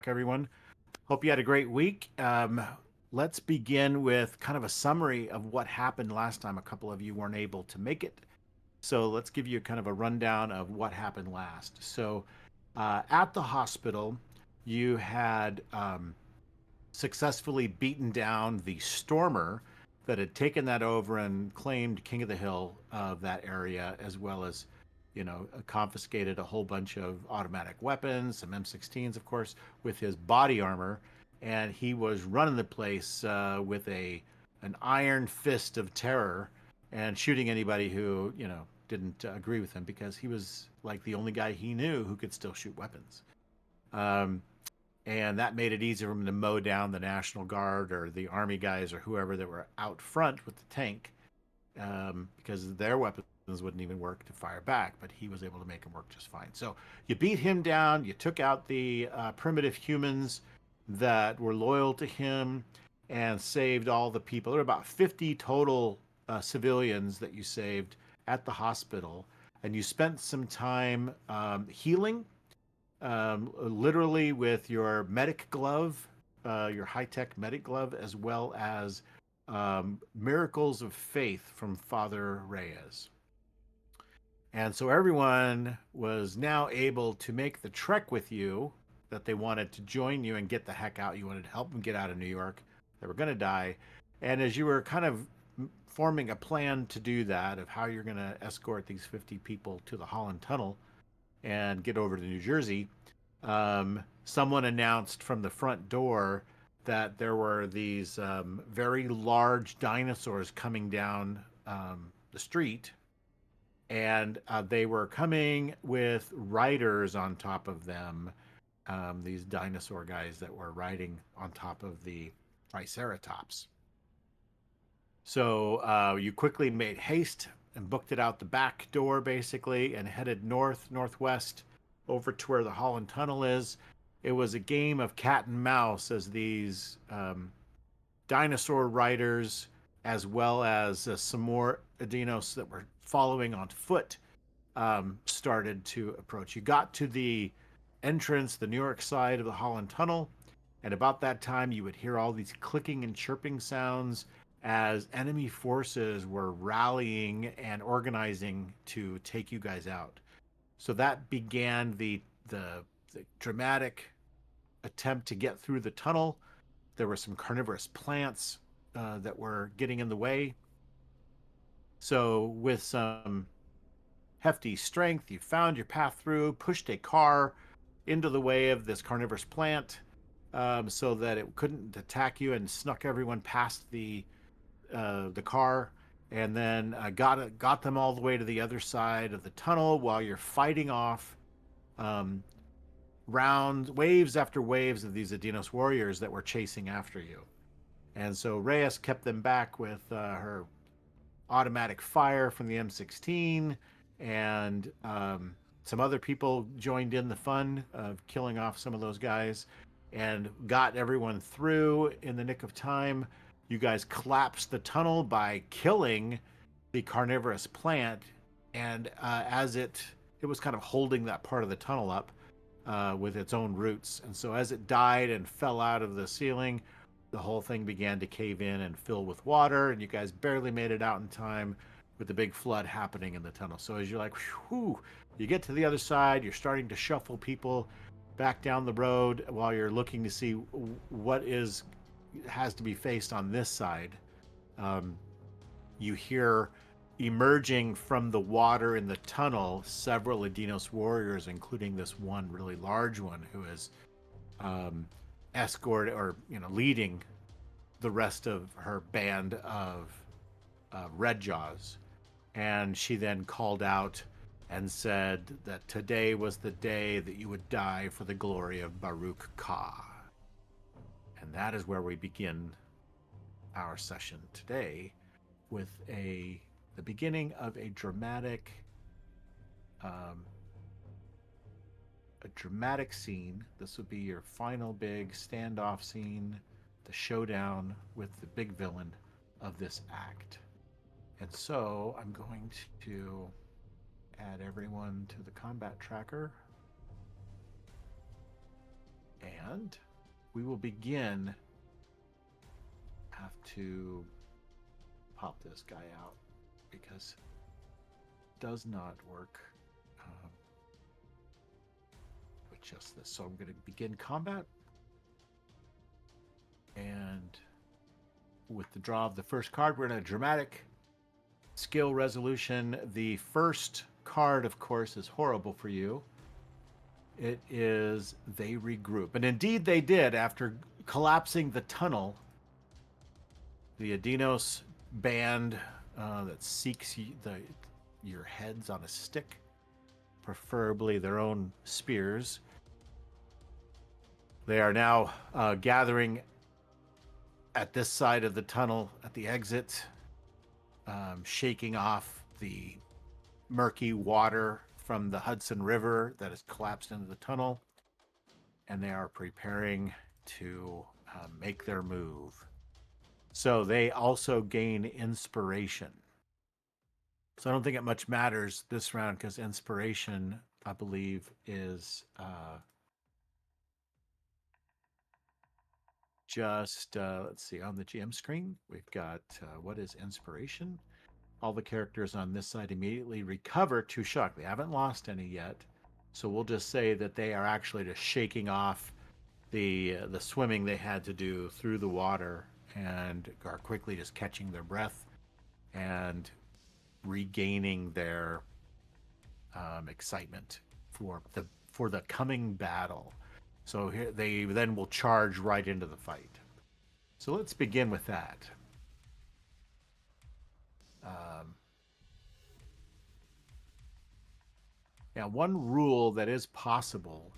everyone. Hope you had a great week. Let's begin with kind of a summary of what happened last time. A couple of you weren't able to make it. So let's give you kind of a rundown of what happened last. At the hospital, you had successfully beaten down the Stormer that had taken that over and claimed King of the Hill of that area, as well as, confiscated a whole bunch of automatic weapons, some M16s, of course, with his body armor. And he was running the place with an iron fist of terror and shooting anybody who, didn't agree with him because he was like the only guy he knew who could still shoot weapons. Um, and that made it easier for him to mow down the National Guard or the Army guys or whoever that were out front with the tank, because their weapons wouldn't even work to fire back, but he was able to make them work just fine. So you beat him down, you took out the primitive humans that were loyal to him, and saved all the people. There were about 50 total civilians that you saved at the hospital, and you spent some time healing, literally with your medic glove, your high tech medic glove, as well as miracles of faith from Father Reyes. And so everyone was now able to make the trek with you, that they wanted to join you and get the heck out. You wanted to help them get out of New York. They were going to die. And as you were kind of forming a plan to do that, of how you're going to escort these 50 people to the Holland Tunnel and get over to New Jersey, someone announced from the front door that there were these very large dinosaurs coming down the street, and they were coming with riders on top of them. These dinosaur guys that were riding on top of the Triceratops. So you quickly made haste and booked it out the back door, basically, and headed northwest over to where the Holland Tunnel is. It was a game of cat and mouse as these dinosaur riders, as well as some more Adinos that were following on foot, started to approach. You got to the entrance, the New York side of the Holland Tunnel, and about that time you would hear all these clicking and chirping sounds as enemy forces were rallying and organizing to take you guys out. So that began the dramatic attempt to get through the tunnel. There were some carnivorous plants that were getting in the way. So with some hefty strength, you found your path through, pushed a car into the way of this carnivorous plant, so that it couldn't attack you, and snuck everyone past the car, and then got them all the way to the other side of the tunnel while you're fighting off um, round waves after waves of these Adinos warriors that were chasing after you. And so Reyes kept them back with her automatic fire from the M16, and some other people joined in the fun of killing off some of those guys and got everyone through in the nick of time. You guys collapsed the tunnel by killing the carnivorous plant, and as it was kind of holding that part of the tunnel up with its own roots. And so as it died and fell out of the ceiling, the whole thing began to cave in and fill with water, and you guys barely made it out in time with the big flood happening in the tunnel. So as you're like, whew, you get to the other side, you're starting to shuffle people back down the road while you're looking to see what has to be faced on this side. You hear emerging from the water in the tunnel several Adinos warriors, including this one really large one who is escort, or leading the rest of her band of Red Jaws. And she then called out and said that today was the day that you would die for the glory of Baruch Ka. And that is where we begin our session today, with the beginning of a dramatic scene. This would be your final big standoff scene, the showdown with the big villain of this act. And so I'm going to add everyone to the combat tracker. And we will begin. Have to pop this guy out because it does not work with just this. So I'm going to begin combat. And with the draw of the first card, we're in a dramatic skill resolution. The first card, of course, is horrible for you. It is they regroup. And indeed they did. After collapsing the tunnel, the Adinos band that seeks your heads on a stick, preferably their own spears. They are now gathering at this side of the tunnel at the exit, shaking off the murky water from the Hudson River that has collapsed into the tunnel, and they are preparing to make their move. So they also gain inspiration. So I don't think it much matters this round because inspiration, I believe, is just, let's see, on the GM screen, we've got what is inspiration? All the characters on this side immediately recover 2 shock. They haven't lost any yet. So we'll just say that they are actually just shaking off the swimming they had to do through the water and are quickly just catching their breath and regaining their excitement for the coming battle. So here they then will charge right into the fight. So let's begin with that. Now, one rule that is possible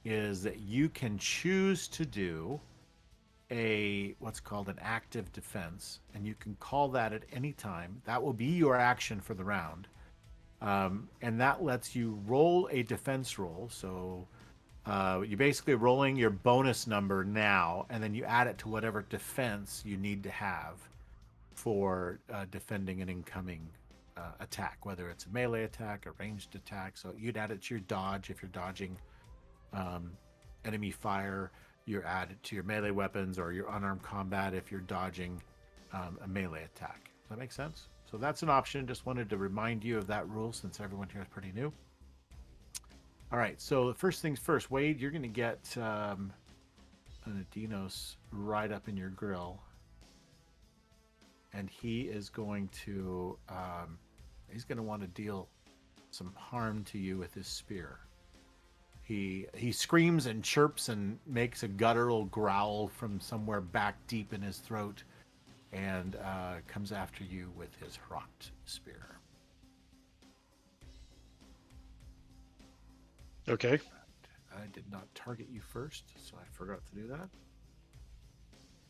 is that you can choose to do what's called an active defense, and you can call that at any time. That will be your action for the round, and that lets you roll a defense roll. So you're basically rolling your bonus number now, and then you add it to whatever defense you need to have for defending an incoming attack, whether it's a melee attack, a ranged attack. So you'd add it to your dodge if you're dodging enemy fire. You add it to your melee weapons or your unarmed combat if you're dodging a melee attack. Does that make sense? So that's an option. Just wanted to remind you of that rule since everyone here is pretty new. All right, so the first things first, Wade, you're going to get an Adinos right up in your grill. And he is going to want to deal some harm to you with his spear. He screams and chirps and makes a guttural growl from somewhere back deep in his throat, and comes after you with his rocked spear. Okay. I did not target you first, so I forgot to do that.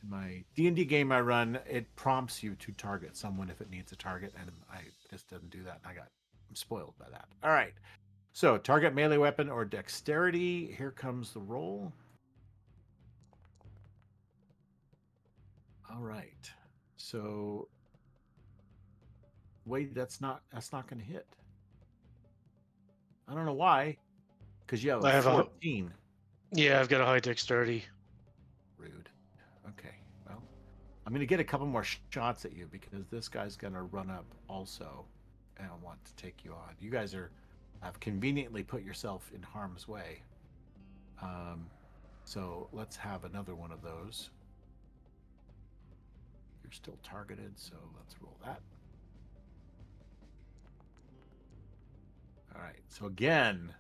In my D&D game I run, it prompts you to target someone if it needs a target, and I just didn't do that. I'm spoiled by that. All right. So, target melee weapon or dexterity. Here comes the roll. All right. So, wait, that's not going to hit. I don't know why. Because you have a 14. Yeah, I've got a high dexterity. Rude. Okay. Well, I'm going to get a couple more shots at you because this guy's going to run up also and want to take you on. You guys have conveniently put yourself in harm's way. So let's have another one of those. You're still targeted, so let's roll that. All right. So again,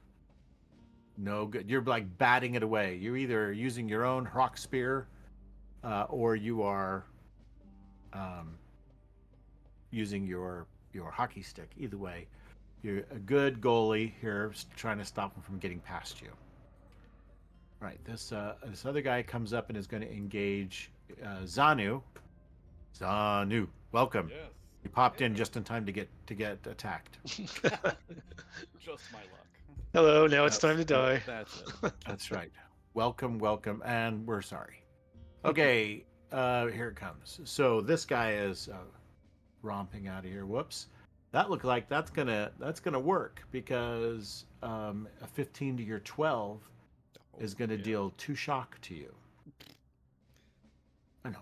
no good. You're like batting it away. You're either using your own rock spear, or you are using your hockey stick. Either way, you're a good goalie here, trying to stop him from getting past you. All right, this other guy comes up and is going to engage Zanu. Zanu, welcome. Yes. You popped in just in time to get attacked. Just my luck. Hello, now it's time to die. That's it. That's right. Welcome, and we're sorry. Okay, here it comes. So this guy is romping out of here. Whoops. That looked like that's gonna work because a 15 to your 12 is going to yeah. deal 2 shock to you. I know,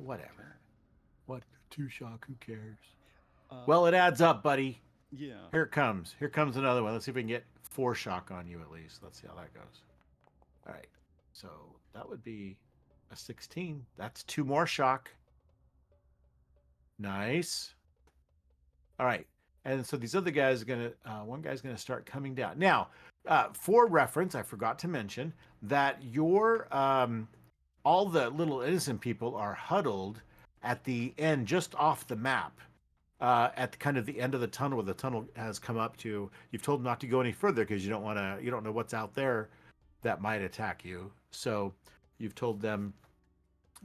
whatever. What 2 shock? Who cares? Well, it adds up, buddy. Yeah. Here it comes. Here comes another one. Let's see if we can get 4 shock on you at least. Let's see how that goes. All right. So that would be a 16. That's 2 more shock. Nice. All right. And so these other guys are going to, one guy's going to start coming down. Now, for reference, I forgot to mention that all the little innocent people are huddled at the end, just off the map, at kind of the end of the tunnel where the tunnel has come up to. You've told them not to go any further because you don't know what's out there that might attack you. So you've told them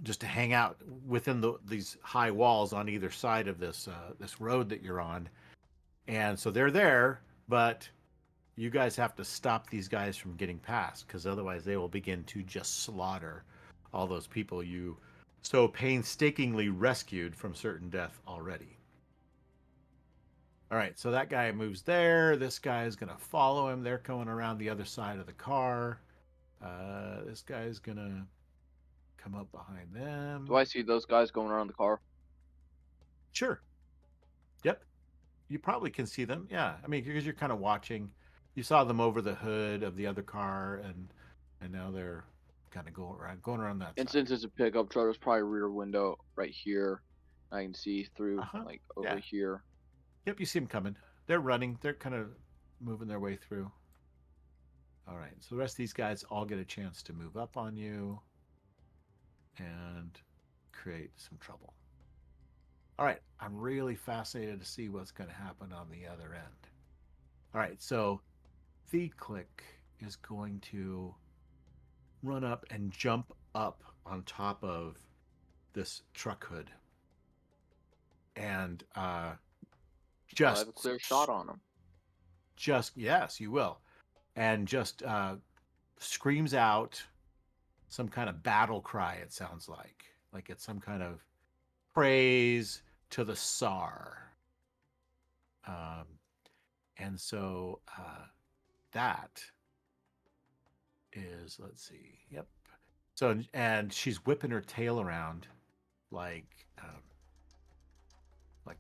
just to hang out within these high walls on either side of this road that you're on. And so they're there, but you guys have to stop these guys from getting past, because otherwise they will begin to just slaughter all those people you so painstakingly rescued from certain death already. All right, so that guy moves there. This guy is going to follow him. They're going around the other side of the car. This guy's going to come up behind them. Do I see those guys going around the car? Sure. Yep. You probably can see them. Yeah. I mean, because you're kind of watching. You saw them over the hood of the other car, and now they're kind of going around that And side. since it's a pickup truck, there's probably a rear window right here. I can see through, like, over Yeah. here. Yep, you see them coming. They're running. They're kind of moving their way through. All right. So the rest of these guys all get a chance to move up on you and create some trouble. All right. I'm really fascinated to see what's going to happen on the other end. All right. So the click is going to run up and jump up on top of this truck hood. And I have a clear shot on them. Yes, you will. And just screams out some kind of battle cry, it sounds like. Like it's some kind of praise to the Tsar. And so that is, let's see. Yep. So, and she's whipping her tail around like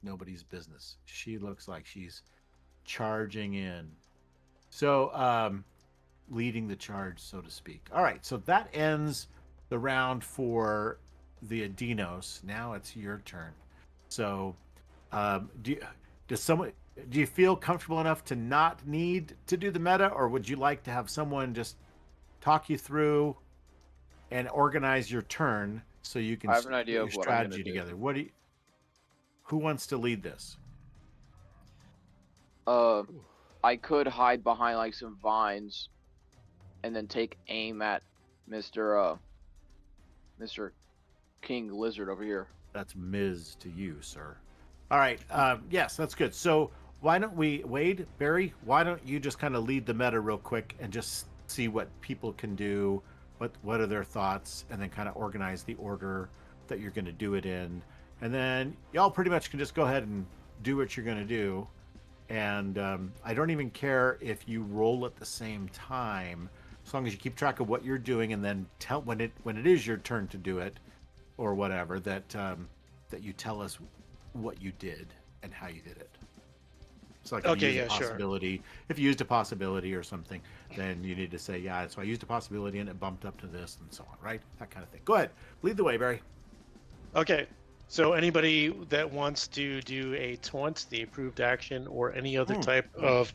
nobody's business. She looks like she's charging in. So, leading the charge, so to speak. All right, so that ends the round for the Adinos. Now it's your turn. So, do you feel comfortable enough to not need to do the meta, or would you like to have someone just talk you through and organize your turn so you can I have an idea put of your what I'm gonna strategy do. together? Who wants to lead this? I could hide behind like some vines, and then take aim at Mr. King Lizard over here. That's Ms. to you, sir. All right. Yes, that's good. So why don't we, Barry, why don't you just kind of lead the meta real quick and just see what people can do, what are their thoughts, and then kind of organize the order that you're going to do it in. And then y'all pretty much can just go ahead and do what you're going to do. And I don't even care if you roll at the same time, as long as you keep track of what you're doing, and then tell when it is your turn to do it, or whatever, that you tell us what you did and how you did it. So like if you used a possibility, if you used a possibility or something, then you need to say, yeah, so I used a possibility and it bumped up to this and so on, right? That kind of thing. Go ahead, lead the way, Barry. Okay. So anybody that wants to do a taunt, the approved action, or any other type of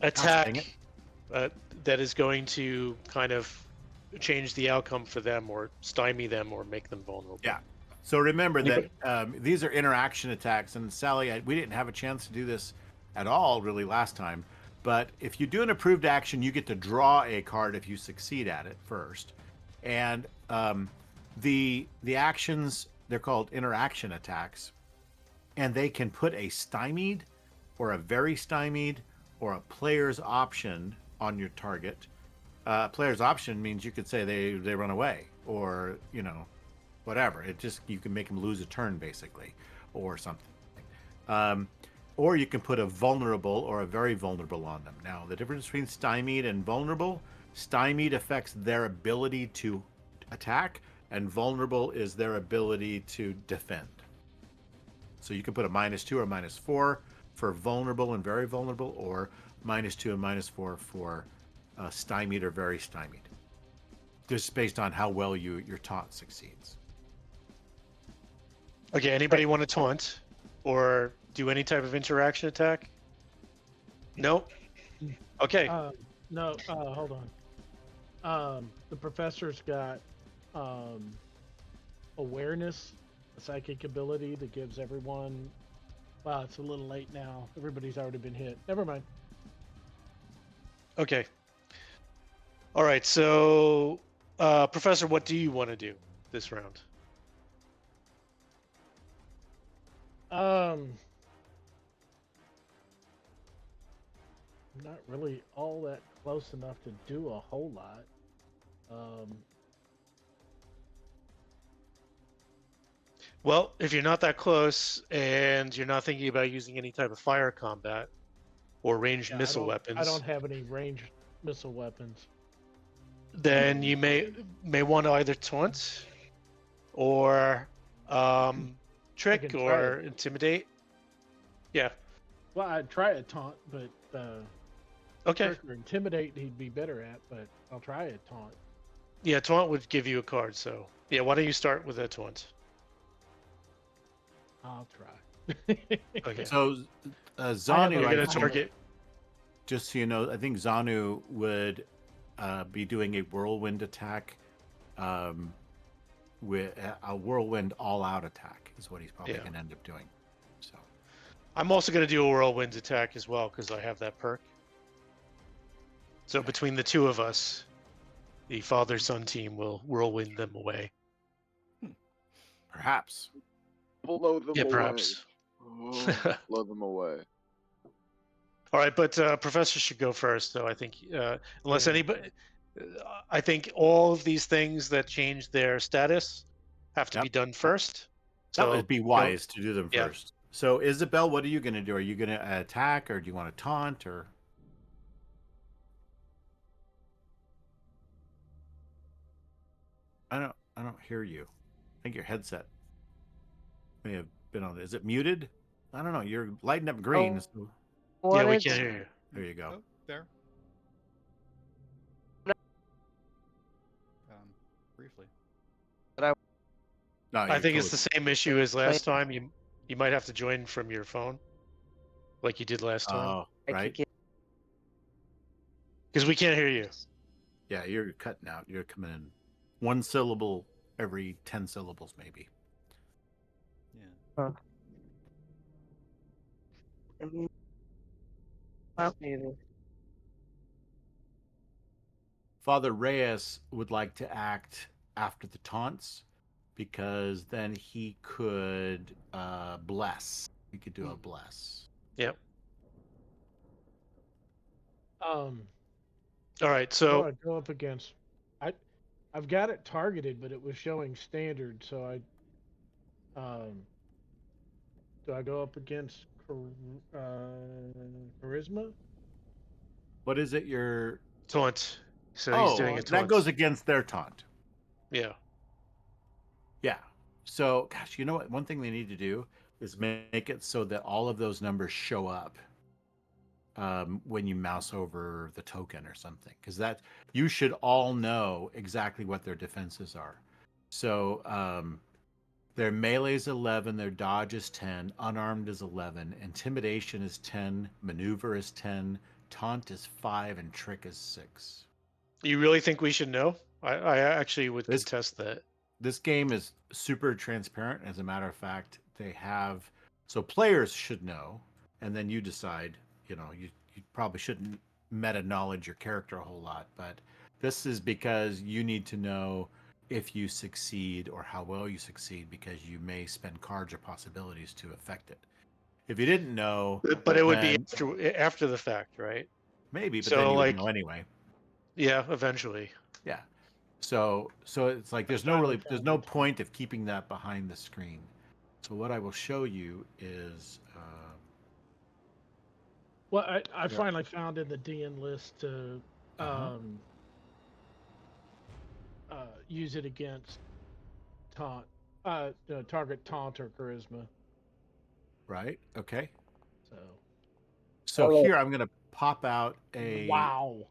attack that is going to kind of change the outcome for them, or stymie them, or make them vulnerable. Yeah. So remember that these are interaction attacks, and Sally, we didn't have a chance to do this at all really last time. But if you do an approved action, you get to draw a card if you succeed at it first, and the actions, they're called interaction attacks, and they can put a stymied or a very stymied or a player's option on your target. Player's option means you could say they run away, or whatever. It just, you can make them lose a turn basically, or something. or you can put a vulnerable or a very vulnerable on them. Now, the difference between stymied and vulnerable, stymied affects their ability to attack, and vulnerable is their ability to defend. So you can put a -2 or -4 for vulnerable and very vulnerable, or -2 and -4 for stymied or very stymied. Just based on how well your taunt succeeds. Okay, anybody want to taunt or do any type of interaction attack? No? Okay. No, hold on. The professor's got awareness, a psychic ability that gives everyone. Wow, it's a little late now. Everybody's already been hit. Never mind. Okay. All right, so Professor, what do you want to do this round? I'm not really all that close enough to do a whole lot. Well, if you're not that close and you're not thinking about using any type of fire combat or ranged Yeah, missile I weapons, don't have any ranged missile weapons. then you may want to either taunt or trick can try or it. intimidate. Yeah. Well, I'd try a taunt, but Okay. trick or intimidate he'd be better at. But I'll try a taunt. Yeah, taunt would give you a card. So yeah, why don't you start with a taunt? I'll try. Okay. So I Zanu, You're have gonna a- target. just so you know, I think Zanu would be doing a whirlwind attack, with a whirlwind all-out attack is what he's probably Yeah. going to end up doing. So I'm also gonna do a whirlwind attack as well because I have that perk. So between the two of us, the father-son team will whirlwind them away. perhaps. Blow them Yeah, away. perhaps. Oh, blow them away. All right, but Professor should go first, though. I think, unless Yeah. anybody, I think all of these things that change their status have to Yep. be done first. That So would be wise to do them yeah. first. So Isabel, what are you going to do? Are you going to attack, or do you want to taunt, or? I don't hear you. I think your headset may have been on. Is it muted? I don't know. You're lighting up green. Oh. So Yeah, we Wanted can't to- hear you. there you go. Oh, there. Briefly. No, I you're think it's the totally- same issue as last time. You might have to join from your phone, like you did last time, Oh, I right. could get because we can't hear you. Yeah, you're cutting out. You're coming in one syllable every 10 syllables, maybe. Yeah. well, maybe. Father Reyes would like to act after the taunts because then he could bless. He could do a bless. Yep. All right. so So I go up against. I've got it targeted, but it was showing standard, so do I go up against charisma? What is it? Your taunt. So he's doing a that taunt. goes against their taunt. Yeah. Yeah. So, gosh, you know what? One thing they need to do is make it so that all of those numbers show up when you mouse over the token or something, because that you should all know exactly what their defenses are. So their melee is 11, their dodge is 10, unarmed is 11, intimidation is 10, maneuver is 10, taunt is 5, and trick is 6. You really think we should know? I actually would This- contest that. This game is super transparent. As a matter of fact, they have so players should know, and then you decide. You know, you probably shouldn't meta knowledge your character a whole lot, but this is because you need to know if you succeed or how well you succeed, because you may spend cards or possibilities to affect it. If you didn't know, But it would be then after the fact, right? maybe, but So, then you like- would know anyway. Yeah, eventually. Yeah. So it's like there's That's no point of keeping that behind the screen. So what I will show you is Well, I Yeah. finally found in the DN list to Uh-huh. use it against taunt, target taunt or charisma. Right. Okay. So So Hello. here I'm going to pop out a wow,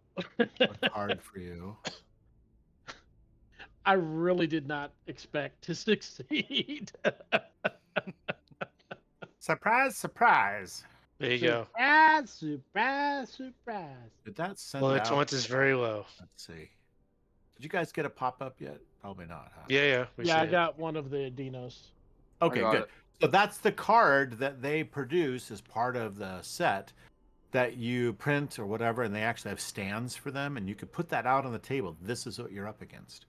card for you. I really did not expect to succeed. Surprise, surprise. There you go. Surprise! Surprise! Surprise! Did that send Well, the out? taunt is very low. Let's see. Did you guys get a pop-up yet? Probably not, huh? Yeah, we Yeah, see I it. got one of the Dinos. Okay, got good. it. So that's the card that they produce as part of the set that you print or whatever, and they actually have stands for them, and you could put that out on the table. This is what you're up against,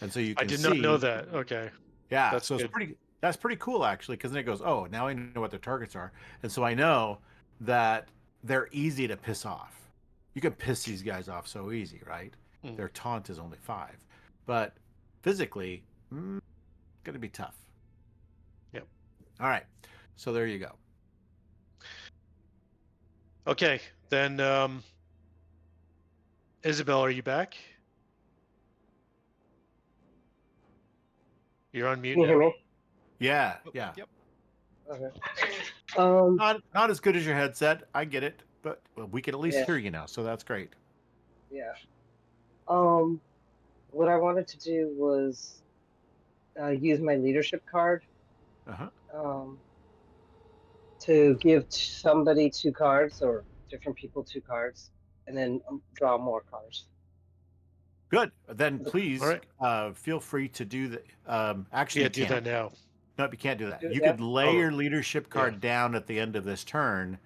and so you I can did see. not know that. Okay. Yeah, That's so it's good. pretty. That's pretty cool actually, because then it goes, oh, now I know what their targets are, and so I know that they're easy to piss off. You can piss these guys off so easy, right? Mm. Their taunt is only 5, but physically, gonna be tough. Yep. All right, so there you go. Okay, then Isabel, are you back? You're on mute Can you hear now. me? Yeah, Oh, yeah. Yep. Okay. Not as good as your headset. I get it, but we can at least Yeah. hear you now, so that's great. Yeah. What I wanted to do was use my leadership card Uh-huh. to give somebody 2 cards or different people 2 cards, and then draw more cards. Good. Then please All right. feel free to do the. Actually, Yeah, you do can't. that now. No, you can't do that. Do it You now? could lay Oh, your leadership card yeah. down at the end of this turn,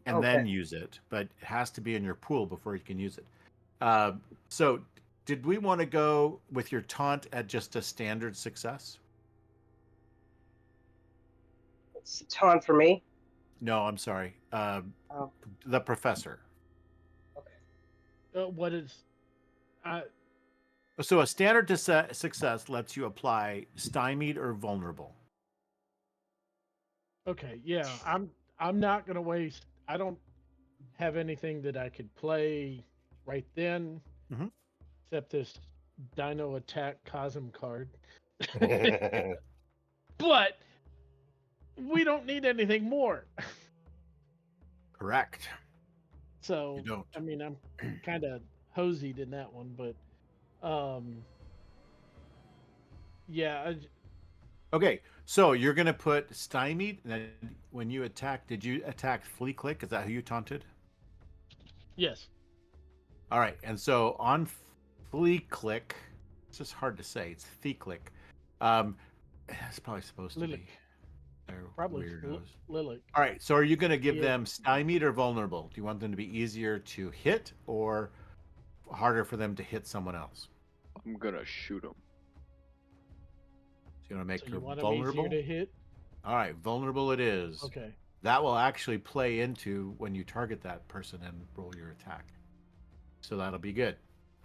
and Okay. then use it. But it has to be in your pool before you can use it. So, did we want to go with your taunt at just a standard success? It's a taunt for me. No, I'm sorry. Oh, The professor. okay. What is? So a standard to success lets you apply stymied or vulnerable. Okay, yeah. I'm not gonna waste. I don't have anything that I could play right then, Mhm. except this Dino Attack Cosm card. But we don't need anything more. Correct. So You don't. I mean, I'm kind of hosied in that one, but yeah. Okay, so you're gonna put stymied. And then when you attack, did you attack flea click? Is that who you taunted? Yes. All right, and so on flea click, it's just hard to say. It's flea click. It's probably supposed to Lilac. be. They're Probably weirdos. Lilac. All right, so are you going to give Yeah. them stymied or vulnerable? Do you want them to be easier to hit or harder for them to hit someone else? I'm gonna shoot him. So you want to make So her you want them vulnerable? easier to hit? All right, vulnerable it is. Okay. That will actually play into when you target that person and roll your attack. So that'll be good.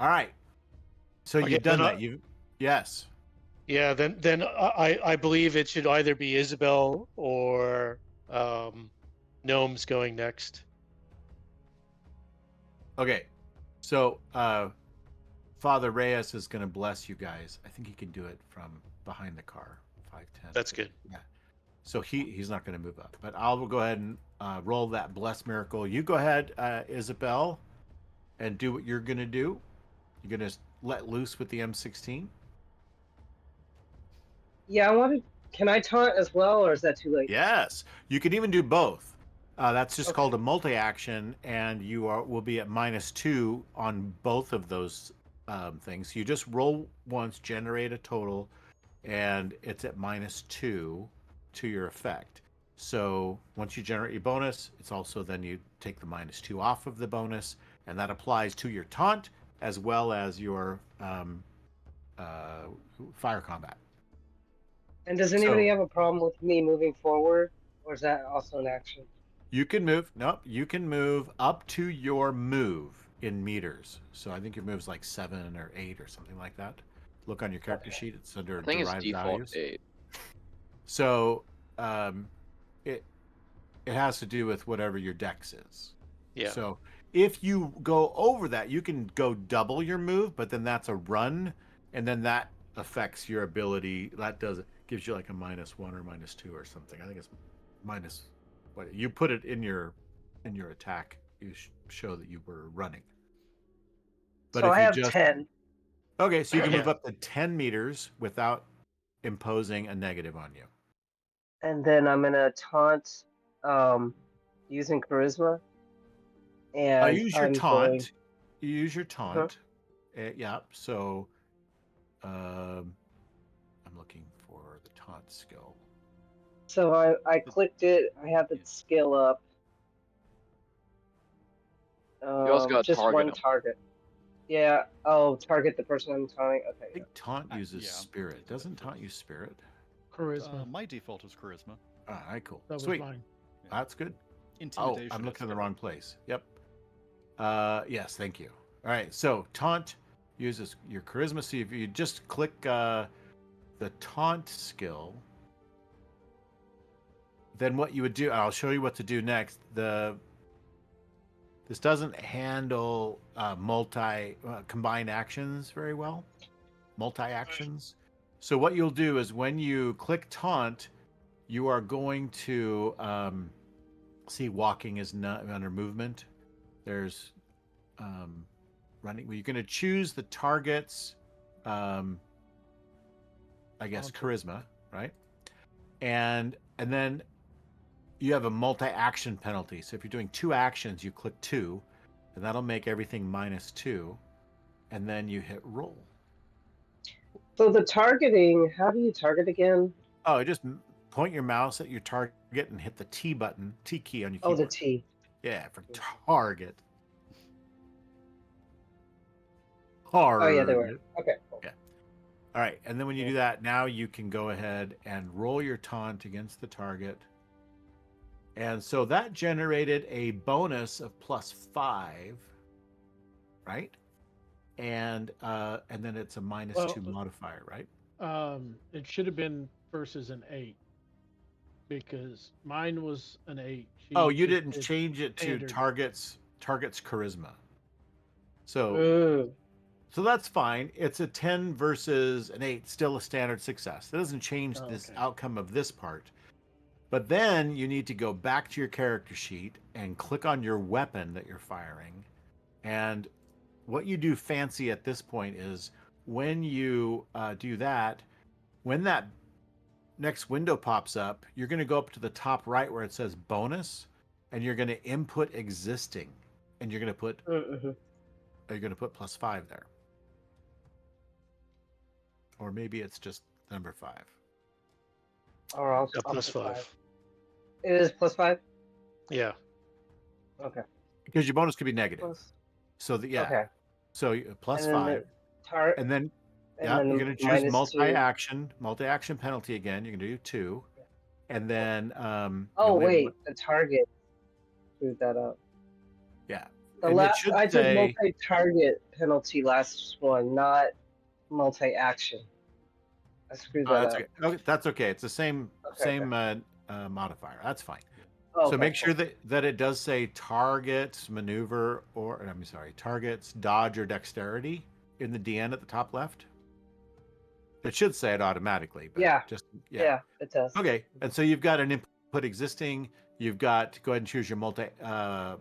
All right. So Okay, you've done then that. You yes. Yeah, then I believe it should either be Isabel or Gnome's going next. Okay. So Father Reyes is going to bless you guys. I think he can do it from behind the car. 5'10". That's good. Yeah. So he's not going to move up. But I'll go ahead and roll that bless miracle. You go ahead, Isabel, and do what you're going to do. You're going to let loose with the M16. Yeah, I wanted. Can I taunt as well, or is that too late? Yes, you can even do both. That's just Okay. called a multi-action, and you will be at -2 on both of those things. You just roll once, generate a total, and it's at -2 to your effect. So once you generate your bonus, it's also then you take the -2 off of the bonus, and that applies to your taunt as well as your fire combat. And does anybody So- have a problem with me moving forward, or is that also an action? You can move. Nope. You can move up to your move in meters. So I think your move's like 7 or 8 or something like that. Look on your character sheet. It's under I think it's derived default values. 8. So it has to do with whatever your dex is. Yeah. So if you go over that, you can go double your move, but then that's a run, and then that affects your ability. That gives you like a -1 or -2 or something. I think it's minus. What you put it in your attack, you show that you were running. But So if I you have just 10. okay, so you can Yeah. move up to 10 meters without imposing a negative on you. And then I'm gonna taunt using charisma. And Use your I'm going. taunt. You use your Uh-huh. taunt. Yeah. So, I'm looking for the taunt skill. So I clicked it. I have the skill up. You also got Just target one him. target. Yeah. Oh, target the person I'm taunting. I Okay. think taunt uses yeah, spirit. that's what Doesn't it taunt says. use spirit? Charisma. My default is charisma. All right, cool. That was Sweet. mine. That's good. Oh, Intimidation. I'm is looking in the spirit. wrong place. Yep. Yes, thank you. All right, so taunt uses your charisma. So if you just click the taunt skill, then what you would do, I'll show you what to do next. This doesn't handle combined actions very well, multi actions. So what you'll do is when you click taunt, you are going to see walking is not under movement. There's running. Well, you're going to choose the target's, I guess, charisma, right? And then you have a multi-action penalty. So if you're doing 2 actions, you click 2, and that'll make everything -2, and then you hit roll. So the targeting. How do you target again? Oh, just point your mouse at your target and hit the T button, T key on your Oh, keyboard. the T. Yeah, for target. Target. Oh yeah, they were. Okay. Cool. Yeah. All right, and then when you do that, now you can go ahead and roll your taunt against the target. And so that generated a bonus of +5, right? And then it's a -2 modifier, right? It should have been versus an 8 because mine was an 8. Oh, She you just didn't did change it to standard. target's charisma. So Mm. so that's fine. It's a 10 versus an 8, still a standard success. That doesn't change Oh, this okay. outcome of this part. But then you need to go back to your character sheet and click on your weapon that you're firing. And what you do fancy at this point is when you do that, when that next window pops up, you're going to go up to the top right where it says bonus, and you're going to input existing, and you're going to put Mm-hmm. +5 there, or maybe it's just number 5. Or I'll +5. It is +5. Yeah. Okay. Because your bonus could be negative. Plus. So yeah. Okay. So And then +5, and then and yeah, then you're going to choose -2. multi-action penalty again. You're going to do 2, and then Oh only have wait, one- the target screwed that up. yeah, The and it last should I took say multi-target penalty last one, not multi-action. I screwed that that's up. okay. Okay, that's okay. It's the same Okay. modifier. That's fine. Oh, So make cool. sure that it does say targets, maneuver, or I'm sorry, targets, dodge, or dexterity in the DN at the top left. It should say it automatically, but Yeah. just Yeah, it does. Okay, and so you've got an input existing. You've got to go ahead and choose your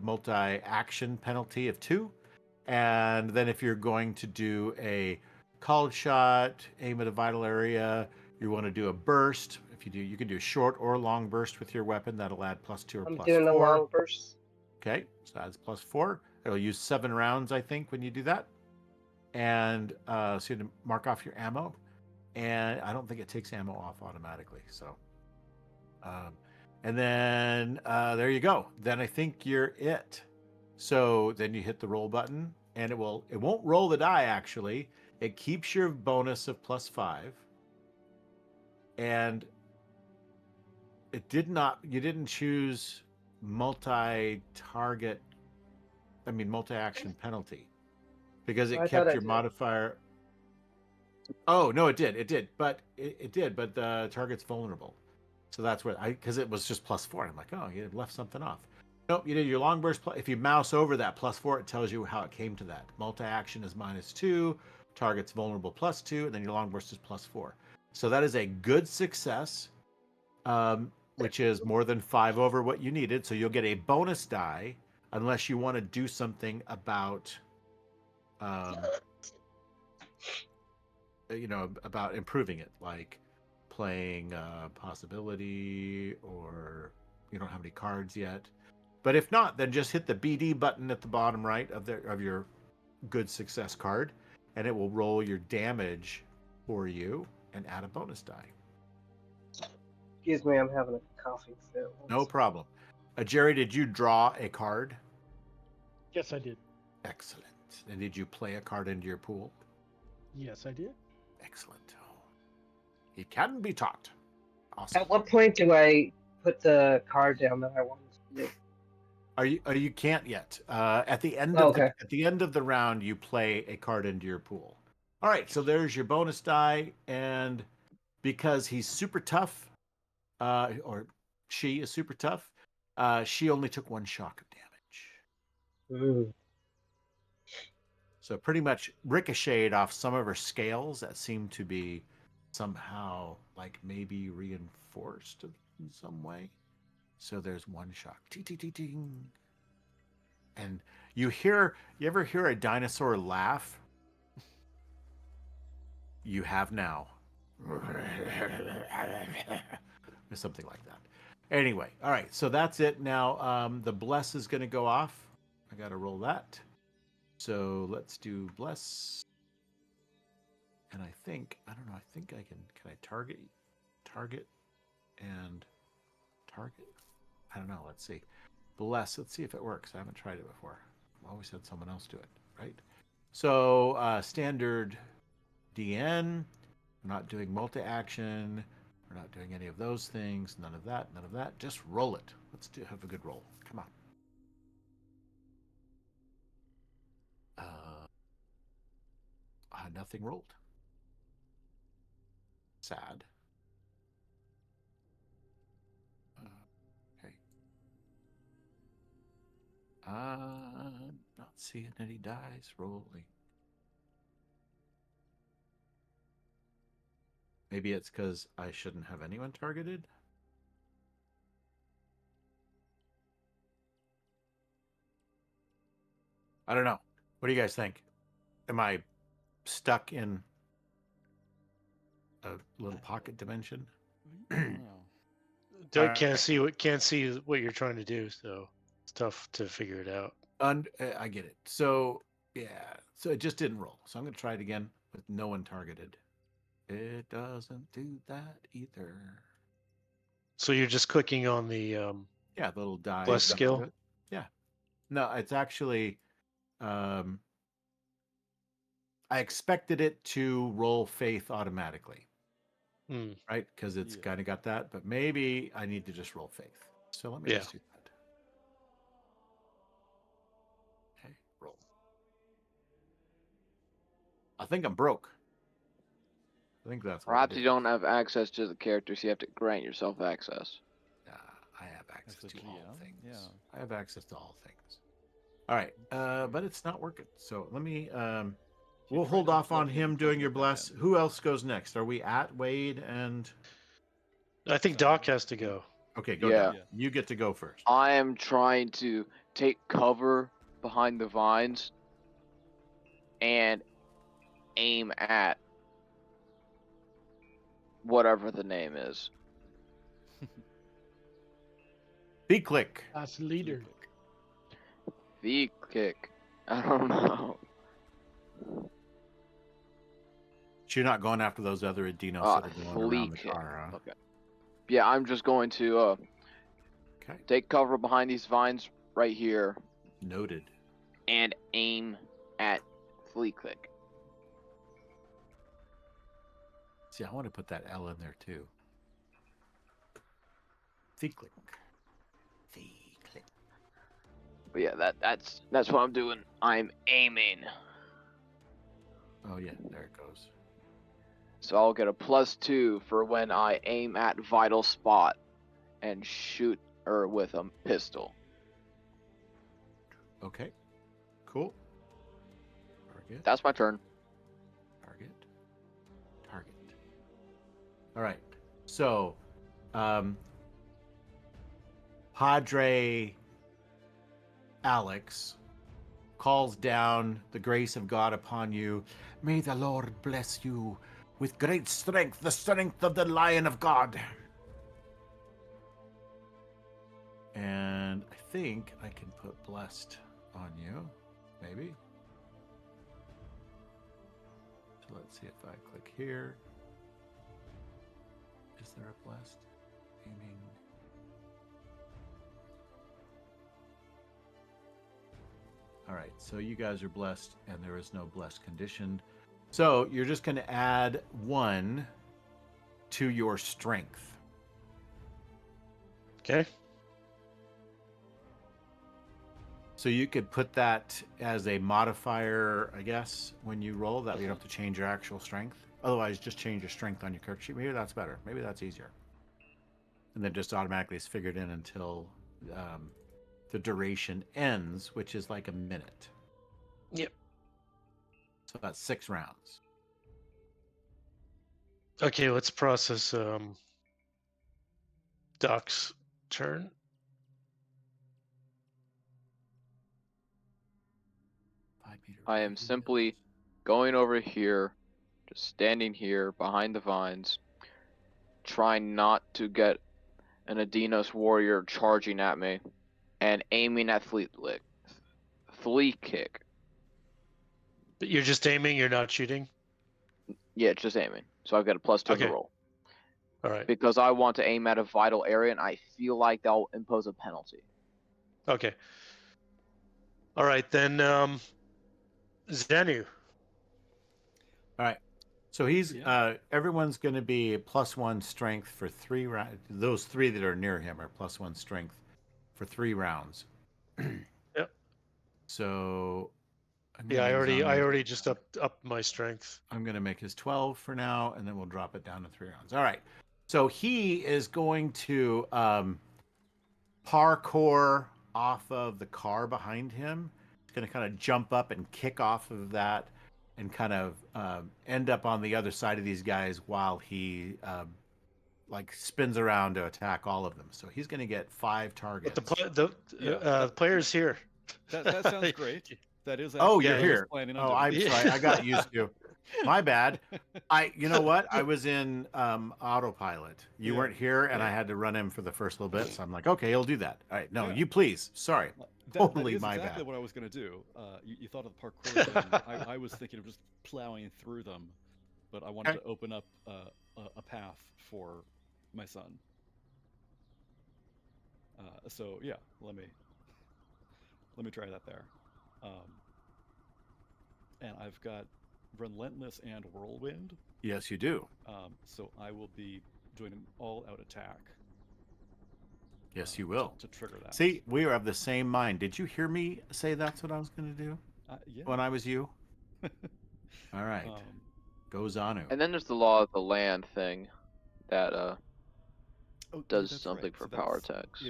multi-action penalty of 2, and then if you're going to do a called shot, aim at a vital area, you want to do a burst. If you do, you can do a short or long burst with your weapon. That'll add +2 or I'm +4. doing a long burst. Okay, so that's +4. It'll use 7 rounds, I think, when you do that. And so you have to mark off your ammo. And I don't think it takes ammo off automatically. So, and then there you go. Then I think you're it. So then you hit the roll button, and it won't roll the die. Actually, it keeps your bonus of +5, and it did not. You didn't choose multi-action penalty, because it I thought kept I your did. modifier. Oh no, it did, but it did, but the target's vulnerable, so that's what because it was just +4. I'm like, oh, you left something off. Nope, you did your long burst. If you mouse over that +4, it tells you how it came to that. Multi-action is -2, target's vulnerable +2, and then your long burst is +4. So that is a good success, which is more than 5 over what you needed. So you'll get a bonus die unless you want to do something about, about improving it, like playing possibility, or you don't have any cards yet. But if not, then just hit the BD button at the bottom right of your good success card, and it will roll your damage for you and add a bonus die. Excuse me, I'm having a coffee fit. No problem. Jerry, did you draw a card? Yes, I did. Excellent. And did you play a card into your pool? Yes, I did. Excellent. It can be taught. Awesome. At what point do I put the card down that I want to do? You can't yet. At the end Oh, of okay. at the end of the round, you play a card into your pool. All right, so there's your bonus die, and because he's super tough, or she is super tough, she only took 1 shock of damage. Ooh. So pretty much ricocheted off some of her scales that seem to be somehow like maybe reinforced in some way. So there's 1 shock. Ting. And you ever hear a dinosaur laugh? You have now. Or something like that. Anyway, all right, so that's it. Now the bless is going to go off. I got to roll that. So let's do bless. And I think I can I target, and target? I don't know. Let's see. Bless. Let's see if it works. I haven't tried it before. I've always had someone else do it, right? So standard DN. We're not doing multi-action. We're not doing any of those things. None of that. None of that. Just roll it. Let's have a good roll. Come on. Nothing rolled. Sad. Okay. Not seeing any dice rolling. Maybe it's because I shouldn't have anyone targeted. I don't know. What do you guys think? Am I stuck in a little pocket dimension? I don't know. Doug Alright. can't see what you're trying to do, so it's tough to figure it out. I get it. So yeah, so it just didn't roll. So I'm gonna try it again with no one targeted. It doesn't do that either. So you're just clicking on the Yeah, the little die. Bless skill? Yeah. No, it's actually I expected it to roll faith automatically, right? Because it's Yeah. kind of got that, but maybe I need to just roll faith. So let me Yeah. just do that. Okay, roll. I think I'm broke. I think that's what Perhaps it you is. don't have access to the characters, so you have to grant yourself access. I have access That's to the all GM, things. yeah. I have access to all things. All right, but it's not working. So let me. We'll try hold to off on plug in him and doing plug your it back bless. in. Who else goes next? Are we at Wade and? I think Doc has to go. Okay, go Yeah. down. You get to go first. I am trying to take cover behind the vines and aim at whatever the name is. B click. That's leader. V kick. I don't know. So you're not going after those other Adinos that are going around the Flea car, huh? Okay. Yeah, I'm just going to Okay. take cover behind these vines right here Noted. and aim at flea click. See, I want to put that L in there too. V click. V click. But yeah, that's what I'm doing. I'm aiming. Oh yeah, there it goes. So I'll get a +2 for when I aim at vital spot and shoot her with a pistol. Okay. Cool. Target. That's my turn. Target. Target. All right. So, Padre Alex calls down the grace of God upon you. May the Lord bless you with great strength, the strength of the Lion of God. And I think I can put blessed on you, maybe. So let's see if I click here. Is there a blessed? Aiming. All right, so you guys are blessed, and there is no blessed condition. So you're just going to add 1 to your strength. Okay. So you could put that as a modifier, I guess, when you roll. That you don't have to change your actual strength. Otherwise, just change your strength on your character sheet. Maybe that's better. Maybe that's easier. And then just automatically is figured in until the duration ends, which is like a minute. Yep. So that's 6 rounds. Okay, let's process Doc's turn. I am simply going over here, just standing here behind the vines, trying not to get an Adinos warrior charging at me, and aiming at Flea kick. But you're just aiming, you're not shooting? Yeah, just aiming. So I've got a +2 on the Okay. roll. All right. Because I want to aim at a vital area, and I feel like they'll impose a penalty. Okay. All right, then Zenu. All right. So he's everyone's going to be a +1 strength for 3 rounds. Those 3 that are near him are +1 strength for 3 rounds. Yep. So Yeah, I already just upped my strength. I'm going to make his 12 for now, and then we'll drop it down to 3 rounds. All right. So he is going to parkour off of the car behind him. He's going to kind of jump up and kick off of that and kind of end up on the other side of these guys while he like spins around to attack all of them. So he's going to get 5 targets. But the player's here. That sounds great. That is. Oh, actually you're what I was here. planning on Oh, doing. I'm sorry. I got used to. My bad. You know what? I was in autopilot. You weren't here, and I had to run him for the first little bit. So I'm like, okay, he'll do that. All right. No, you please. Sorry. Totally that is my exactly bad. what I was going to do. You thought of the parkour thing. I was thinking of just plowing through them, but I wanted to open up a path for my son. So yeah, let me try that there. And I've got Relentless and Whirlwind. Yes, you do. So I will be doing an all-out attack. Yes, you will. To trigger that. See, we are of the same mind. Did you hear me say that's what I was going to do Yeah. when I was you? All right. Goes on. And then there's the law of the land thing that does that's something right. for So power that's attacks.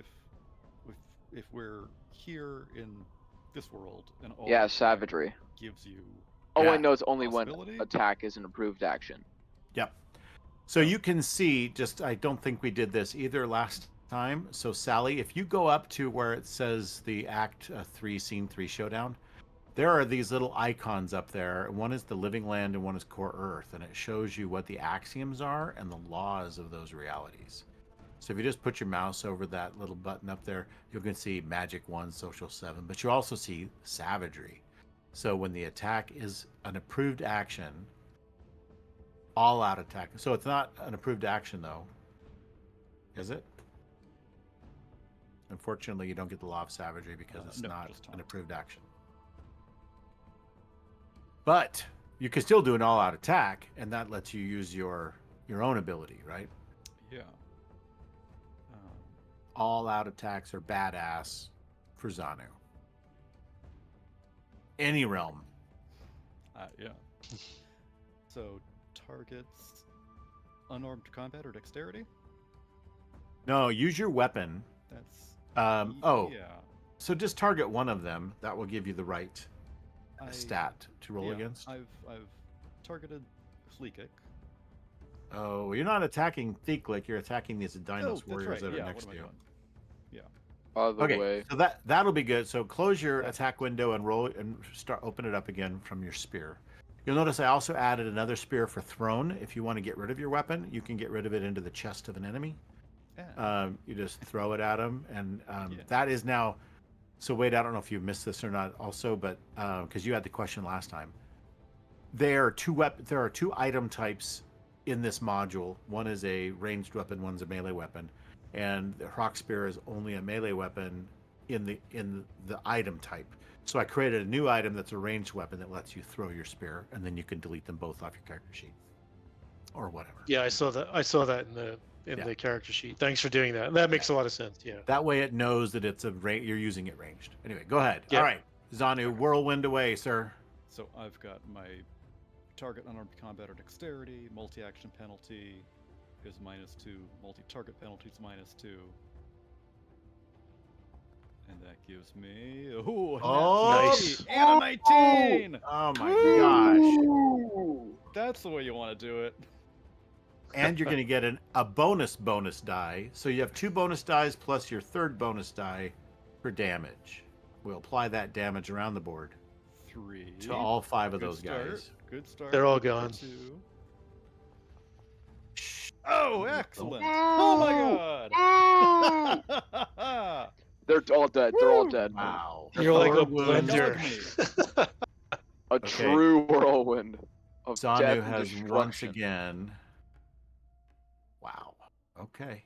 If we're here in this world and all savagery gives you. Oh, I know it's only when possibility? attack is an approved action. Yep. So you can see, I don't think we did this either last time. So Sally, if you go up to where it says the Act 3, Scene 3 showdown, there are these little icons up there. One is the living land and one is core earth. And it shows you what the axioms are and the laws of those realities. So if you just put your mouse over that little button up there, you can see Magic 1, Social 7, but you also see Savagery. So when the attack is an approved action, all out attack. So it's not an approved action though, is it? Unfortunately, you don't get the law of savagery because it's not an approved action. But you can still do an all out attack, and that lets you use your own ability, right? Yeah. All out attacks are badass for Zanu. Any realm. Yeah. So targets unarmed combat or dexterity? No, use your weapon. That's Yeah. So just target one of them. That will give you the right stat to roll yeah, against. I've targeted Fleekik. Oh, well, you're not attacking Theklik. You're attacking these Dinos That's warriors right. that are Yeah, next what to am you. I doing? By the Okay, way, so that'll be good. So close your Yeah. attack window and roll and open it up again from your spear. You'll notice I also added another spear for thrown. If you want to get rid of your weapon, you can get rid of it into the chest of an enemy. Yeah. You just throw it at them, and Yeah. that is now. So Wade, I don't know if you missed this or not, also, but because you had the question last time, there are two item types in this module. One is a ranged weapon, one's a melee weapon, and the Hrock Spear is only a melee weapon in the item type. So I created a new item that's a ranged weapon that lets you throw your spear, and then you can delete them both off your character sheet, or whatever. Yeah, I saw that in the character sheet. Thanks for doing that. That makes a lot of sense. Yeah. That way it knows that it's you're using it ranged. Anyway, go ahead. Yeah. All right, Zanu, whirlwind away, sir. So I've got my target unarmed combat or dexterity, multi-action penalty is -2, multi-target penalty is -2. And that gives me Nice. and a 19. Oh my gosh! Ooh. That's the way you want to do it. And you're going to get a bonus die. So you have 2 bonus dies plus your 3rd bonus die for damage. We'll apply that damage around the board 3 to all 5 of Good those start. guys. Good start. They're all for gone. 2. Oh, excellent! Oh my god! They're all dead. They're all dead. Wow. You're like a Third wound. blender. A Okay. true whirlwind of death Zanu and has destruction. once again. Wow. Okay.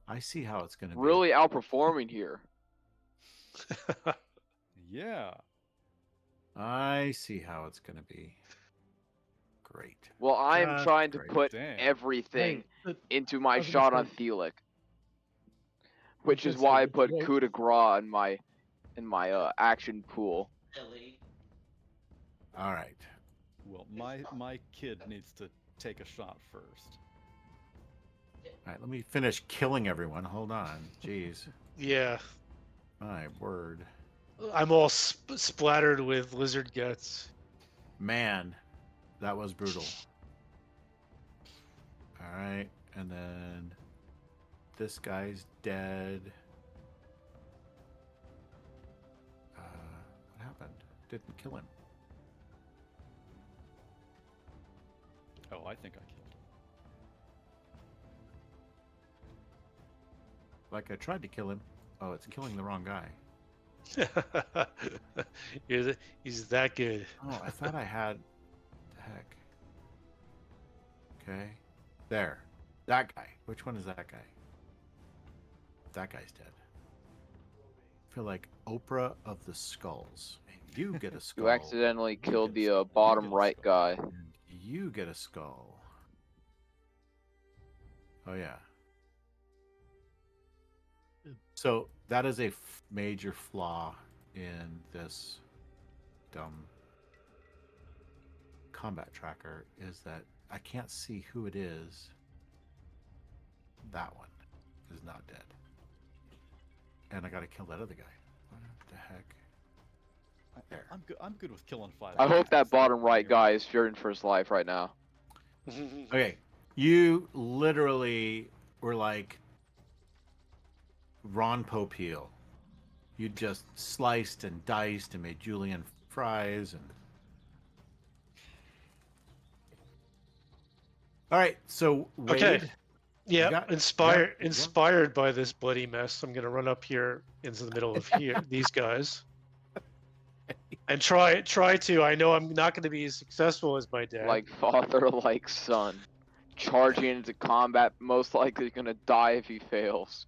I see how it's going to be. Really outperforming here. Yeah. I see how it's going to be. Great. Well, I am Just trying to great. put Damn. everything Hey, into my I was gonna shot on say- Thelic, which gonna is say, why I but put wait. coup de grace in my action pool. All right. Well, my kid needs to take a shot first. All right. Let me finish killing everyone. Hold on. Jeez. Yeah. My word. I'm all splattered with lizard guts. Man, that was brutal. All right. And then this guy's dead. What happened? Didn't kill him. Oh, I think I killed Like I tried to kill him. Oh, it's killing the wrong guy. He's that good. Oh, I thought I had. The heck. Okay. There. That guy. Which one is that guy? That guy's dead. I feel like Oprah of the Skulls. And you get a skull. You accidentally You killed get a the skull. bottom You get a right skull. guy. And you get a skull. Oh, yeah. So that is a major flaw in this dumb combat tracker, is that I can't see who it is. That one is not dead. And I gotta kill that other guy. What the heck? There. I'm good with killing 5. I hope that guys. bottom right guy is fearing for his life right now. Okay. You literally were like Ron Popeil. You just sliced and diced and made julienne fries and. All right, so Wade, Okay. Yeah, got- inspired by this bloody mess, I'm gonna run up here into the middle of here, these guys, and try to. I know I'm not going to be as successful as my dad. Like father, like son. Charging into combat, most likely gonna die if he fails.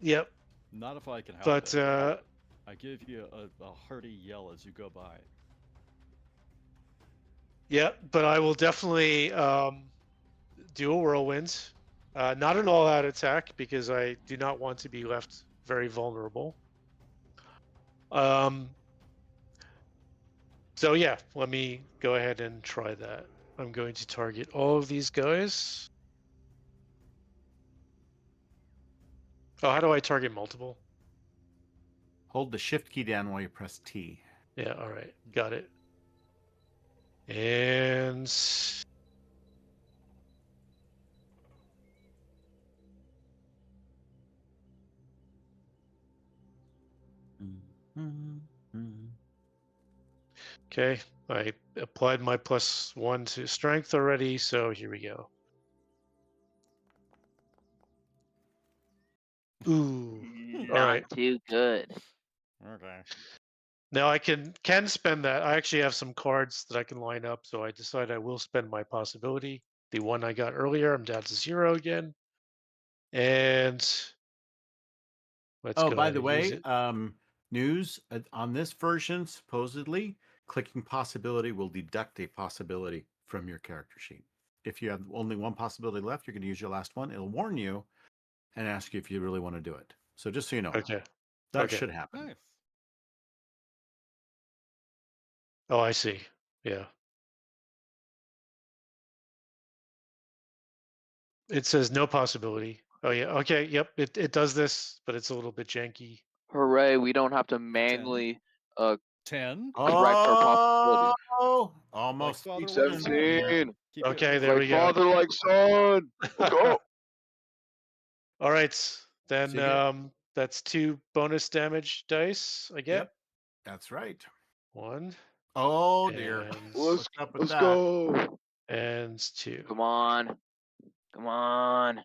Yep. Not if I can help But it. I give you a hearty yell as you go by. yeah, but I will definitely do a whirlwind. Not an all-out attack because I do not want to be left very vulnerable. So yeah, let me go ahead and try that. I'm going to target all of these guys. Oh, how do I target multiple? Hold the shift key down while you press T. Yeah, all right. Got it. And okay, I applied my +1 to strength already, so here we go. Ooh. All right. too good. Okay. Now I can spend that. I actually have some cards that I can line up, so I decide I will spend my possibility. The one I got earlier, I'm down to 0 again. And let's Oh, go by ahead the and use way, it. news on this version, supposedly, clicking possibility will deduct a possibility from your character sheet. If you have only one possibility left, you're going to use your last one. It'll warn you and ask you if you really want to do it. So just so you know, Okay. that Okay. should happen. Nice. Oh, I see. Yeah. It says no possibility. Oh yeah. Okay. Yep. It does this, but it's a little bit janky. Hooray! We don't have to manually 10. correct our possibilities. Oh, Like almost father, keeps like it in son. there. 17. Keep it Okay, in there Like we go. father, like son. Let's go. All right. Then So you get, that's 2 bonus damage dice I get. yep, that's right. 1 Oh dear, and what's up with Let's that? go. and 2. Come on. Come on.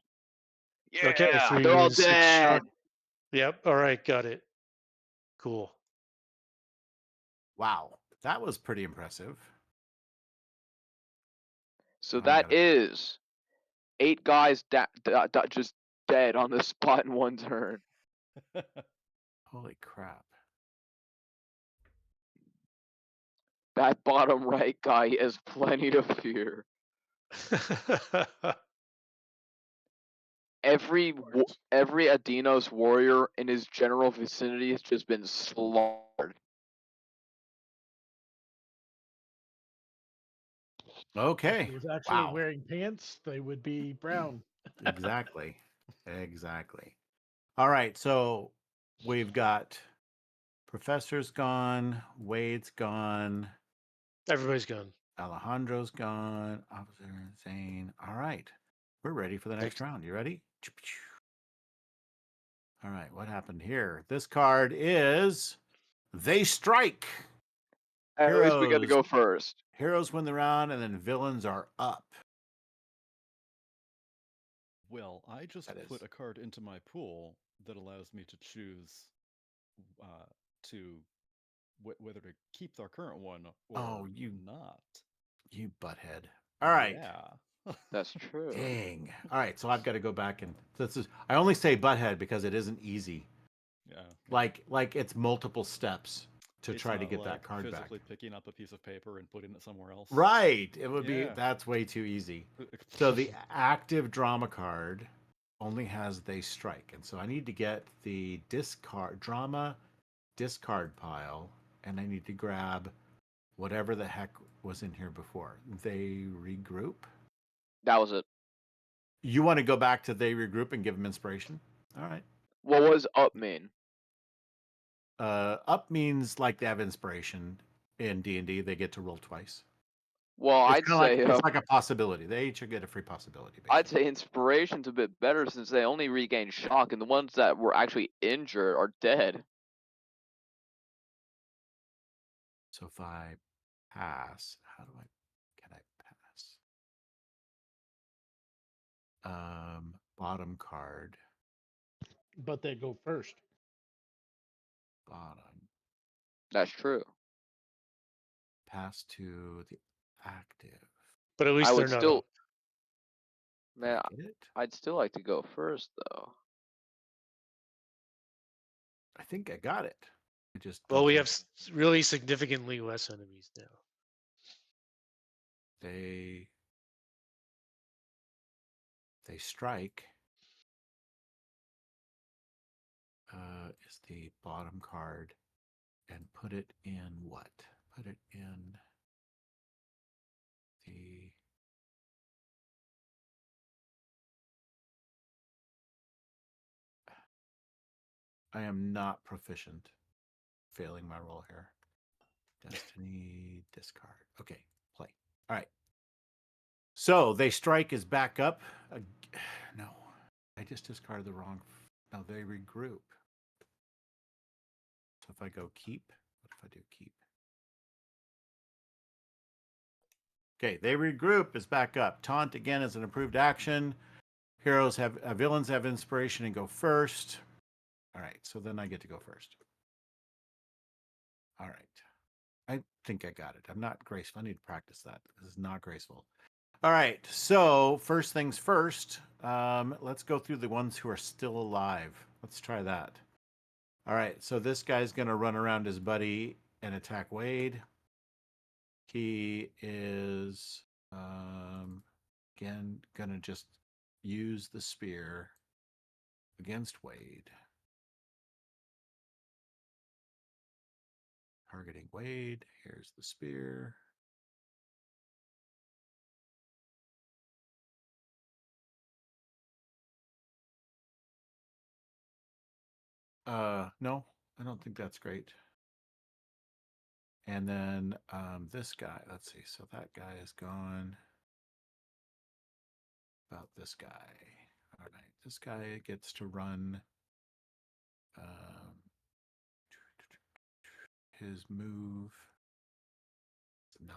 Okay, Yeah, 3 they're all wounds, 6 dead. shock. Yep. All right, got it. Cool. Wow, that was pretty impressive. So I that gotta- is 8 guys just dead on the spot in 1 turn. Holy crap. That bottom right guy has plenty to fear. Every Adinos warrior in his general vicinity has just been slaughtered. Okay. If he was actually Wow. wearing pants, they would be brown. Exactly. Exactly. All right. So we've got Professor's gone, Wade's gone, Everybody's gone. Alejandro's gone, Officer Zane. All right. We're ready for the next round. You ready? All right. What happened here? This card is They Strike. At least we got to Heroes. go first. Heroes win the round, and then villains are up. Well, I just That put is- a card into my pool that allows me to choose to whether to keep our current one or not. You butthead. All right. Yeah. That's true. Dang. All right. So I've got to go back and this is. I only say butthead because it isn't easy. Yeah. Like it's multiple steps to It's try to not get like that card back. physically picking up a piece of paper and putting it somewhere else. Right. It would be. Yeah. That's way too easy. So the active drama card only has They Strike, and so I need to get the drama discard pile, and I need to grab whatever the heck was in here before. They Regroup. That was it. You want to go back to They Regroup and give them inspiration? All right. What was up mean? Up means like they have inspiration in D&D. They get to roll twice. Well, It's I'd kind of like say it's like a possibility. They each get a free possibility. I'd Basically. say inspiration's a bit better since they only regain shock, and the ones that were actually injured are dead. So if I pass, can I pass? Bottom card. But they go first. Bottom. That's true. Pass to the active. But at least I they're would not still, up. man, Get it? I'd still like to go first though. I think I got it. I just Well, don't we know. have really significantly less enemies now. They strike. Is the bottom card, and put it in what? Put it in the. I am not proficient failing my roll here. Destiny, discard. Okay, play. All right. So they strike is back up. No, I just discarded the wrong. No, they regroup. So if I go keep, what if I do keep? Okay, they regroup is back up. Taunt again is an approved action. Heroes have villains have inspiration and go first. All right, so then I get to go first. All right. I think I got it. I'm not graceful. I need to practice that. This is not graceful. All right. So first things first. Let's go through the ones who are still alive. Let's try that. All right. So this guy's going to run around his buddy and attack Wade. He is again going to just use the spear against Wade. Targeting Wade. Here's the spear. No, I don't think that's great. And then this guy, let's see. So that guy is gone. About this guy. All right. This guy gets to run his move. 9.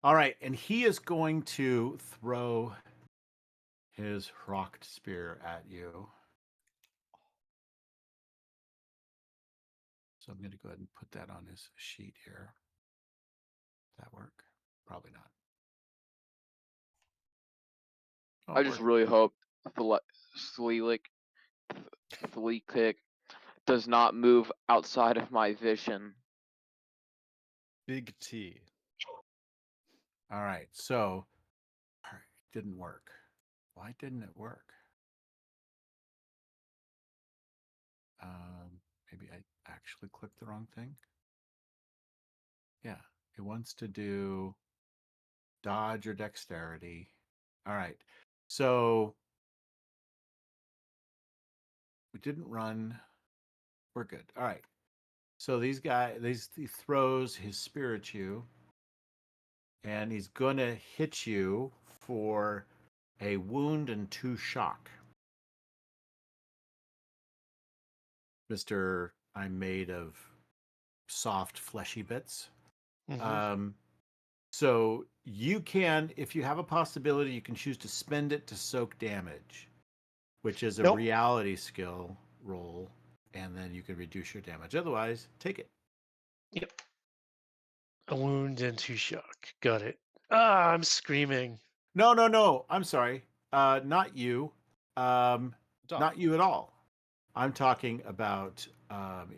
All right, and he is going to throw his rocked spear at you. So I'm going to go ahead and put that on his sheet here. Does that work? Probably not. Oh, I just really hope Sleek does not move outside of my vision. Big T. All right, so all right, didn't work. Why didn't it work? Maybe I actually clicked the wrong thing. Yeah, it wants to do dodge or dexterity. All right, so we didn't run. We're good. All right. So he throws his spear at you, and he's gonna hit you for a wound and 2 shock. Mr. I'm made of soft, fleshy bits. So you can, if you have a possibility, you can choose to spend it to soak damage, which is a Nope. reality skill roll, and then you can reduce your damage. Otherwise, take it. Yep. A wound and 2 shock. Got it. Ah, I'm screaming. No. I'm sorry. Not you. Doc. Not you at all. I'm talking about.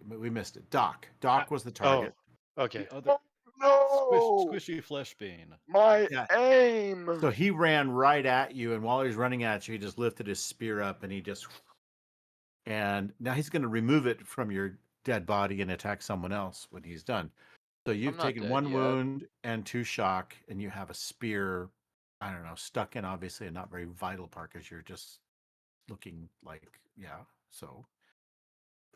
We missed it. Doc. Doc was the target. Oh, okay. The other No! squishy flesh bean. My Yeah. aim! So he ran right at you, and while he was running at you, he just lifted his spear up, and and now he's going to remove it from your dead body and attack someone else when he's done. So you've not taken dead 1 yet. wound and 2 shock, and you have a spear. I don't know, stuck in obviously a not very vital part because you're just looking like So,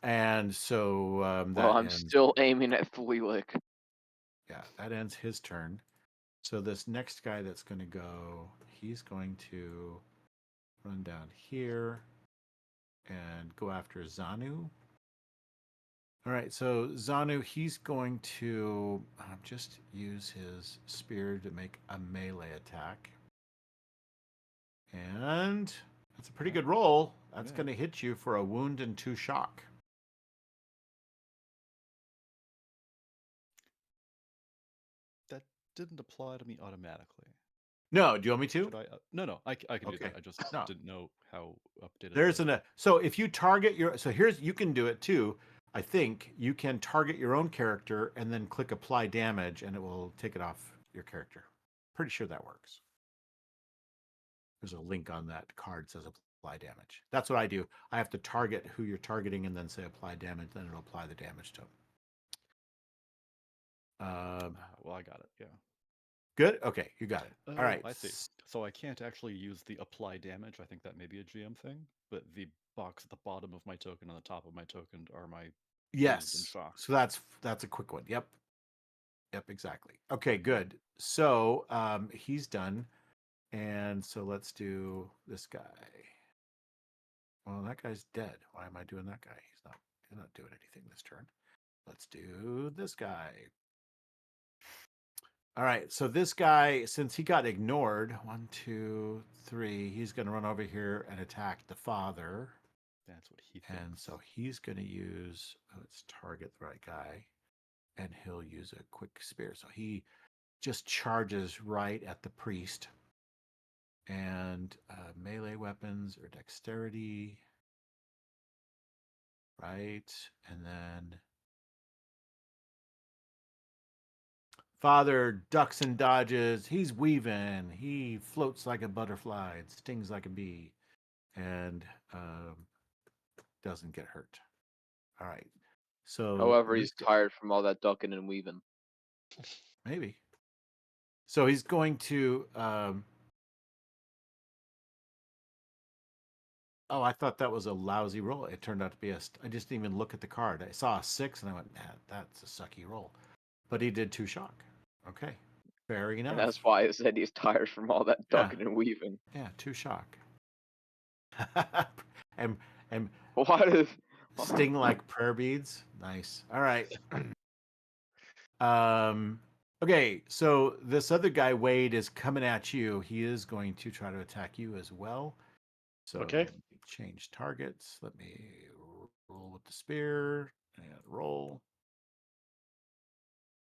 and so Well, I'm ends. still aiming at Fleelick. Yeah, that ends his turn. So this next guy that's going to go, he's going to run down here and go after Zanu. All right, so Zanu, he's going to just use his spear to make a melee attack. And that's a pretty good roll. That's going to hit you for a wound and 2 shock. That didn't apply to me automatically. No, do you want me to? Should I? No, I can do that. Okay. I just No. didn't know how updated. There's so if you target you can do it too. I think you can target your own character and then click apply damage and it will take it off your character. Pretty sure that works. There's a link on that card that says apply damage. That's what I do. I have to target who you're targeting and then say apply damage, then it'll apply the damage to them. Well, I got it. Yeah. Good. Okay, you got it. All right. I see. So I can't actually use the apply damage. I think that may be a GM thing. But the box at the bottom of my token and the top of my token are my Yes. and shock. So that's a quick one. Yep. Yep. Exactly. Okay. Good. So he's done, and so let's do this guy. Well, that guy's dead. Why am I doing that guy? He's not doing anything this turn. Let's do this guy. All right, so this guy, since he got ignored, 1, 2, 3, he's going to run over here and attack the father. That's what he thinks. And so he's going to use, let's target the right guy, and he'll use a quick spear. So he just charges right at the priest. And melee weapons or dexterity, right? And then father ducks and dodges. He's weaving. He floats like a butterfly and stings like a bee, and doesn't get hurt. All right. So, However, he's tired from all that ducking and weaving. Maybe. So he's going to. Oh, I thought that was a lousy roll. It turned out to be I just didn't even look at the card. I saw a 6, and I went, "Man, that's a sucky roll." But he did 2 shock. Okay. Fair enough. And that's why I said he's tired from all that ducking and weaving. Yeah, 2 shock. and Why does sting like prayer beads? Nice. All right. Okay, so this other guy, Wade, is coming at you. He is going to try to attack you as well. So Okay. let me change targets. Let me roll with the spear and roll.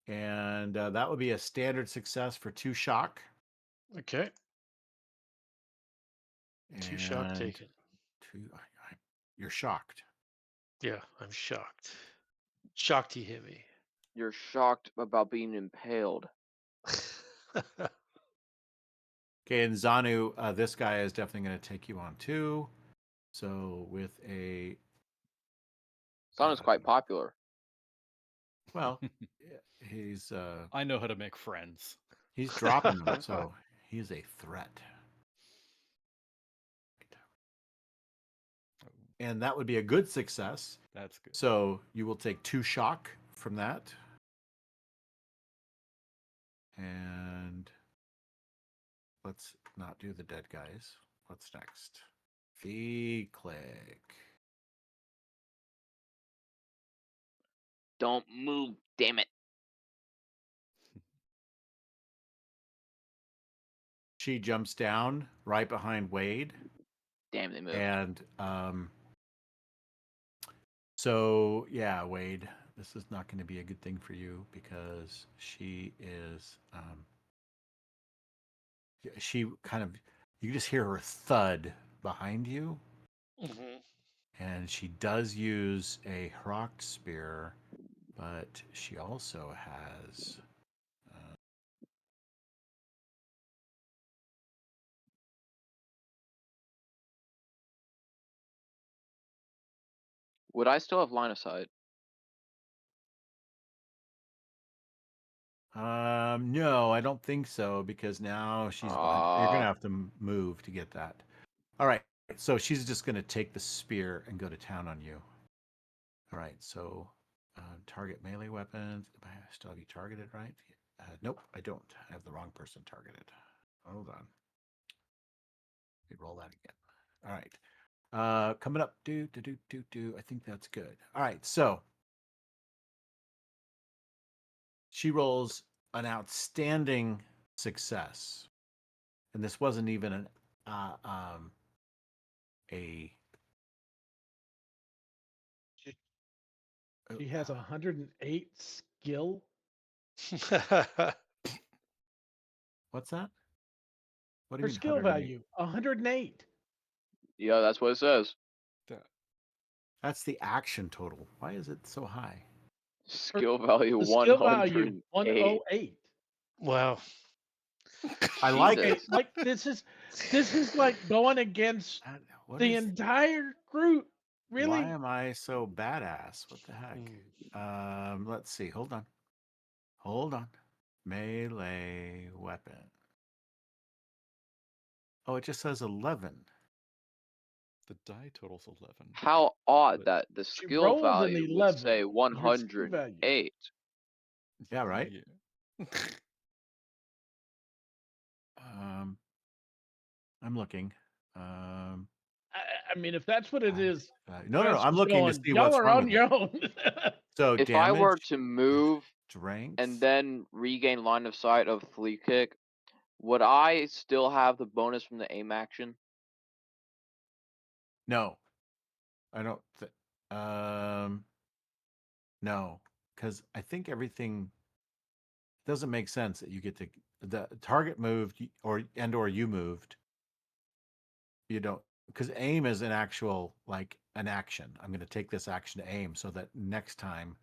And that would be a standard success for 2 shock. Okay. 2 shock And taken. You're shocked. Yeah, I'm shocked. Shocked he hit me. You're shocked about being impaled. Okay, and Zanu, this guy is definitely going to take you on too. So with a... Zanu's quite popular. Well, he's... I know how to make friends. He's dropping them, so he's a threat. And that would be a good success. That's good. So you will take 2 shock from that. And let's not do the dead guys. What's next? V-click. Don't move, damn it. She jumps down right behind Wade. Damn, they moved. And so, yeah, Wade, this is not going to be a good thing for you because she is, she kind of, you just hear her thud behind you. Mm-hmm. And she does use a Hrocked Spear, but she also has... Would I still have line of sight? No, I don't think so, because now she's behind. You're going to have to move to get that. All right, so she's just going to take the spear and go to town on you. All right, so target melee weapons. I still have you targeted, right? Nope, I don't. I have the wrong person targeted. Hold on. Let me roll that again. All right. Coming up. I think that's good. All right, so she rolls an outstanding success. And this wasn't even a... She has 108 skill. What's that? What do Her you mean skill 108? value, 108. Yeah, that's what it says. That's the action total. Why is it so high? Skill value The skill 108. value 108. Wow. I like it. Jesus. Like this is like going against What the is- entire group. Really? Why am I so badass? What the heck? Let's see. Hold on. Hold on. Melee weapon. Oh, it just says 11. The die total's 11. How odd But- that the She skill rolled an value would 11. say Her skill 108. Yeah, right? Yeah. I'm looking. I mean, if that's what it is, No. Gus I'm was looking to going, see y'all what's are wrong on with your it. own. So If damage, I were to move strength, and then regain line of sight of flea kick, would I still have the bonus from the aim action? no, I don't. No, because I think everything doesn't make sense that you get to the target moved or you moved. You don't, because aim is an actual like an action. I'm going to take this action to aim so that next time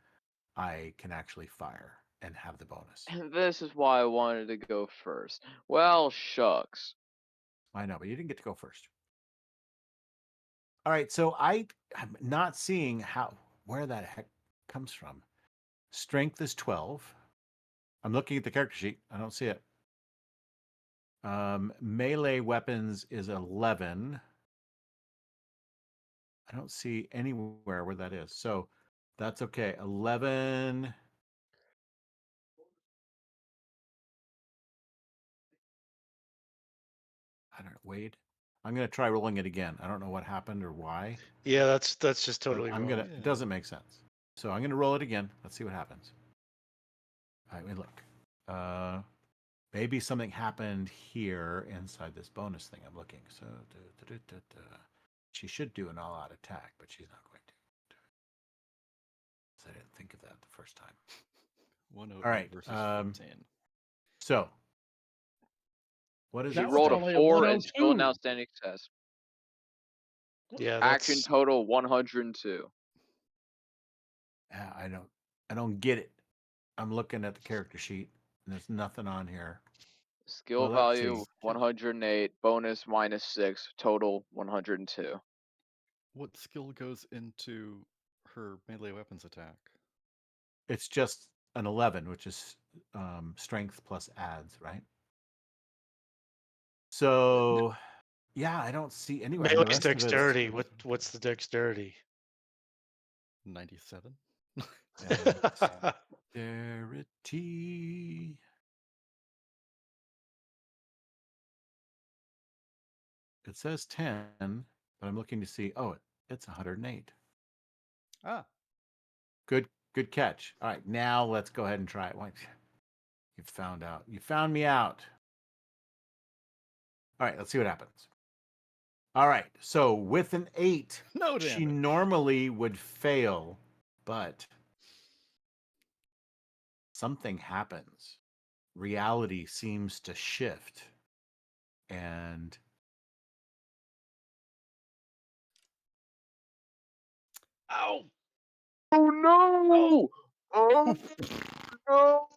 I can actually fire and have the bonus. And this is why I wanted to go first. Well, shucks. I know, but you didn't get to go first. All right, so I'm not seeing where that heck comes from. Strength is 12. I'm looking at the character sheet. I don't see it. Melee weapons is 11. I don't see anywhere where that is. So that's okay. 11. I don't know. Wade. I'm going to try rolling it again. I don't know what happened or why. Yeah, that's just totally I'm wrong. gonna. It doesn't make sense. So I'm gonna roll it again. Let's see what happens. All right, wait, look. Maybe something happened here inside this bonus thing. I'm looking. So she should do an all-out attack, but she's not going to. So I didn't think of that the first time. 108 All right. versus 14. So what is She That it? was rolled a only a 4 and still an 102. outstanding success. Yeah, Action that's total 102. I don't get it. I'm looking at the character sheet and there's nothing on here. Skill Well, let's value see. 108, bonus -6, total 102. What skill goes into her melee weapons attack? It's just an 11, which is strength plus adds, right? So, yeah, I don't see anywhere. And the melee's rest of it's dexterity. What's the dexterity? 97? dexterity. It says 10, but I'm looking to see. Oh, it's 108. Ah, Good catch. All right, now let's go ahead and try it. You found out. You found me out. All right, let's see what happens. All right, so with an 8, no she damage. normally would fail, but something happens. Reality seems to shift. And Ow! Oh no! Oh no!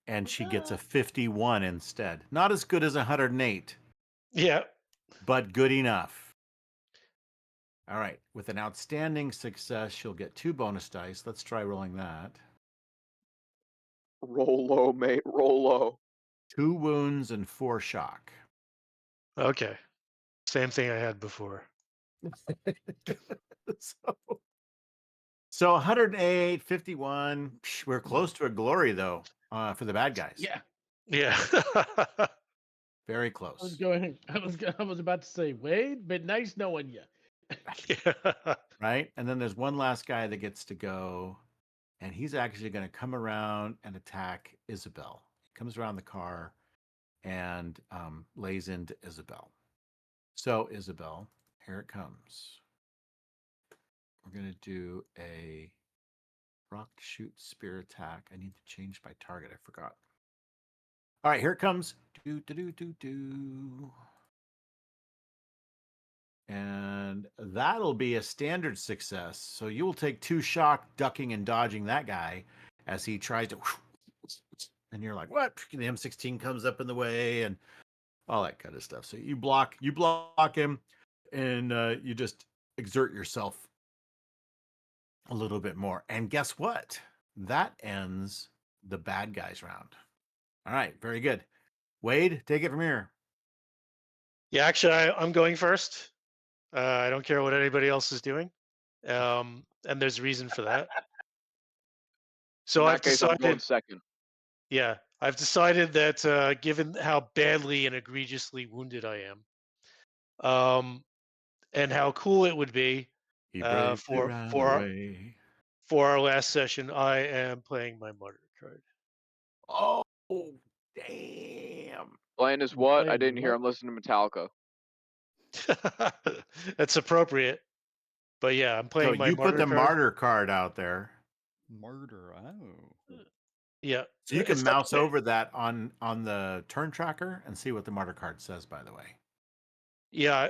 and she gets a 51 instead. Not as good as 108, Yeah. but good enough. All right, with an outstanding success, she'll get 2 bonus dice. Let's try rolling that. Roll low, mate. Roll low. 2 wounds and 4 shock. Okay. Same thing I had before. So 108, 51. We're close to a glory, though, for the bad guys. Yeah. Yeah. Very I was close. I was about to say, Wade, but nice knowing you. Yeah. Right? And then there's one last guy that gets to go, and he's actually going to come around and attack Isabel. He comes around the car and lays into Isabel. So, Isabel, here it comes. We're going to do a rock, shoot, spear attack. I need to change my target. I forgot. All right, here it comes. And that'll be a standard success. So you will take 2 shock, ducking and dodging that guy as he tries to and you're like, what? And the M16 comes up in the way and all that kind of stuff. So you block him, and you just exert yourself a little bit more. And guess what? That ends the bad guys round. All right, very good. Wade, take it from here. Yeah, actually, I'm going first. I don't care what anybody else is doing, and there's a reason for that. So In I've that case, I'm going decided, second. yeah, I've decided that given how badly and egregiously wounded I am, and how cool it would be He uh, bravely for ran for our, away. for our last session, I am playing my martyr card. Oh, damn. Playing is You what? I playing didn't hear. what? I'm listening to Metallica. That's appropriate, but yeah, I'm So playing my you put martyr the card. martyr card out there. Martyr. Oh. Yeah, So you can it's not mouse over that on the turn tracker and see what the martyr card says, by the way. Yeah,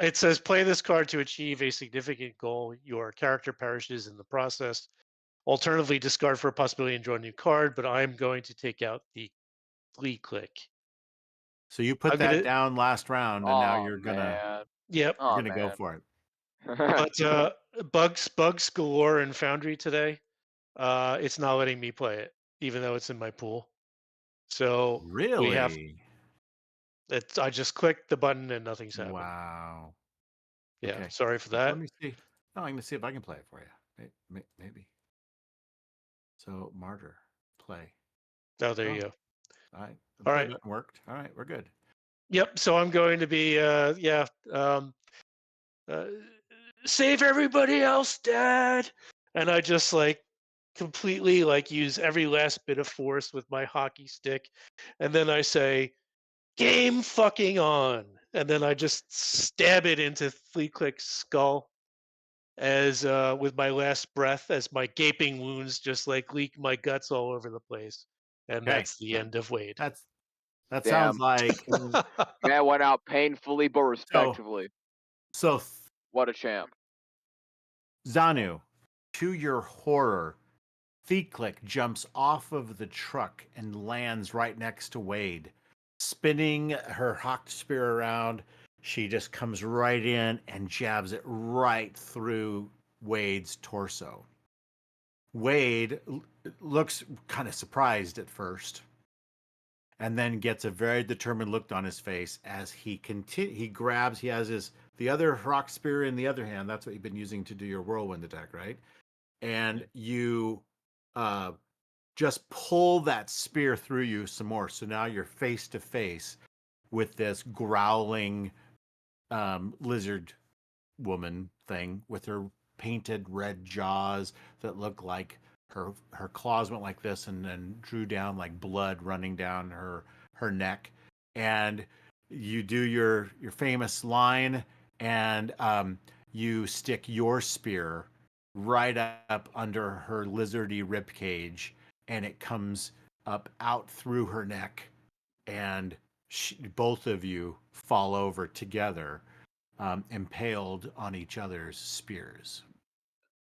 it says play this card to achieve a significant goal. Your character perishes in the process. Alternatively, discard for a possibility and draw a new card, but I'm going to take out the flea click. So you put I'm that gonna, down last round, and now Oh man. yep. you're Oh gonna go man. for it. But bugs galore in Foundry today. It's not letting me play it, even though it's in my pool. So we have Really? it. I just clicked the button and nothing's happened. Wow. Yeah, Okay. sorry for Let that. me see. No, I'm gonna see if I can play it for you. Maybe. So martyr, play. Oh, there you Oh, go. all right. The All play right. button worked. All right, we're good. Yep. So I'm going to be uh, save everybody else, Dad. And I just like completely like use every last bit of force with my hockey stick, and then I say, "Game fucking on!" And then I just stab it into Flea Click's skull as with my last breath, as my gaping wounds just like leak my guts all over the place. And Okay. that's the end of Wade. That sounds Damn. like Man went out painfully but so respectively. so What a champ. Zanu, to your horror, Theclick jumps off of the truck and lands right next to Wade. Spinning her hawk spear around, she just comes right in and jabs it right through Wade's torso. Wade looks kind of surprised at first, and then gets a very determined look on his face as he grabs. He has the other rock spear in the other hand. That's what you've been using to do your whirlwind attack, right? And you just pull that spear through you some more. So now you're face to face with this growling lizard woman thing with her painted red jaws that look like her claws went like this and then drew down like blood running down her neck. And you do your famous line, and you stick your spear right up under her lizardy rib cage, and it comes up out through her neck, and both of you fall over together, impaled on each other's spears.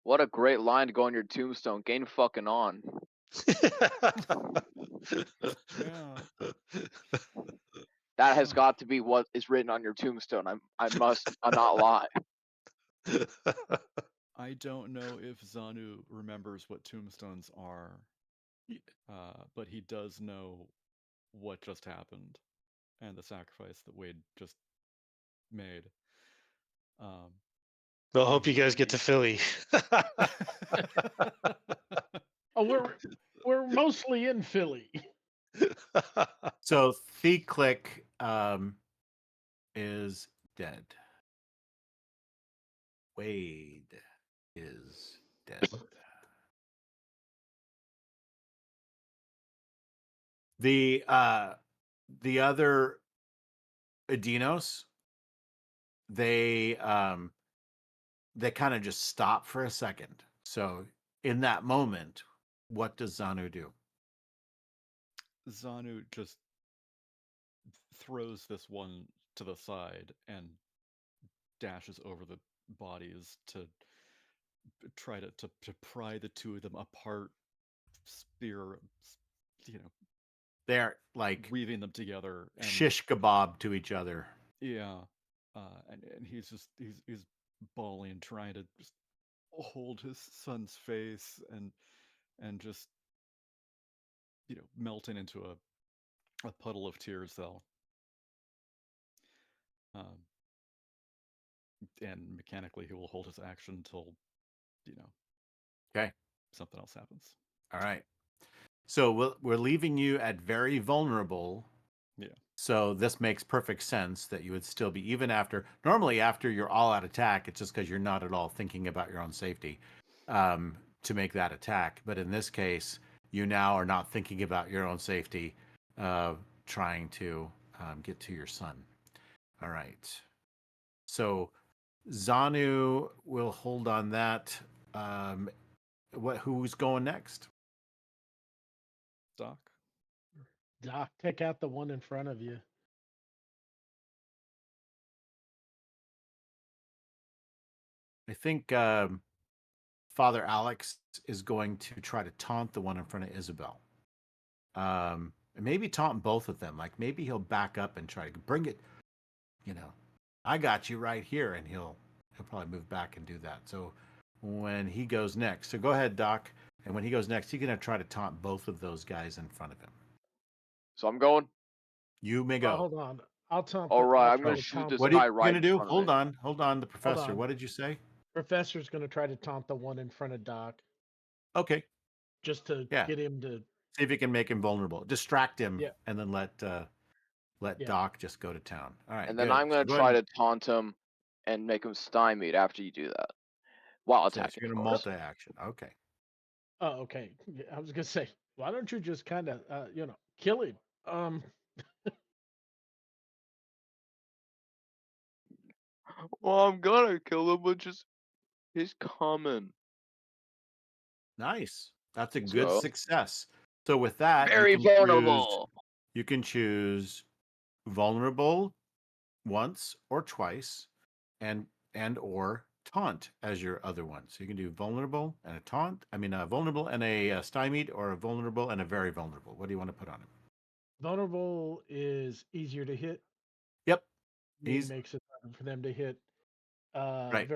What a great line to go on your tombstone. Game fucking on. Yeah. That has got to be what is written on your tombstone. I must not lie. I don't know if Zanu remembers what tombstones are, but he does know what just happened and the sacrifice that Wade just made. Well, hope you guys get to Philly. Oh, we're mostly in Philly. So Theclick is dead. Wade is dead. The other Adinos, they kind of just stop for a second. So in that moment, what does Zanu do? Zanu just throws this one to the side and dashes over the bodies to try to pry the two of them apart, spear, They're like weaving them together. And, shish kebab to each other. Yeah, and he's bawling, trying to just hold his son's face, and just melting into a puddle of tears, though. And mechanically, he will hold his action until Okay. something else happens. All right. So we're leaving you at very vulnerable. Yeah. So this makes perfect sense that you would still be, even after, normally after you're all out attack, it's just because you're not at all thinking about your own safety to make that attack. But in this case, you now are not thinking about your own safety, trying to get to your son. All right. So Zanu will hold on that. Who's going next? Doc? Doc, take out the one in front of you. I think Father Alex is going to try to taunt the one in front of Isabel. And maybe taunt both of them. Like maybe he'll back up and try to bring it, I got you right here, and he'll probably move back and do that. So when he goes next, so go ahead, Doc. And when he goes next, he's gonna try to taunt both of those guys in front of him. So I'm going. You may Oh, go. hold on. I'll taunt. All right, I'll I'm try gonna to shoot taunt this What the- are guy you right gonna in do? front of Hold me. on, the professor. on. What did you say? Professor's going to try to taunt the one in front of Doc, Okay, just to yeah. get him to. See if you can make him vulnerable. Distract him, Yeah. and then let Yeah. Doc just go to town. All right, And then good. I'm gonna So go try ahead to taunt him and make him stymied after you do that, while and say, so attacking, you're of gonna course. multi-action. Okay. Oh, okay. Yeah, I was going to say, why don't you just kind of, kill him? Well, I'm gonna kill him, but just he's coming. Nice. That's a Let's good go. success. So with that, Very vulnerable. you can choose vulnerable once or twice, and or taunt as your other one. So you can do vulnerable and a taunt. I mean, a vulnerable and a stymied, or a vulnerable and a very vulnerable. What do you want to put on him? Vulnerable is easier to hit. Yep. It makes it harder for them to hit. Right.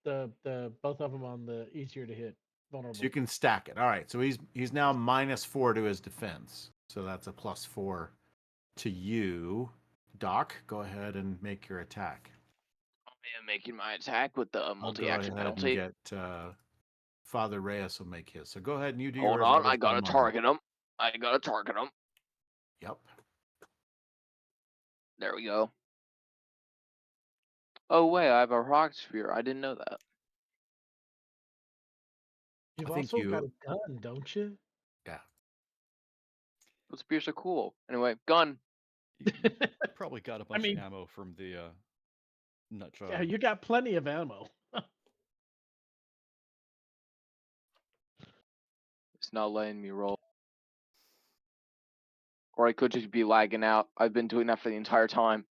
The both of them on the easier to hit. Vulnerable. So you can stack it. All right. So he's now -4 to his defense. So that's a +4 to you. Doc, go ahead and make your attack. I am making my attack with the I'll go multi-action ahead and penalty. get Father Reyes will make his. So go ahead and you do Hold yours. on, I'll I work gotta on mine. target him. I gotta target him. Yep. There we go. Oh wait, I have a rock sphere. I didn't know that. You've I think also got a gun, don't you? Yeah. Those spears are cool. Anyway, gun. You probably got a bunch of ammo from the nut job. Yeah, you got plenty of ammo. It's not letting me roll. Or I could just be lagging out. I've been doing that for the entire time.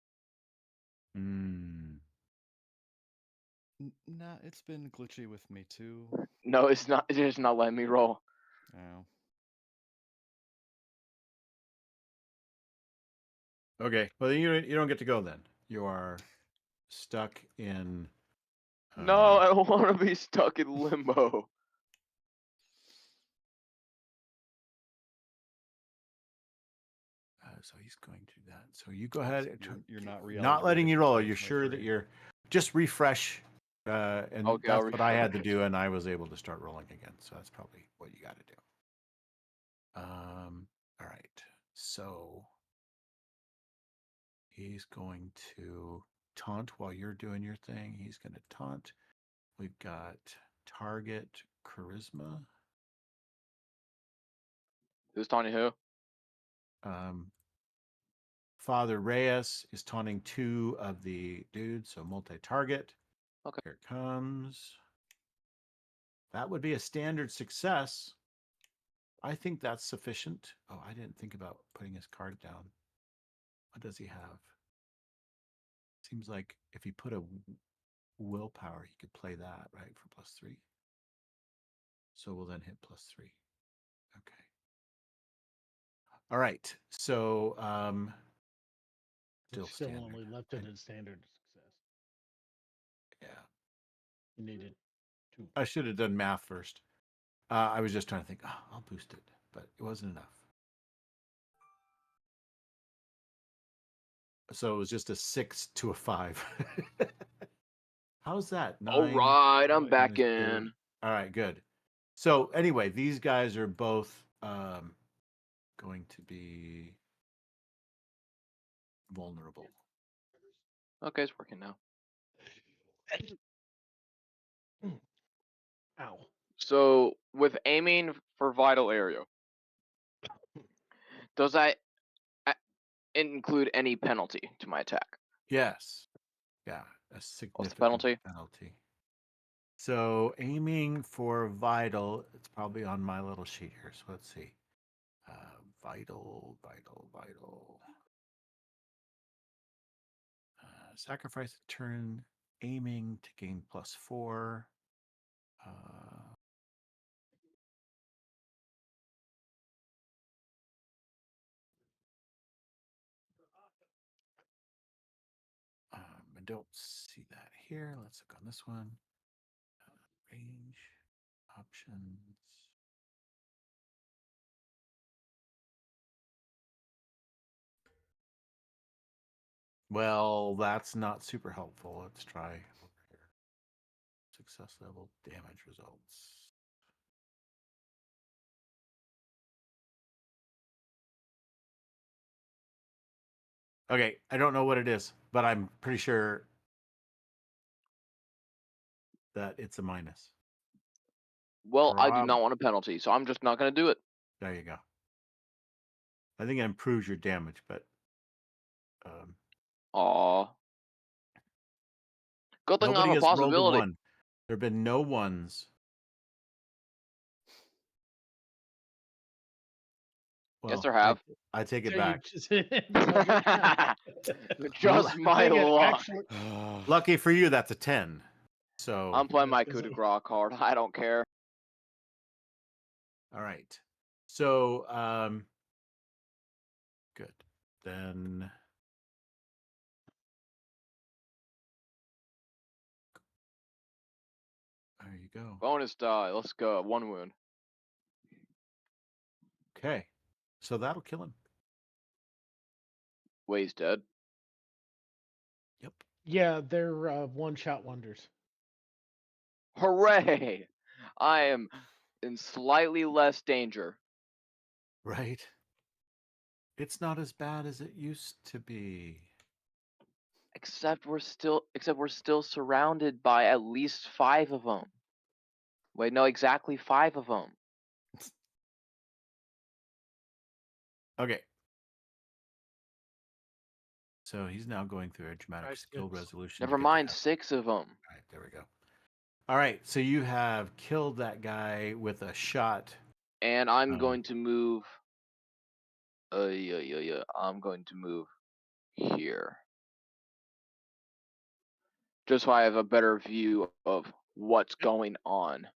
Nah, it's been glitchy with me too. No, it's not. It's just not letting me roll. Oh. Okay. Well, you don't get to go then. You are stuck in. No, I don't want to be stuck in limbo. So he's going to do that. So you go ahead. You're not Not letting you roll. Are you my sure that free. you're just refresh? And Okay, that's I'll what I had to refresh. do, and I was able to start rolling again. So that's probably what you got to do. All right. So he's going to taunt while you're doing your thing. He's going to taunt. We've got target charisma. Who's taunting who? Father Reyes is taunting 2 of the dudes, so multi-target. Okay. Here it comes. That would be a standard success. I think that's sufficient. Oh, I didn't think about putting his card down. What does he have? Seems like if he put a willpower, he could play that, right, for +3. So we'll then hit +3. Okay. All right. So It's still standard. only left it at standard success. Yeah. You needed 2. I should have done math first. I was just trying to think, I'll boost it, but it wasn't enough. So it was just a 6 to a 5. How's that? 9. All right, I'm back minus 2. in. All right, good. So anyway, these guys are both going to be vulnerable. Okay, it's working now. Ow. So with aiming for vital area, does that include any penalty to my attack? Yes. Yeah, a significant What's the penalty? penalty. So aiming for vital, it's probably on my little sheet here. So let's see. Vital. Sacrifice a turn aiming to gain +4. I don't see that here. Let's look on this one. Range options. Well, that's not super helpful. Let's try over here. Success level, damage results. Okay, I don't know what it is, but I'm pretty sure that it's a minus. Well, I do not want a penalty, so I'm just not going to do it. There you go. I think it improves your damage, but Aw. Good thing I nobody have a has rolled a possibility. 1. There have been no ones. Well, Yes, there have. I take it So back. Just my luck. Lucky for you, that's a 10. So I'm playing my coup de grace card. I don't care. all right. So good. Then there you go. Bonus die. Let's go. 1 wound. Okay. So that'll kill him. Wait, he's dead. Yep. Yeah, they're one-shot wonders. Hooray! I am in slightly less danger. Right. It's not as bad as it used to be. Except we're still surrounded by at least 5 of them. Wait, no, exactly 5 of them. Okay. So he's now going through a dramatic skill resolution. Never mind, 6 of them. All right, there we go. All right, so you have killed that guy with a shot. And I'm going to move. I'm going to move here. Just so I have a better view of what's going on.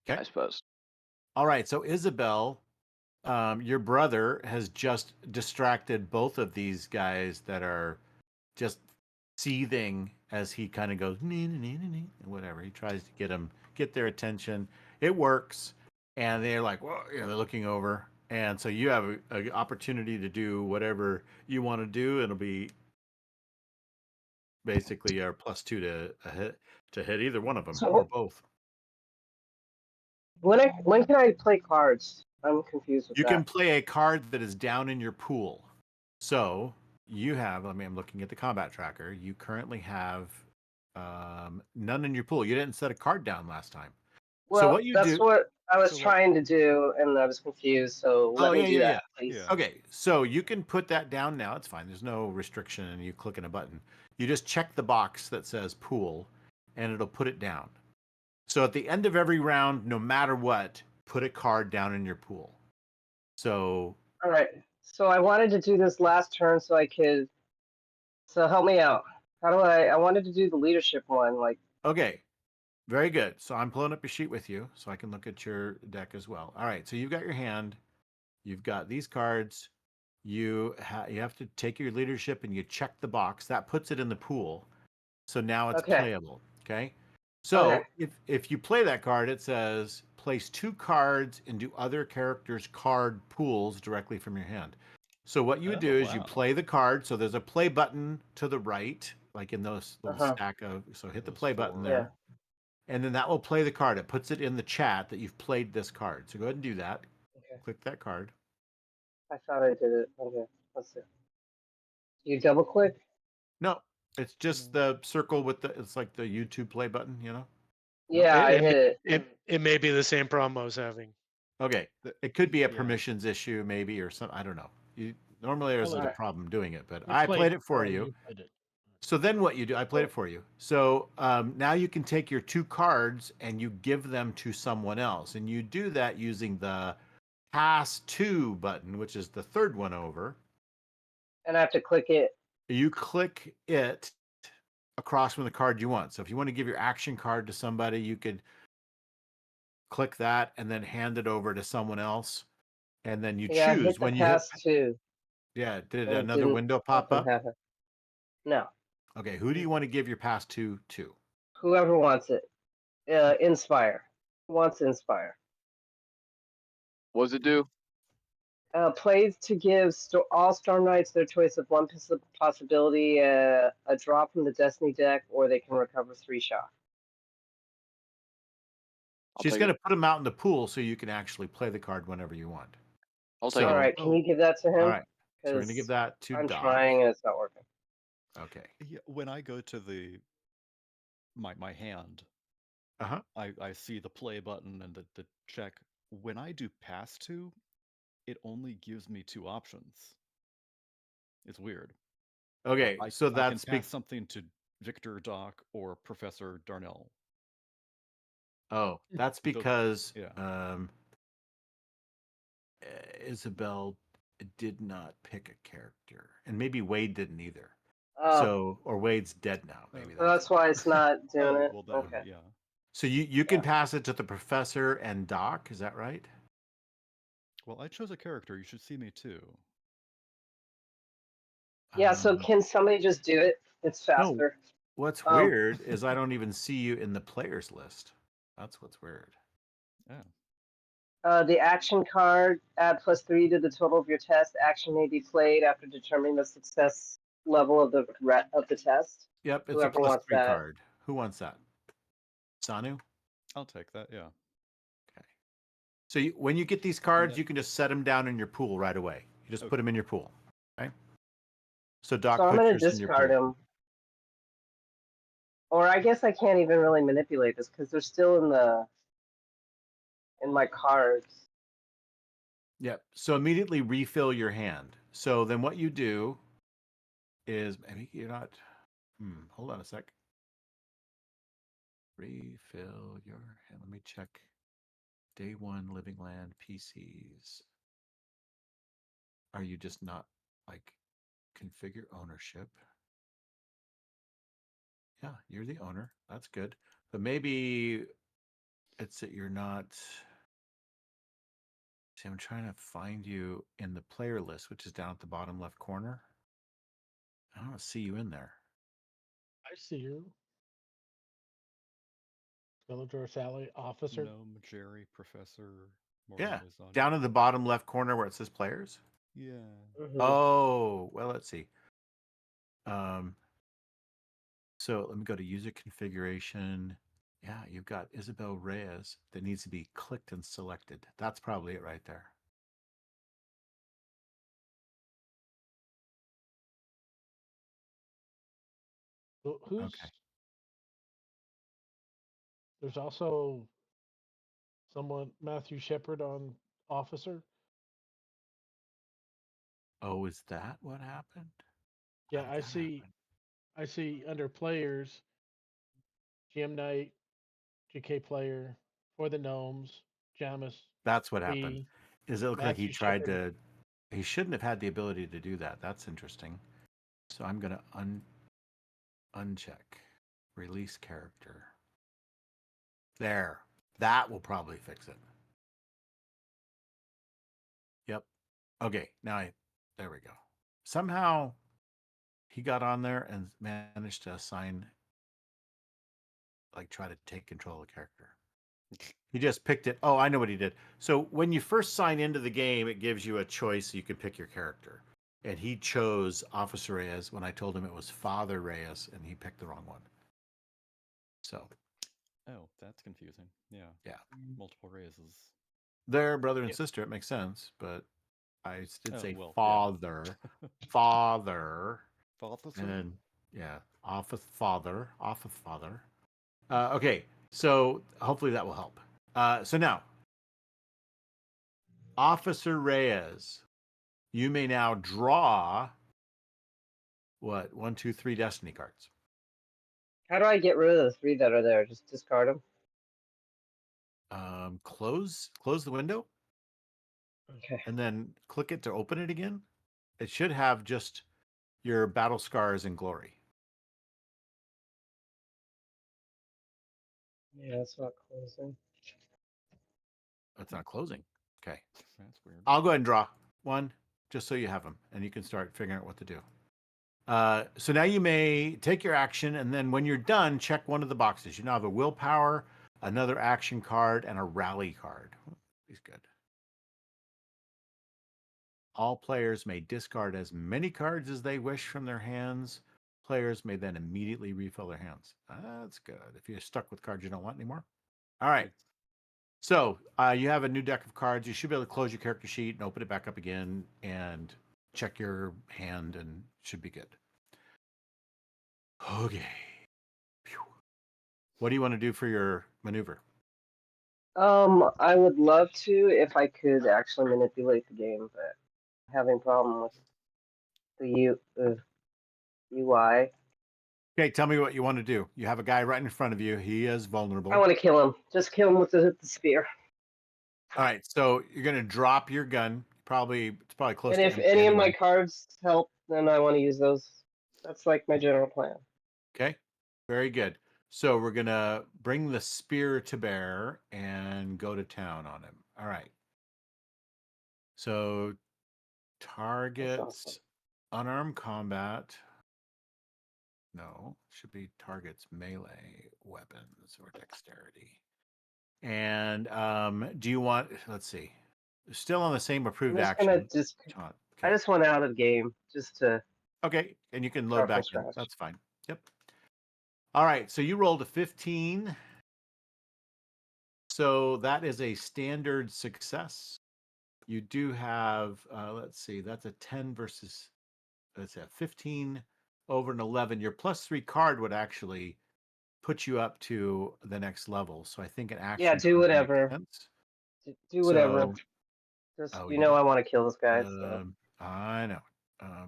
Okay. I suppose. All right, so Isabel, your brother has just distracted both of these guys that are just seething as he kind of goes and whatever. He tries to get their attention. It works, and they're like, "Whoa!" You know, they're looking over, and so you have an opportunity to do whatever you want to do. It'll be basically our +2 to hit either one of them or both. When can I play cards? I'm confused with You that. can play a card that is down in your pool. So you have, I'm looking at the combat tracker. You currently have none in your pool. You didn't set a card down last time. Well, so what you that's do, what I was trying to do, and I was confused. So let me do that, please. Yeah. Okay, so you can put that down now. It's fine. There's no restriction, and you clicking a button. You just check the box that says pool, and it'll put it down. So at the end of every round, no matter what, put a card down in your pool. So. All right. So I wanted to do this last turn so I could. So help me out. How do I wanted to do the leadership one, like. Okay. Very good. So I'm pulling up your sheet with you so I can look at your deck as well. All right. So you've got your hand. You've got these cards. you have to take your leadership and you check the box. That puts it in the pool. So now it's Okay. playable. Okay. So Okay. if you play that card, it says place 2 cards into other characters' card pools directly from your hand. So what you would do is you wow. play the card. So there's a play button to the right, like in those little stack of. So hit the Those play button 4. there, and then that will play the card. It puts it in the chat that you've played this card. So go ahead and do that. Okay. Click that card. I thought I did it. Okay. Let's see. You double click? No, it's just the circle with the. It's like the YouTube play button. You know. Yeah, I It, hit it. it may be the same problem I was having. Okay, it could be a Yeah. permissions issue, maybe, or something. I don't know. Normally there's Well, a problem doing it, but You I played played it for or you. played it. So then what you do? I played it for you. So now you can take your 2 cards and you give them to someone else, and you do that using the pass to button, which is the third one over. And I have to click it. You click it across from the card you want. So if you want to give your action card to somebody, you could click that and then hand it over to someone else. And then you Yeah, I choose hit the when you hit. pass too. Yeah, did And it another didn't. window pop Nothing up? happened. No. Okay, who do you want to give your pass to? Whoever wants it. Inspire. Who wants Inspire? What does it do? Plays to give all Storm Knights their choice of one possibility, a drop from the Destiny deck, or they can recover 3 shock. I'll She's take going it. to put them out in the pool so you can actually play the card whenever you want. I'll take All it. right, can you give that to him? All right, so we're going to give Because that to I'm Doc. trying and it's not working. Okay. Yeah, when I go to my hand, I see the play button and the check. When I do pass to, it only gives me 2 options. It's weird. Okay, so I can that's pass something to Victor, Doc, or Professor Darnell. Oh, that's Those- because yeah. Isabel did not pick a character, and maybe Wade didn't either. Oh, Or Wade's dead now. Maybe so that's why it's not doing it. Well then, Okay. yeah. So you can pass it to the professor and Doc. Is that right? Well, I chose a character. You should see me too. Yeah, so can somebody just do it? It's No. faster. What's weird is I don't even see you in the players list. That's what's weird. Yeah. The action card, add +3 to the total of your test. Action may be played after determining the success level of the test. Yep, it's Whoever a wants +3 that. card. Who wants that? Sanu? I'll take that, yeah. Okay. So when you get these cards, you can just set them down in your pool right away. You just put them in your pool. Okay. So Doc, So I'm put going to yours in your discard pool. them. Or I guess I can't even really manipulate this because they're still in my cards. Yep. So immediately refill your hand. So then what you do is maybe you're not. Hold on a sec. Refill your hand. Let me check. Day 1 Living Land PCs. Are you just not like configure ownership? Yeah, you're the owner. That's good. But maybe it's that you're not. See, I'm trying to find you in the player list, which is down at the bottom left corner. I don't see you in there. I see you. Skeletor, Sally, Officer. Gnome, Jerry, Professor, Yeah, Morgan, down in the bottom left corner where it says players. Yeah. Oh, well, let's see. So let me go to user configuration. Yeah, you've got Isabel Reyes that needs to be clicked and selected. That's probably it right there. Who's Okay. There's also someone, Matthew Shepard, on Officer. Oh, is that what happened? Yeah, How did that happen? I see under players, GM Knight, GK player for the Gnomes, Jamis. That's what happened. Is it look like he Matthew tried Shepard. to? He shouldn't have had the ability to do that. That's interesting. So I'm gonna uncheck release character. There. That will probably fix it. Yep. Okay. Now There we go. Somehow he got on there and managed to assign, like, try to take control of the character. He just picked it. Oh, I know what he did. So when you first sign into the game, it gives you a choice. You could pick your character. And he chose Officer Reyes when I told him it was Father Reyes, and he picked the wrong one. So. Oh, that's confusing. Yeah. Yeah. Multiple raises. They're brother and sister. It makes sense. But I did say father. Yeah. Father. Father? And then, yeah. Office father. Okay. So hopefully that will help. So now, Officer Reyes, you may now draw what? 1, 2, 3 destiny cards. How do I get rid of the 3 that are there? Just discard them? Close the window. Okay. And then click it to open it again. It should have just your battle scars and glory. Yeah, it's not closing. It's not closing. Okay. That's weird. I'll go ahead and draw one just so you have them and you can start figuring out what to do. So now you may take your action, and then when you're done, check one of the boxes. You now have a willpower, another action card, and a rally card. He's good. All players may discard as many cards as they wish from their hands. Players may then immediately refill their hands. That's good. If you're stuck with cards you don't want anymore. All right. So you have a new deck of cards. You should be able to close your character sheet and open it back up again and check your hand, and should be good. Okay. Phew. What do you want to do for your maneuver? I would love to if I could actually manipulate the game, but I'm having a problem with the UI. Okay, tell me what you want to do. You have a guy right in front of you. He is vulnerable. I want to kill him. Just kill him with the spear. All right, so you're going to drop your gun. It's probably close And to if empty any of anyway. my cards help, then I want to use those. That's like my general plan. Okay, very good. So we're going to bring the spear to bear and go to town on him. All right. So targets, awesome. unarmed combat. No, should be targets melee weapons or dexterity. And do you want, let's see, still on the same approved action. I Okay. just went out of the game just to. Okay, and you can start load from back in. scratch. That's fine. Yep. All right, so you rolled a 15. So that is a standard success. You do have, let's see, that's a 10 versus, that's a 15 over an 11. Your +3 card would actually put you up to the next level. So I think an action. Yeah, do card makes whatever. sense. Do whatever. So, Just oh, you know, I want to kill this guy. So. I know,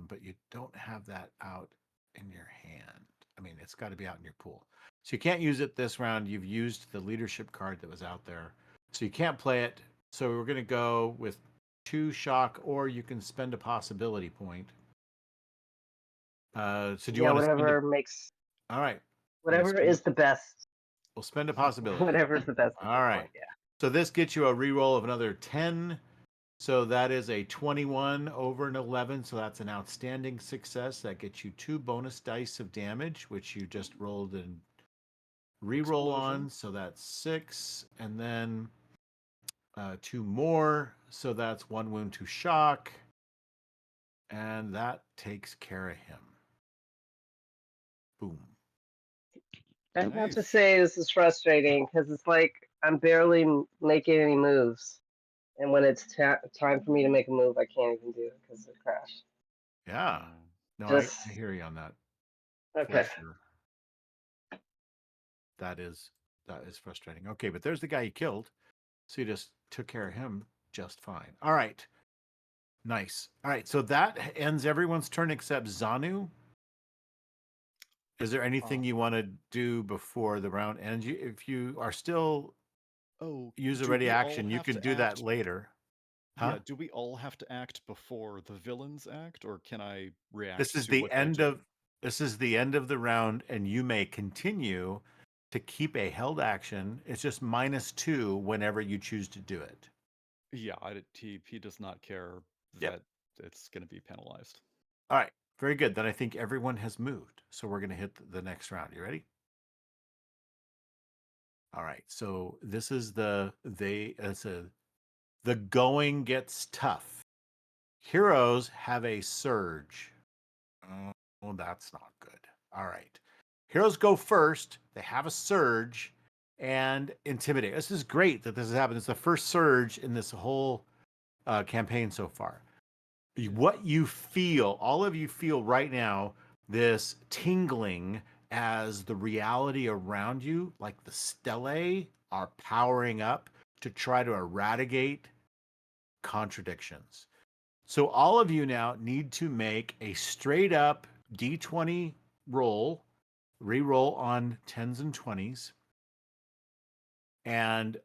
but you don't have that out in your hand. I mean, it's got to be out in your pool. So you can't use it this round. You've used the leadership card that was out there, so you can't play it. So we're going to go with 2 shock, or you can spend a possibility point. So do you want to whatever makes. All right. Whatever is the best. We'll spend a possibility. Whatever is the best. All right. Point, yeah. So this gets you a reroll of another 10. So that is a 21 over an 11. So that's an outstanding success. That gets you 2 bonus dice of damage, which you just rolled and reroll on. So that's 6. And then 2 more. So that's 1 wound to shock. And that takes care of him. Boom. I have to say this is frustrating because it's like I'm barely making any moves. And when it's time for me to make a move, I can't even do it because of the crash. Yeah. No, I hear you on that. Okay. For sure. That is frustrating. Okay, but there's the guy you killed. So you just took care of him just fine. All right. Nice. All right. So that ends everyone's turn except Zanu. Is there anything you want to do before the round ends? If you are still use a ready action, you can do that later. Huh? Yeah, do we all have to act before the villains act, or can I react This is to the what end they do? of this is the end of the round, and you may continue to keep a held action. It's just -2 whenever you choose to do it. Yeah, he does not care that it's going to be penalized. All right, very good. Then I think everyone has moved. So we're going to hit the next round. You ready? All right. So this is the going gets tough. Heroes have a surge. Oh, that's not good. All right. Heroes go first. They have a surge and intimidate. This is great that this has happened. It's the first surge in this whole campaign so far. What you feel, all of you feel right now, this tingling as the reality around you, like the stelae, are powering up to try to eradicate contradictions. So all of you now need to make a straight up D20 roll, re-roll on 10s and 20s. And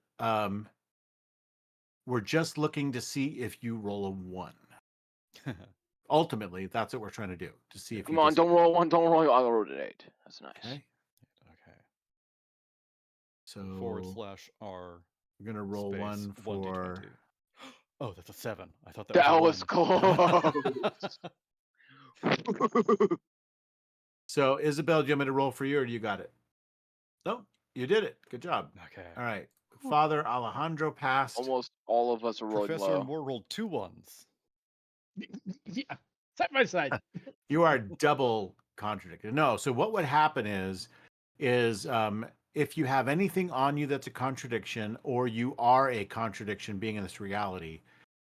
we're just looking to see if you roll a 1. Ultimately, that's what we're trying to do, to see if Come you on, just... don't roll 1, don't roll. I'll roll an 8. That's nice. Okay. Okay. So /R. we're gonna roll space 1 for... 1d20. Oh, that's a 7. I thought that, That was was a close. So Isabel, do you want me to roll for you, or do you got it? No, you did it. Good job. 1. Okay. All right. Father Alejandro passed. Almost all of us are rolling Professor low. Moore rolled 2 1s. Yeah, side by side. You are double contradicted. No, so what would happen is if you have anything on you that's a contradiction, or you are a contradiction being in this reality,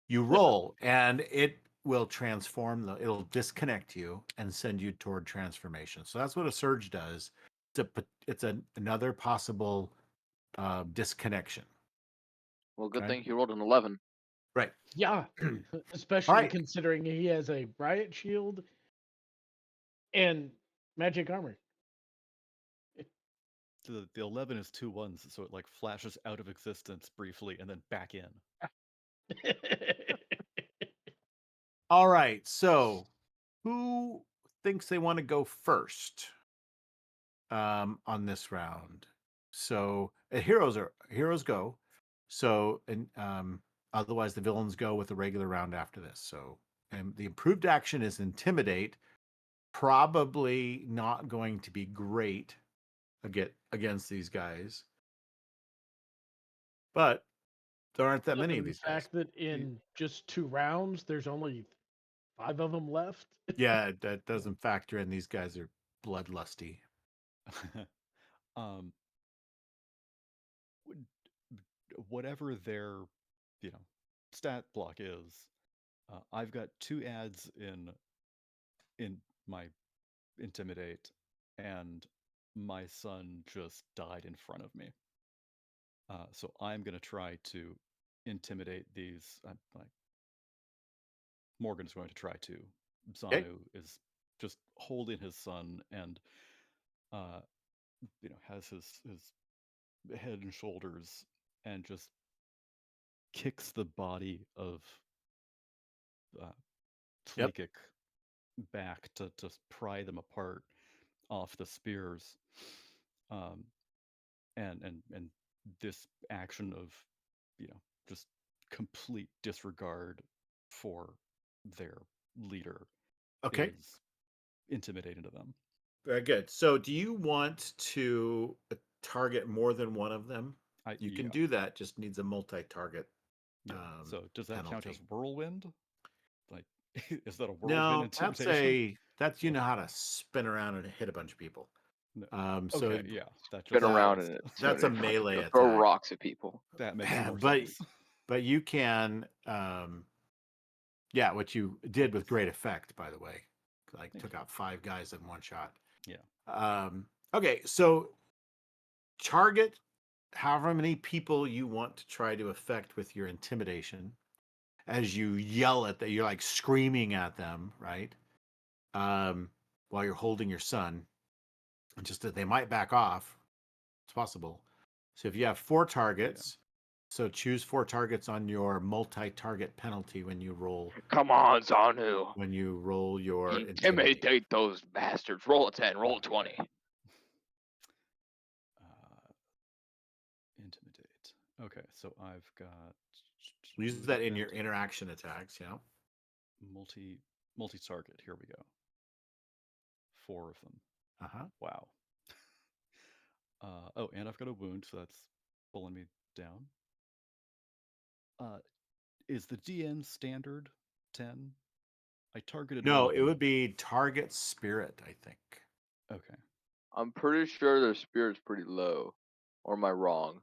you roll and it will transform, it'll disconnect you and send you toward transformation. So that's what a surge does. It's another possible disconnection. Well, good Okay. thing he rolled an 11. Right. Yeah, especially right. considering he has a riot shield and magic armor. So the 11 is 2 1s, so it like flashes out of existence briefly and then back in. All right. So who thinks they want to go first on this round? So heroes go. So and otherwise the villains go with the regular round after this. So and the improved action is intimidate. Probably not going to be great against these guys. But there aren't that many of The these guys. fact that in just 2 rounds there's only 5 of them left. Yeah, that doesn't factor in. These guys are bloodlusty. Whatever their, stat block is, I've got 2 ads in my intimidate, and my son just died in front of me. So I'm gonna try to intimidate these. Like Morgan's going to try to. Zanu is just holding his son and, has his head and shoulders and just kicks the body of Tleekik back to pry them apart off the spears. And this action of, just complete disregard for their leader is intimidating to them. Very good. So do you want to target more than one of them? You can do that, just needs a multi-target. Yeah. So does that count as whirlwind? Like, is that a whirlwind intimidation? That's you know how to spin around and hit a bunch of people. No. So okay, yeah. That Spin around in it. That's a melee attack. Throw rocks at people. That makes more sense. But you can, what you did with great effect, by the way. Like took out 5 guys in one shot. Yeah. Okay, so target however many people you want to try to affect with your intimidation. As you yell at them, you're like screaming at them, right? While you're holding your son, and just that they might back off. It's possible. So if you have 4 targets, so choose 4 targets on your multi-target penalty when you roll. Come on, Zanu. When you roll your intimidate those bastards. Roll a 10, roll a 20. Intimidate. Okay, so I've got. Use that in your interaction attacks, yeah. multi-target. Here we go. 4 of them. Uh-huh. Wow. Oh, and I've got a wound, so that's pulling me down. Is the DN standard 10? I targeted one No, of it them. would be target spirit, I think. Okay. I'm pretty sure their spirit's pretty low. Or am I wrong?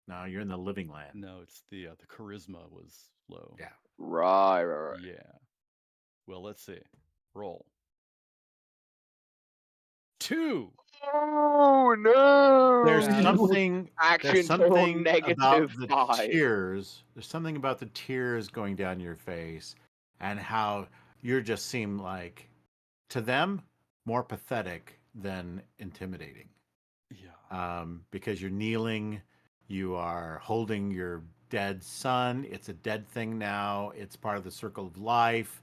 No, you're in the living land. No, it's the charisma was low. Yeah. Right. Yeah. Well, let's see. Roll. 2. Oh no! There's That- something Action total about negative the 5. tears. There's something about the tears going down your face and how you just seem like, to them, more pathetic than intimidating. Yeah. Because you're kneeling, you are holding your dead son. It's a dead thing now. It's part of the circle of life.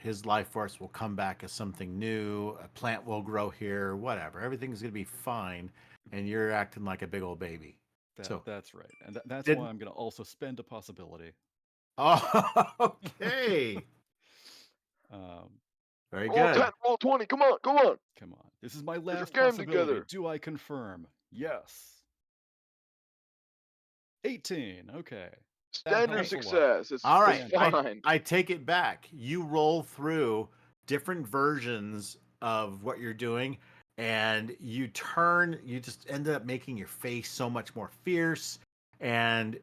His life force will come back as something new. A plant will grow here, whatever. Everything's going to be fine. And you're acting like a big old baby. That's right. And that's why I'm going to also spend a possibility. Oh, okay. Very Roll good. 10, roll 20. Come on. Come on. This is my your last game possibility. together. Do I confirm? Yes. 18. Okay. Standard helps a lot. success. It's, All right. it's fine. I take it back. You roll through different versions of what you're doing, and you just ended up making your face so much more fierce, and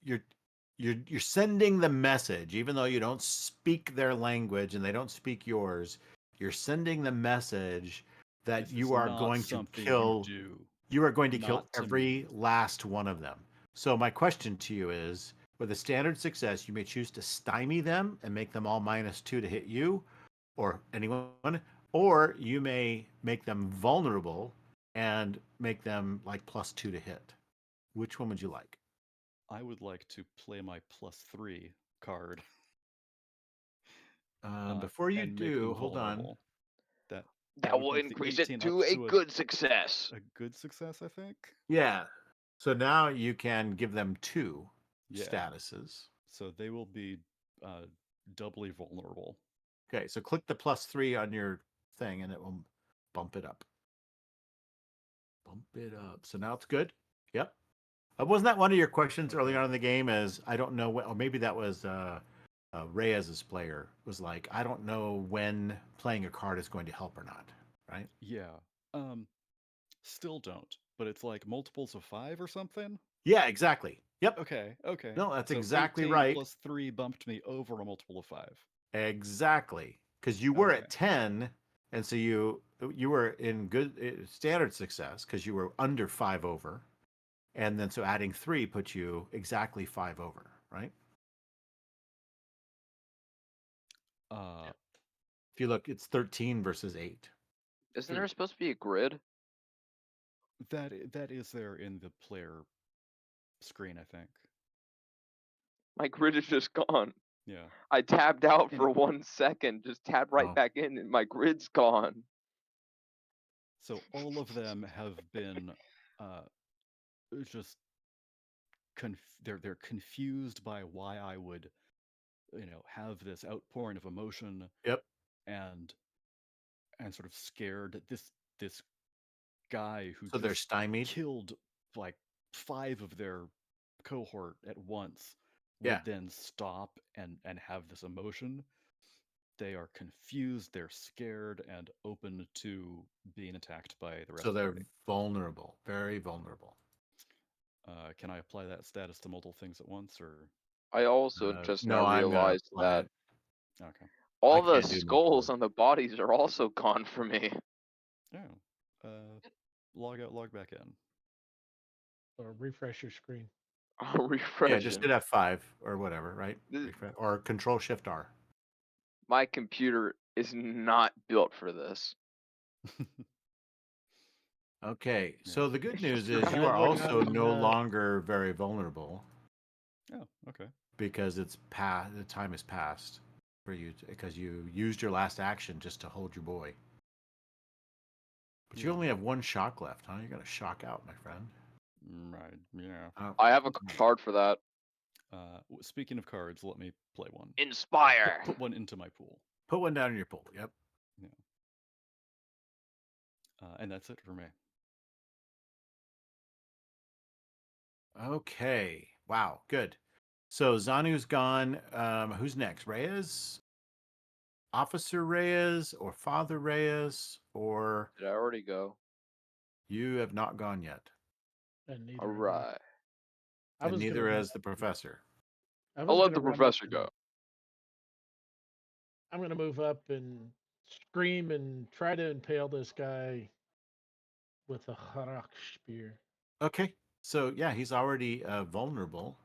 you're sending the message, even though you don't speak their language and they don't speak yours. You're sending the message that This you is are not going to something kill. You are going to kill Not to every me. last one of them. So my question to you is, with a standard success, you may choose to stymie them and make them all -2 to hit you or anyone, or you may make them vulnerable and make them like +2 to hit. Which one would you like? I would like to play my +3 card. Before you and make do, them hold on. vulnerable. That would will bump the increase 18 it to up a good success. A good success, I think. Yeah. So now you can give them 2 Yeah. statuses. So they will be doubly vulnerable. Okay, so click the +3 on your thing and it will bump it up. Bump it up. So now it's good. Yep. Wasn't that one of your questions early on in the game? As I don't know when, or maybe that was Reyes's player was like, I don't know when playing a card is going to help or not, right? Yeah. Still don't, but it's like multiples of 5 or something. Yeah, exactly. Yep. Okay. No, that's So exactly 18 right. plus 3 bumped me over a multiple of 5. Exactly, because you were at 10, and so you were in good standard success because you were under 5 over, and then so adding 3 puts you exactly 5 over, right? If you look, it's 13 versus 8. Isn't there supposed to be a grid? That is there in the player screen, I think. My grid is just gone. Yeah. I tabbed out for 1 second, just tabbed right Oh. back in, and my grid's gone. So all of them have been just they're confused by why I would have this outpouring of emotion. Yep. And sort of scared that this guy who So they're stymied. killed like 5 of their cohort at once Yeah. would then stop and have this emotion. They are confused, they're scared, and open to being attacked by the rest So of the they're party. vulnerable, very vulnerable. Can I apply that status to multiple things at once, or? I also just no, now I'm gonna realized apply that it. Okay. all I the can't do skulls multiple. on the bodies are also gone for me. Oh. Log out, log back in. Or refresh your screen. I'll refresh Yeah, just it. hit F5 or whatever, right? Th- Or Control Shift R. My computer is not built for this. Okay, Yeah. so the good It's news just is you right. are also Look, no longer very vulnerable Oh, okay. because the time has passed for you because you used your last action just to hold your boy. But you Yeah. only have 1 shock left, huh? You got to shock out, my friend. Right. Yeah. I have a card for that. Speaking of cards, let me play one. Inspire. Put one into my pool. Put one down in your pool. Yep. And that's it for me. Okay. Wow. Good. So Zanu's gone. Who's next? Reyes? Officer Reyes or Father Reyes? Or Did I already go? you have not gone yet? And neither All have I. right. I And was neither gonna has the professor. I was I'll let gonna the run up professor and- go. I'm gonna move up and scream and try to impale this guy with a Harak spear. Okay. So yeah, he's already vulnerable.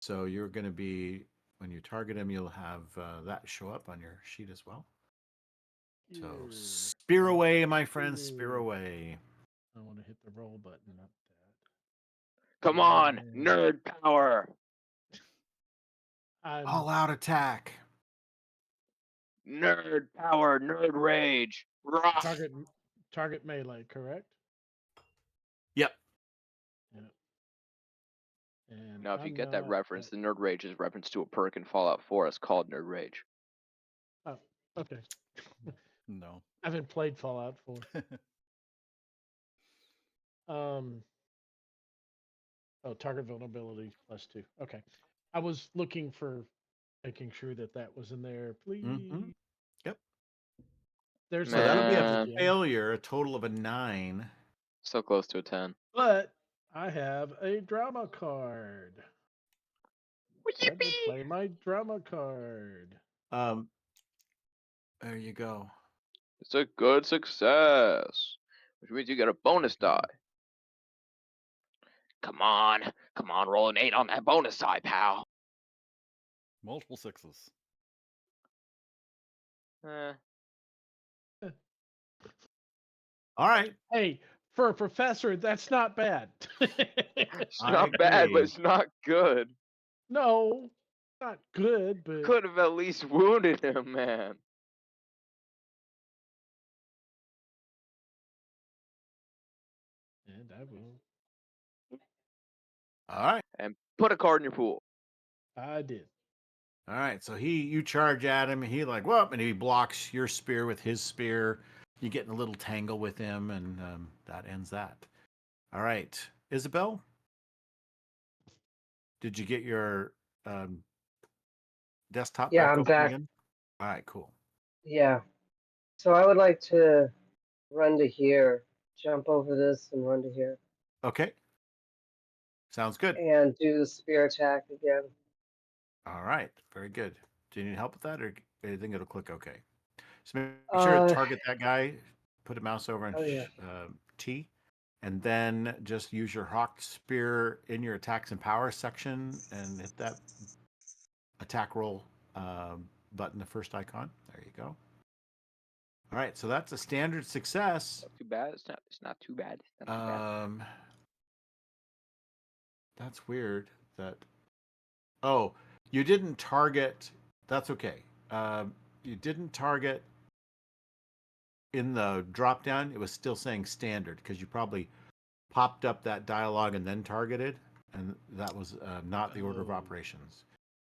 So you're going to be, when you target him, you'll have that show up on your sheet as well. So Here. spear away, my friend, spear away. I want to hit the roll button, not that. Come on, And nerd power. I'm All out attack. Nerd power, nerd rage. Rah. target melee, correct? Yep. Yeah. And Now, if you I'm get that not reference, at- the nerd rage is reference to a perk in Fallout 4. It's called nerd rage. Oh, okay. No. I haven't played Fallout 4. Oh, target vulnerability +2. Okay. I was looking for making sure that was in there. Please. Mhm. Yep. There's So that'll be a Man. again. failure, a total of a 9. So close to a 10. But I have a drama card. Time to Yippee! play my drama card. There you go. It's a good success, which means you get a bonus die. Come on, roll an 8 on that bonus die, pal. Multiple 6s. Eh, All right. Hey, for a professor, that's not bad. it's I not bad, but agree. it's not good. No, not good, but Could have at least wounded him, man. and I will. All right. And put a card in your pool. I did. All right. So you charge at him. He like, whoop, and he blocks your spear with his spear. You get in a little tangle with him, and that ends that. All right. Isabel, did you get your desktop Yeah, back I'm open back. again? All right, cool. Yeah. So I would like to run to here, jump over this and run to here, Okay. Sounds good. and do the spear attack again. All right. Very good. Do you need help with that, or do you think it'll click okay? So make sure to target that guy, put a mouse over on Oh, yeah. T, and then just use your hawk spear in your attacks and power section and hit that attack roll button, the first icon. There you go. All right, so that's a standard success. Not too bad. It's not too bad. It's not too bad. That's weird. Oh, you didn't target. That's okay. You didn't target in the drop down. It was still saying standard because you probably popped up that dialogue and then targeted, and that was not the order of Oh. operations.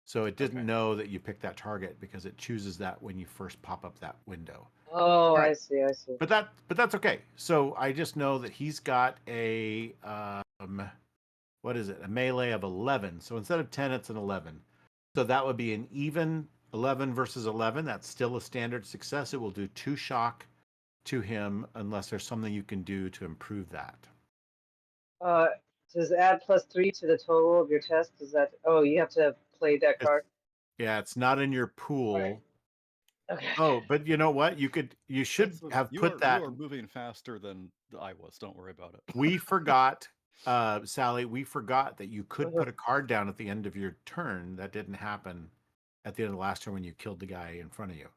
So it didn't Okay. know that you picked that target because it chooses that when you first pop up that window. Oh, Right. I see. But that's okay. So I just know that he's got a what is it? A melee of 11. So instead of 10, it's an 11. So that would be an even 11 versus 11. That's still a standard success. It will do 2 shock to him unless there's something you can do to improve that. Does add +3 to the total of your test? Does that? Oh, you have to have played that card. Yeah, it's not in your pool. Okay. Oh, but you know what? You should Listen, have you put are, that. You are moving faster than I was. Don't worry about it. We forgot, Sally. We forgot that you could Uh-huh. put a card down at the end of your turn. That didn't happen at the end of the last turn when you killed the guy in front of you.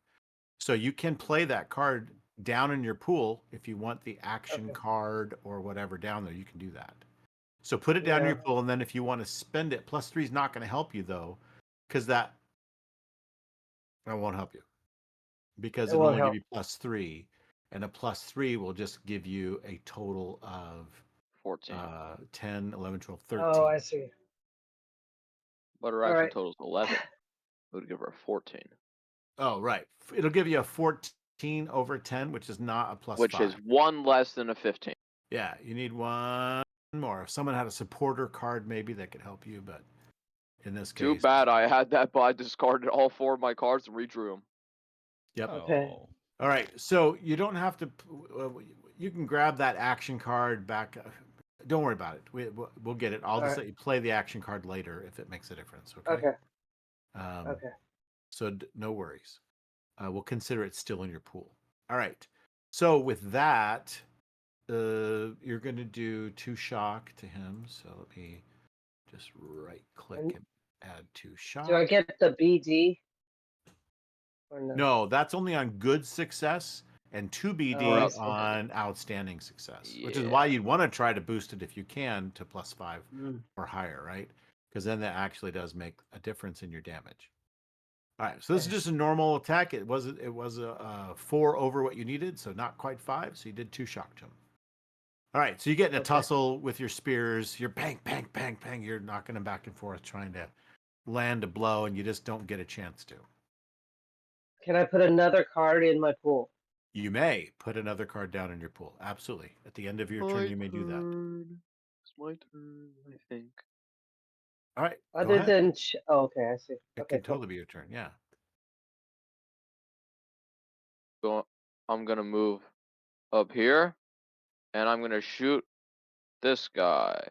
So you can play that card down in your pool if you want the action Okay. card or whatever down there. You can do that. So put it down in your Yeah. pool, and then if you want to spend it, +3 is not going to help you though, because that won't help you. Because It it'll won't only give help. you +3, and a +3 will just give you a total of 14. 10, 11, 12, 13. Oh, I see. But her All action right. total is 11. It would give her a 14, Oh, right. It'll give you a 14 over 10, which is not a plus which 5. is 1 less than a 15. Yeah, you need one more. If someone had a supporter card, maybe that could help you, but in this Too case, bad I had that, but I discarded all 4 of my cards and redrew them. Yep. Okay. Oh. All right. So you don't have to. You can grab that action card back. Don't worry about it. We'll get it. I'll All just right. let you play the action card later if it makes a difference. Okay. Okay. Um, Okay. So no worries. We'll consider it still in your pool. All right. So with that, you're going to do 2 shock to him. So let me just right click And and add 2 do I shock. get the BD or no? No, that's only on good success and 2 Oh, I BD see. on outstanding success, which is Yeah. why you'd want to try to boost it if you can to +5 Mm. or higher, right? Because then that actually does make a difference in your damage. All right, so this is Okay. just a normal attack. It was a 4 over what you needed, so not quite 5. So you did 2 shock to him. All right, so you get in a Okay. tussle with your spears. You're bang, bang, bang, bang. You're knocking them back and forth, trying to land a blow, and you just don't get a chance to. Can I put another card in my pool? You may put another card down in your pool. Absolutely. At the end of your turn, you may do that. It's my turn, I think. All right, go Other ahead. than oh, okay, I see. It Okay, can cool. totally be your turn. Yeah. I'm gonna move up here, and I'm gonna shoot this guy.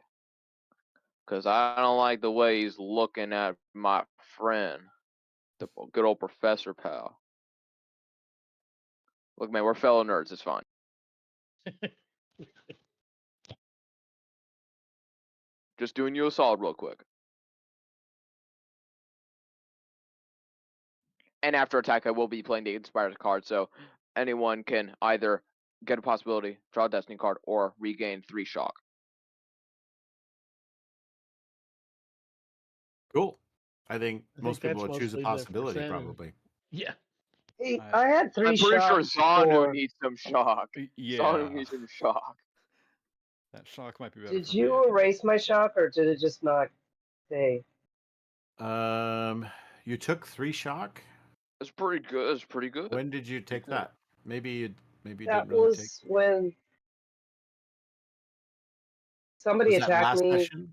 Because I don't like the way he's looking at my friend, the good old Professor Pal. Look, man, we're fellow nerds. It's fine. Just doing you a solid real quick. And after attack, I will be playing the Inspired card, so anyone can either get a possibility, draw a Destiny card, or regain 3 shock. Cool. I think I most think people that's would choose a mostly there for possibility, Zen. probably. Yeah. Hey, I- I had 3 I'm pretty sure shots Zanu for. needs some shock. Yeah. Zanu needs some shock. That shock might be better Did for me. you erase my shock or did it just not stay? You took 3 shock. It's pretty good. It's pretty good. When did you take good. that? Maybe you That didn't really take. was when somebody Was that attacked last me. session?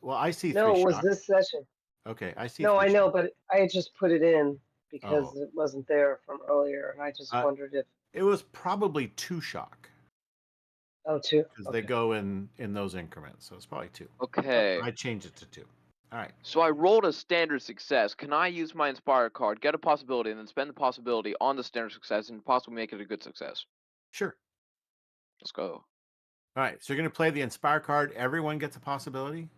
Well, I see 3 No, it was shock. this session. Okay, I see. No, 3 I know, shock. but I had just put it in because Oh. it wasn't there from earlier, and I just wondered if. It was probably 2 shock Oh, 2. because Okay. they go in those increments, so it's probably 2. Okay. I changed it to 2. All right. So I rolled a standard success. Can I use my Inspired card, get a possibility, and then spend the possibility on the standard success and possibly make it a good success? Sure. Let's go. All right. So you're going to play the Inspire card. Everyone gets a possibility.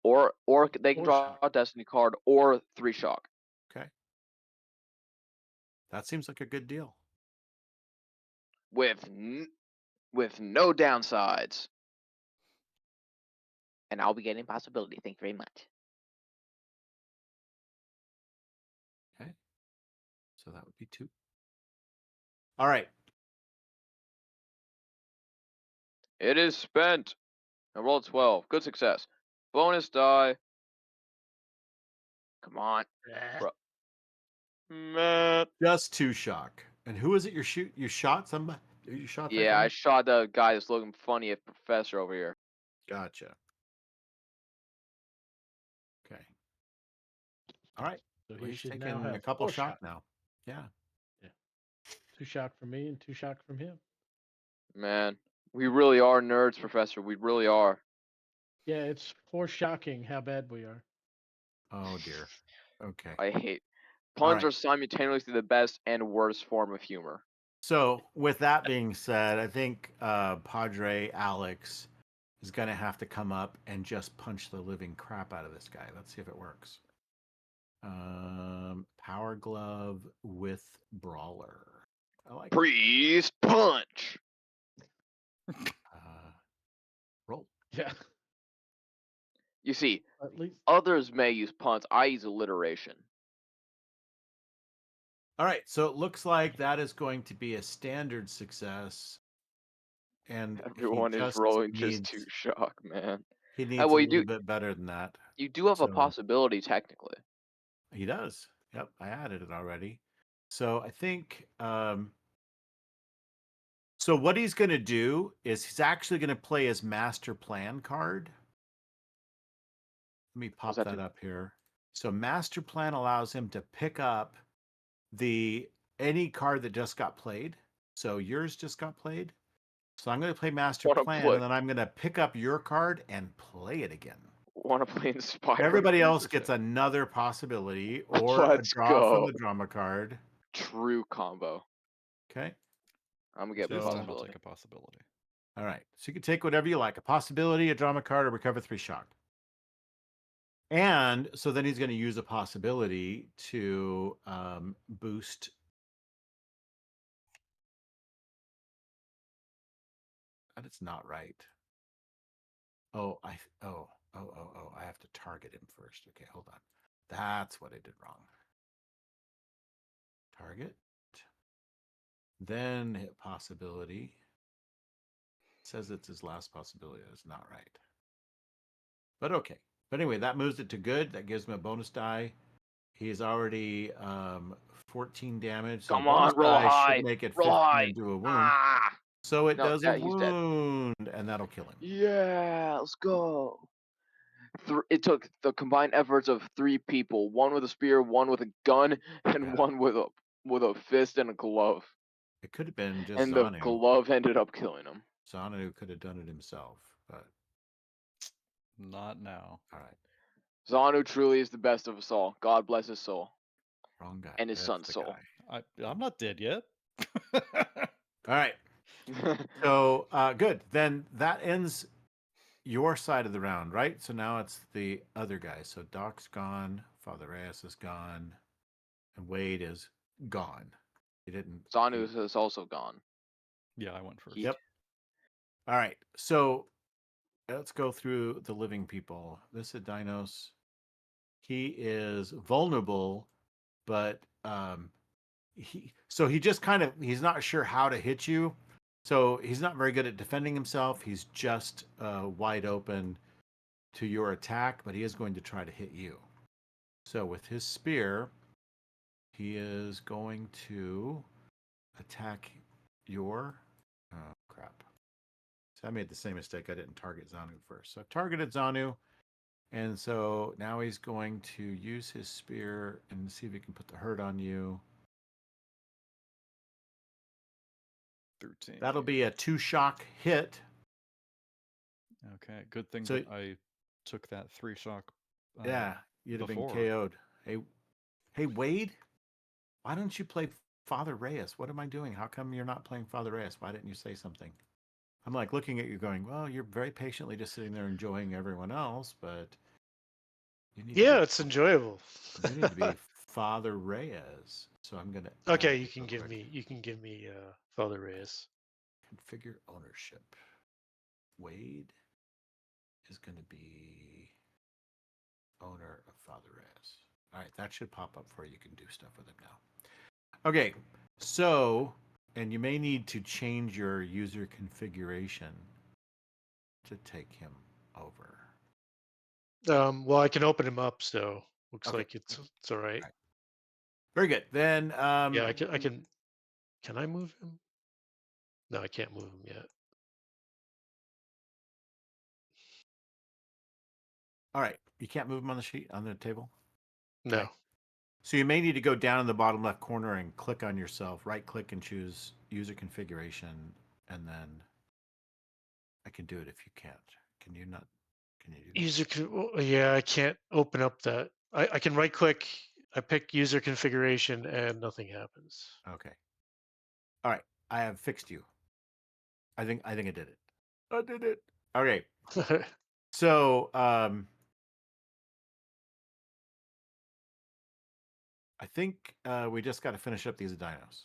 Or they can Or draw shock. a Destiny card or 3 shock. Okay. That seems like a good deal. With no downsides. And I'll be getting possibility. Thank you very much. Okay. So that would be 2. All right. It is spent. I rolled 12. Good success. Bonus die. Come on. Bro. Man. Just 2 shock. And who is it you shot somebody? You shot that Yeah, guy? I shot the guy that's looking funny at Professor over here. Gotcha. Okay. All right. So Well, he he's should taking now have a couple 4 shock shock. now. Yeah. 2 shock from me and 2 shock from him. Man, we really are nerds, Professor. We really are. Yeah, it's shocking how bad we are. Oh dear. Okay. I hate. All Puns right. are simultaneously the best and worst form of humor. So with that being said, I think Padre Alex is going to have to come up and just punch the living crap out of this guy. Let's see if it works. Power glove with brawler. I like it. Priest punch. Roll. Yeah. You see, At least others may use puns. I use alliteration. All right, so it looks like that is going to be a standard success, and Everyone he is just rolling needs just 2 shock, man. He needs well, a you little do bit better than that. you do have a So possibility technically. he does. Yep, I added it already. So I think so what he's going to do is he's actually going to play his master plan card. Let me pop that that do? up here. So master plan allows him to pick up any card that just got played. So yours just got played. So I'm going to play master Wanna plan, play? and then I'm going to pick up your card and play it again. Want to play Inspired? Everybody else gets Interesting. another possibility or a Let's draw from go. the drama card. True combo. Okay. I'm gonna get This So- time I'll possibility. take a possibility. All right. So you can take whatever you like, a possibility, a drama card, or recover 3 shock. And so then he's going to use a possibility to boost. That is not right. Oh, I have to target him first. Okay, hold on. That's what I did wrong. Target. Then hit possibility. It says it's his last possibility. That's not right. But okay. But anyway, that moves it to good. That gives him a bonus die. He's already 14 damage. So Come the bonus on, roll die high. should make it Roll 15 high. and do a wound. Ah. So it No, does yeah, a he's dead. wound, and that'll kill him. Yeah, let's go. It took the combined efforts of 3 people: one with a spear, one with a gun, and Yeah. one with a fist and a glove. It could have been just And the Zanu. glove ended up killing him. Zanu could have done it himself, but Not now. all right. Zanu truly is the best of us all. God bless his soul Wrong guy. and his That's son's the soul. I'm not dead yet. guy. All right. So good. Then that ends your side of the round, right? So now it's the other guy. So Doc's gone, Father Reyes is gone, and Wade is gone. He didn't. Zanu is also gone. Yeah, I went first. Yep. All right. So let's go through the living people. This is Dinos. He is vulnerable, but he just kind of he's not sure how to hit you. So he's not very good at defending himself. He's just wide open to your attack, but he is going to try to hit you. So with his spear, he is going to attack your. Oh crap! So I made the same mistake. I didn't target Zanu first. So I targeted Zanu, and so now he's going to use his spear and see if he can put the hurt on you. 13. That'll be a 2 shock hit. Okay, good thing So- that I took that 3 shock. Yeah, you'd have been before. KO'd. Hey, Wade, why don't you play Father Reyes? What am I doing? How come you're not playing Father Reyes? Why didn't you say something? I'm like looking at you going, well, you're very patiently just sitting there enjoying everyone else, but you need Yeah, to it's enjoyable. be, you need to be Father Reyes. So I'm gonna Okay, add you it can real give quick. me Father Reyes. Configure ownership. Wade is gonna be owner of Father Reyes. All right, that should pop up for you. You can do stuff with him now. Okay, so, and you may need to change your user configuration to take him over. Well, I can open him up, so looks Okay. like it's all right. Right. Very good. Then, Yeah, I can. Can I move him? No, I can't move him yet. all right. You can't move him on the sheet, on the table? No. Okay. So you may need to go down in the bottom left corner and click on yourself, right click and choose user configuration, and then I can do it if you can't. Can you not? Can you do that? Yeah, I can't open up that. I can right click. I pick user configuration and nothing happens. Okay. All right. I have fixed you. I think I did it. I did it. Okay. So I think we just got to finish up these dinos.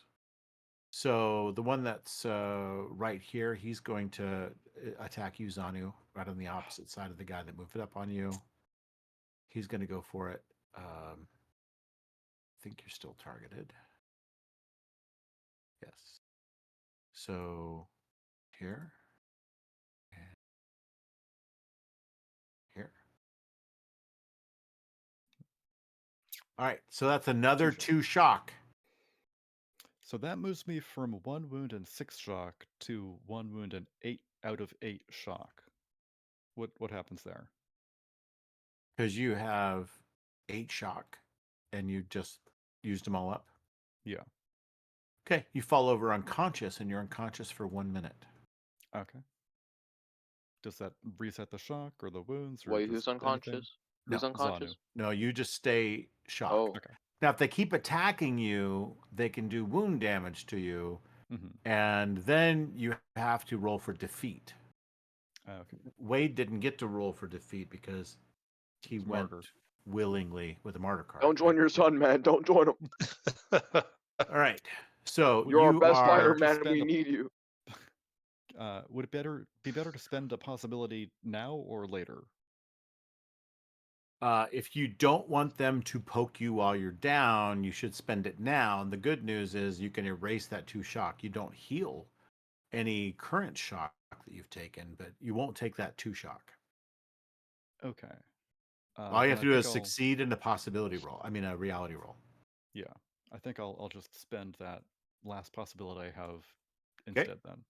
So the one that's right here, he's going to attack you, Zanu, right on the opposite side of the guy that moved it up on you. He's going to go for it. I think you're still targeted. Yes. So here. All right, so that's another 2 2 shock. So that moves me from 1 wound and 6 shock to 1 wound and 8 out of 8 shock. What happens there? Because you have 8 shock and you just used them all up. Yeah. Okay, you fall over unconscious and you're unconscious for 1 minute. Okay. Does that reset the shock or the wounds or Wait, just who's anything? unconscious? Who's No, unconscious? Zanu. No, you just stay shocked. Oh, Okay. Now, if they keep attacking you, they can do wound damage to you, Mm-hmm. and then you have to roll for defeat. Okay. Wade didn't get to roll for defeat because he He's went martyr. willingly with a martyr card. don't join your son, man. Don't join him. All right. So Would You're our you best are fighter, to man, and spend we a- need you. Would it be better to spend a possibility now or later? if you don't want them to poke you while you're down, you should spend it now. And the good news is you can erase that 2 shock. You don't heal any current shock that you've taken, but you won't take that 2 shock. Okay. All you then have I to do think is I'll- succeed in the possibility roll. I mean, a reality roll. Yeah. I think I'll just spend that last possibility I have Okay. instead then.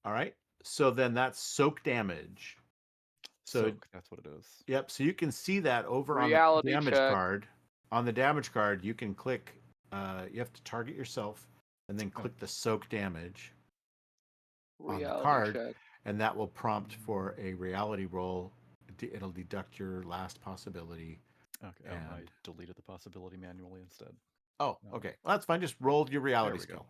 All right. So then that's soak damage. So Soak, that's what it is. yep. So you can see that over Reality on the damage check. card. On the damage card, you can click. You have to target yourself, and then click the soak damage on the Reality card, check. and that will prompt for a reality roll. It'll deduct your last possibility. Okay. I And deleted the possibility manually instead. oh, okay. Well, that's fine. Just roll your reality we skill.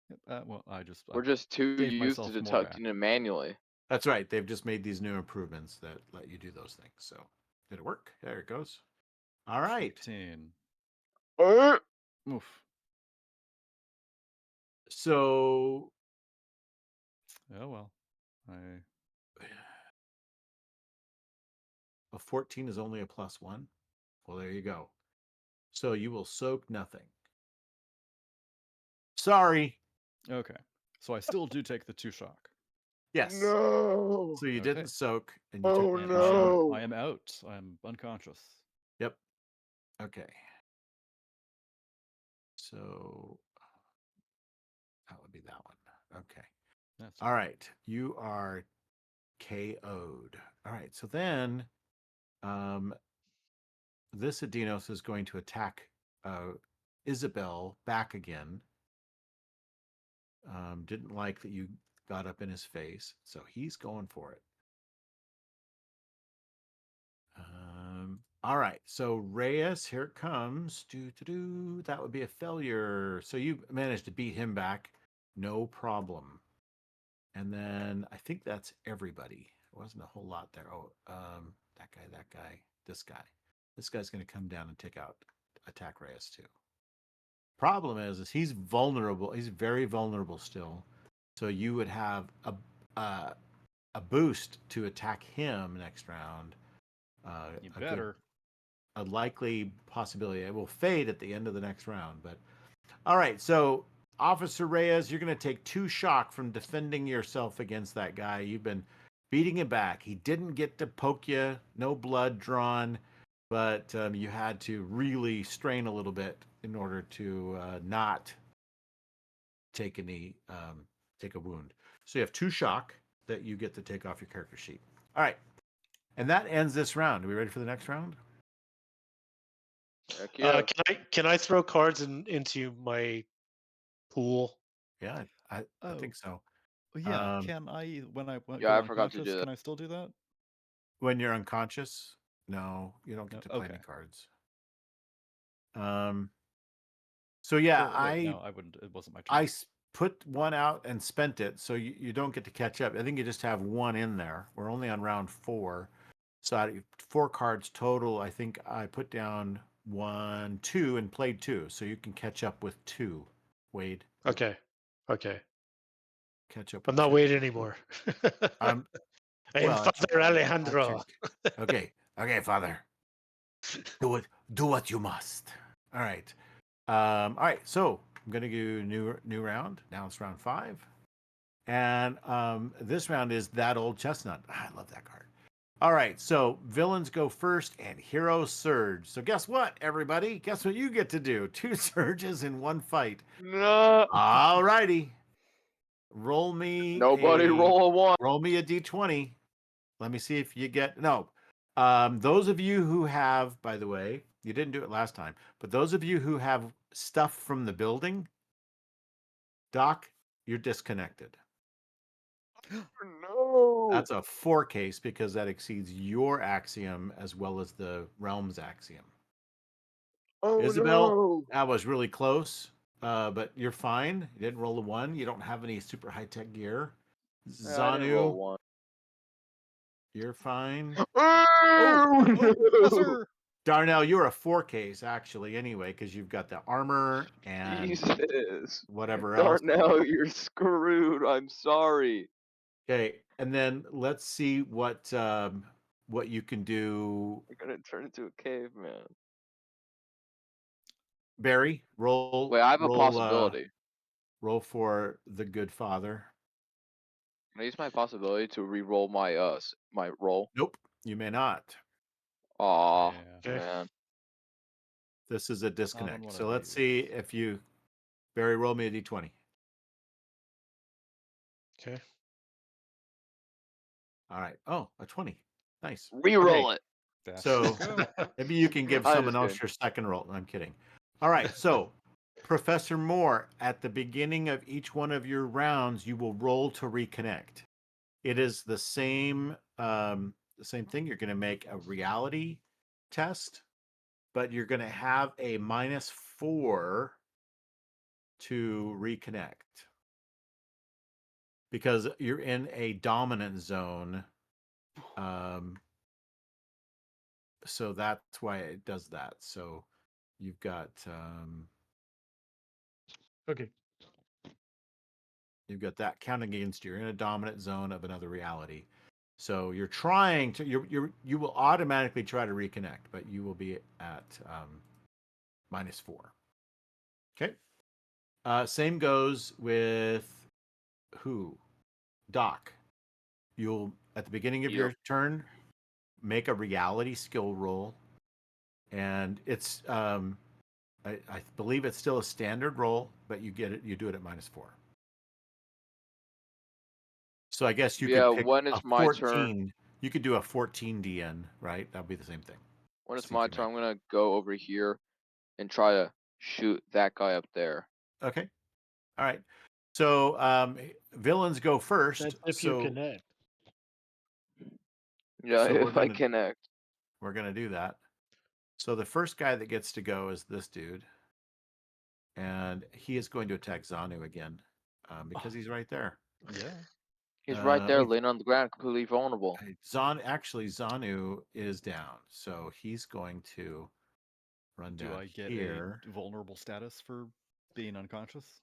go. Yep, well, I We're just too gave used to myself more detecting it manually. That's right. They've just made these new improvements that let you do those things. So did it work? There it goes. All right. 15. Oof. So Oh well. a 14 is only a +1. Well, there you go. So you will soak nothing. Sorry. Okay. So I still do take the 2 shock. Yes. No. So you Okay. didn't soak and you Oh, took And that shot. I am out. I'm unconscious. Yep. Okay. So that would be that one. Okay. That's All right. You are KO'd. All right. So then this Adinos is going to attack Isabel back again. Didn't like that you got up in his face, so he's going for it. All right, so Reyes, here it comes. That would be a failure. So you managed to beat him back, no problem. And then I think that's everybody. There wasn't a whole lot there. Oh, that guy, this guy. This guy's going to come down and attack Reyes too. Problem is he's vulnerable. He's very vulnerable still. So you would have a boost to attack him next round. you better. A likely possibility. It will fade at the end of the next round. But all right, so Officer Reyes, you're going to take 2 shock from defending yourself against that guy. You've been beating him back. He didn't get to poke you. No blood drawn, but you had to really strain a little bit in order to not take a wound. So you have 2 shock that you get to take off your character sheet. All right, and that ends this round. Are we ready for the next round? Heck yeah. Can I throw cards into my pool? Yeah, I think so. Yeah, can I when I Yeah, go I forgot to unconscious, do that. can I still do that? When you're unconscious, no, you don't get to play any Okay. cards. So yeah, Or, wait, no, I wouldn't. It wasn't my turn. I put one out and spent it, so you don't get to catch up. I think you just have one in there. We're only on round 4, so out of 4 cards total, I think I put down 1, 2, and played 2, so you can catch up with 2. Wade, Okay. catch up. I'm With not 2. waiting anymore. I'm I am well, Father Alejandro. Okay, Father. Do what you must. All right. All right. So I'm gonna do new round. Now it's round 5, and this round is that old chestnut. I love that card. All right, so villains go first and heroes surge. So guess what, everybody? Guess what you get to do? 2 surges in 1 fight. No. All righty. Roll me Nobody roll a 1. roll me a d20. Let me see if you get no. Those of you who have, by the way, you didn't do it last time, but those of you who have stuff from the building, Doc, you're disconnected. No. That's a 4 case because that exceeds your axiom as well as the realm's axiom. Oh Isabel, no. that was really close, but you're fine. You didn't roll a 1. You don't have any super high-tech gear. Yeah, I didn't roll Zanu, 1. you're fine. Oh, no. Professor! Darnell, you're a 4 case actually anyway because you've got the armor and Jesus. whatever else. Darnell, you're screwed. I'm sorry. Okay, and then let's see what you can do. You're gonna turn into a caveman. Barry, roll Wait, I have a roll possibility. roll for the good father. Can I use my possibility to re-roll my my roll? Nope, you may not. Aw, Yeah. Okay. man. This is a Not on disconnect. what So I let's use. see if you Barry, roll me a d20. Okay. All right. Oh, a 20. Nice. Re-roll it. Dash So go. maybe you can give I'm someone just else kidding. your second roll. I'm kidding. All right. So, Professor Moore, at the beginning of each one of your rounds, you will roll to reconnect. It is the same thing. You're going to make a reality test, but you're going to have a -4 to reconnect because you're in a dominant zone. So that's why it does that. So you've got Okay. you've got that counting against you. You're in a dominant zone of another reality. So you're trying to you will automatically try to reconnect, but you will be at -4. Okay. Same goes with who? Doc. You'll at the beginning of your Yep. turn make a reality skill roll, and it's I believe it's still a standard roll, but you do it at -4. So I guess you Yeah, could pick when a it's my turn, 14. You could do a 14 DN, right? That'd be the same thing. when Let's it's see if my you turn, make I'm gonna go over here and try to shoot that guy up there. it. Okay. All right. So villains go first. That's if you So connect. Yeah, so if I connect. we're gonna do that. So the first guy that gets to go is this dude, and he is going to attack Zanu again because he's right there. Yeah. He's right there, Wait, laying on the ground, completely vulnerable. Actually Zanu is down, so he's going to run Do down I get here. a vulnerable status for being unconscious?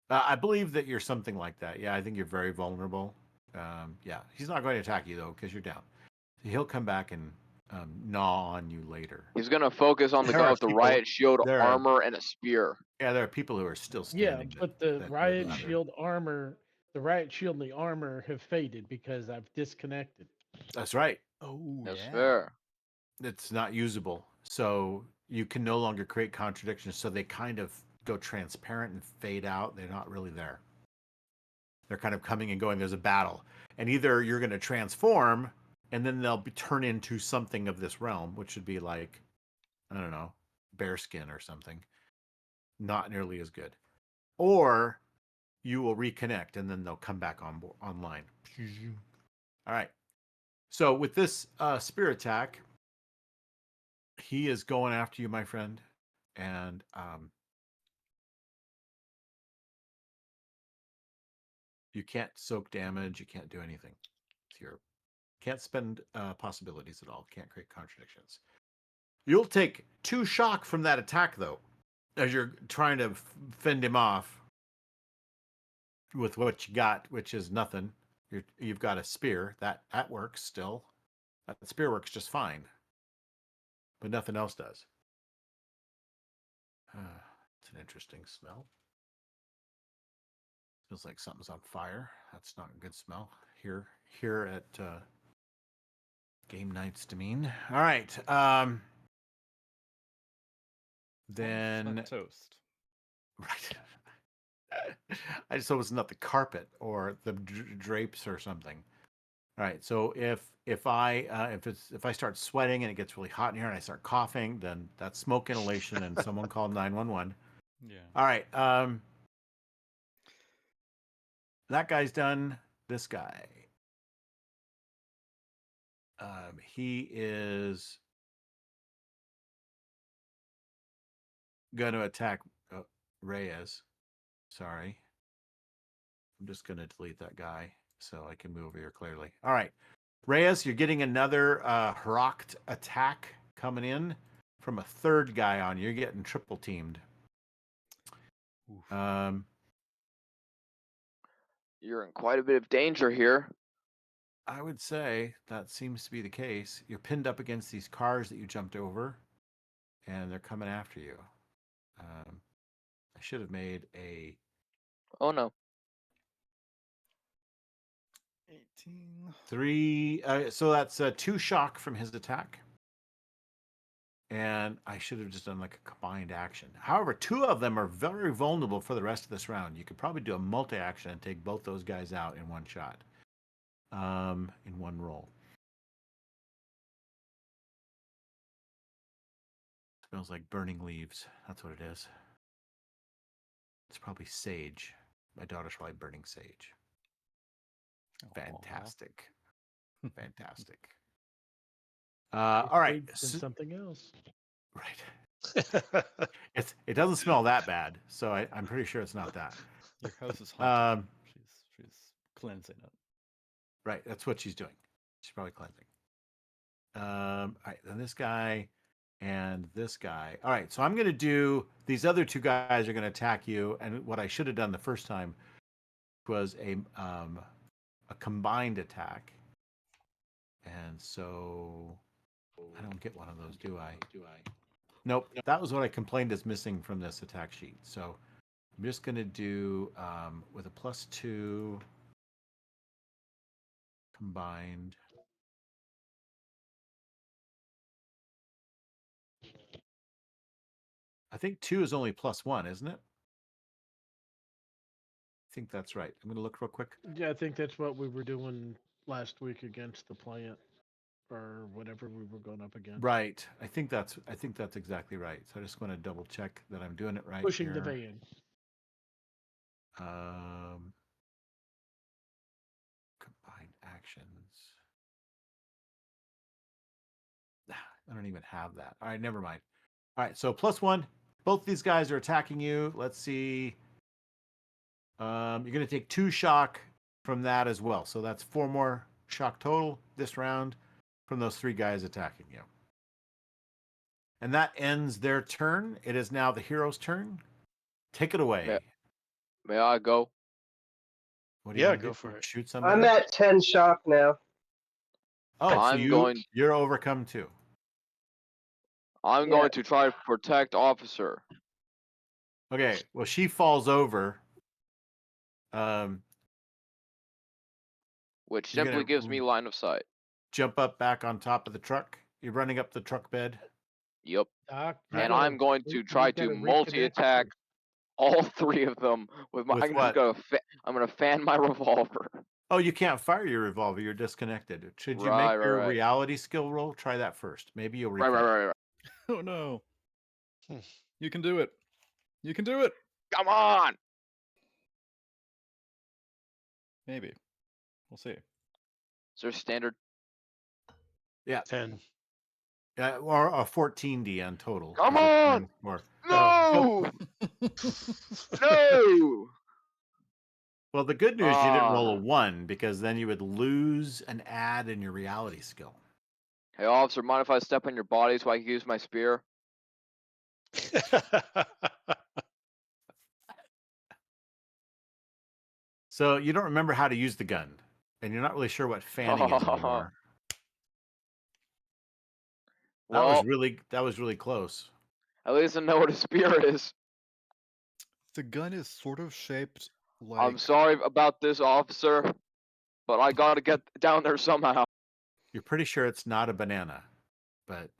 I believe that you're something like that. Yeah, I think you're very vulnerable. Yeah, he's not going to attack you though because you're down. He'll come back and gnaw on you later. He's gonna focus on the There guy are with the people. riot shield, There are armor, and a spear. there are people who are still Yeah, standing. but the that riot live under. shield armor, the riot shield and the armor have faded because I've disconnected. That's right. Oh, That's yeah. fair. It's not usable, so you can no longer create contradictions. So they kind of go transparent and fade out. They're not really there. They're kind of coming and going. There's a battle, and either you're going to transform, and then they'll turn into something of this realm, which should be like, I don't know, bearskin or something. Not nearly as good. Or you will reconnect, and then they'll come back online. All right. So with this spear attack, he is going after you, my friend, and you can't soak damage. You can't do anything. You can't spend possibilities at all. Can't create contradictions. You'll take 2 shock from that attack, though, as you're trying to fend him off with what you got, which is nothing. You've got a spear that works still. That spear works just fine, but nothing else does. It's an interesting smell. Feels like something's on fire. That's not a good smell. Here at Game Knight's Demesne. All right. Then Flat toast. right. I just hope it's not the carpet or the drapes or something. All right. So if I start sweating and it gets really hot in here and I start coughing, then that's smoke inhalation and someone call 911. Yeah. All right. That guy's done. This guy. He is going to attack Reyes. Sorry. I'm just going to delete that guy so I can move over here clearly. All right. Reyes, you're getting another Heroct attack coming in from a third guy on you. You're getting triple teamed. Oof. You're in quite a bit of danger here. I would say that seems to be the case. You're pinned up against these cars that you jumped over, and they're coming after you. I should have made a... Oh no. 18. 3... so that's 2 shock from his attack. And I should have just done like a combined action. However, 2 of them are very vulnerable for the rest of this round. You could probably do a multi-action and take both those guys out in one shot. In one roll. Smells like burning leaves. That's what it is. It's probably sage. My daughter's probably burning sage. Fantastic. Fantastic. All right. Than something else. Right. It doesn't smell that bad, so I'm pretty sure it's not that. Your house is haunted. She's cleansing it. Right, that's what she's doing. She's probably cleansing. All right, then this guy and this guy. All right, so I'm going to do, these other 2 guys are going to attack you, and what I should have done the first time was a combined attack. And so I don't get one of those, do I? Nope, that was what I complained is missing from this attack sheet. So I'm just going to do with a +2 combined. I think 2 is only +1, isn't it? I think that's right. I'm going to look real quick. Yeah, I think that's what we were doing last week against the plant or whatever we were going up against. Right. I think that's exactly right. So I just want to double check that I'm doing it right. Pushing here. the van. Combined actions. I don't even have that. All right, never mind. All right, so +1. Both these guys are attacking you. Let's see. You're going to take 2 shock from that as well. So that's 4 more shock total this round from those 3 guys attacking you. And that ends their turn. It is now the hero's turn. Take it away. May I go? What do you Yeah, want to go do? for it. Shoot somebody? I'm at 10 shock now. Oh, so I'm going- you're overcome too. I'm Yeah. going to try to protect officer. Okay, well, she falls over. Which You're simply gonna gives me line of sight. Jump up back on top of the truck. You're running up the truck bed. Yep. Doc, And I'm going to try to multi-attack all 3 of them with my. With I'm what? I'm gonna fan my revolver. Oh, you can't fire your revolver. You're disconnected. Should you Right, make your right. reality skill roll? Try that first. Maybe you'll Right, recall. right. Oh no. You can do it. You can do it. Come on. Maybe. We'll see. Is there standard? Yeah. 10. Or a 14D on total. Come on! Or, No! No! well, the good news, you didn't roll a Ah. 1 because then you would lose an add in your reality skill. Hey, officer, mind if I step on your body so I can use my spear? So you don't remember how to use the gun, and you're not really sure what fanning is anymore. That Well, was really close. at least I know what a spear is. The gun is sort of shaped like. I'm sorry about this, officer, but I gotta get down there somehow. You're pretty sure it's not a banana, but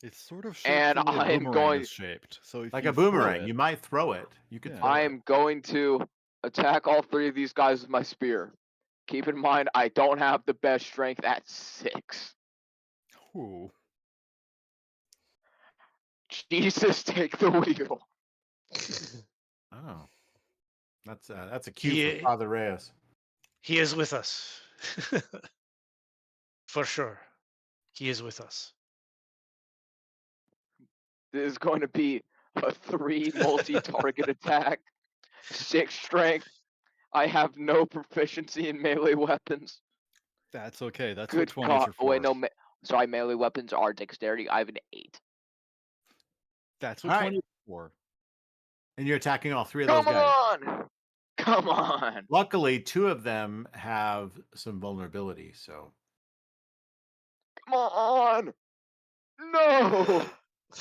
It's sort of shaped And the way a I am boomerang going- is shaped. So if like you a boomerang. throw it, You might throw it. You could Yeah. throw I it. am going to attack all 3 of these guys with my spear. Keep in mind, I don't have the best strength at 6. Ooh. Jesus, take the wheel. Oh, that's a cue He- for Father Reyes. He is with us. For sure. He is with us. This is going to be a 3 multi-target attack. 6 strength. I have no proficiency in melee weapons. That's okay. That's Good what 20s God. are Oh, for. wait, no. Sorry, melee weapons are dexterity. I have an 8. That's what All right. 20s are for. And you're attacking all 3 of those Come guys. on! Come on! Luckily, 2 of them have some vulnerability, so Come on! No!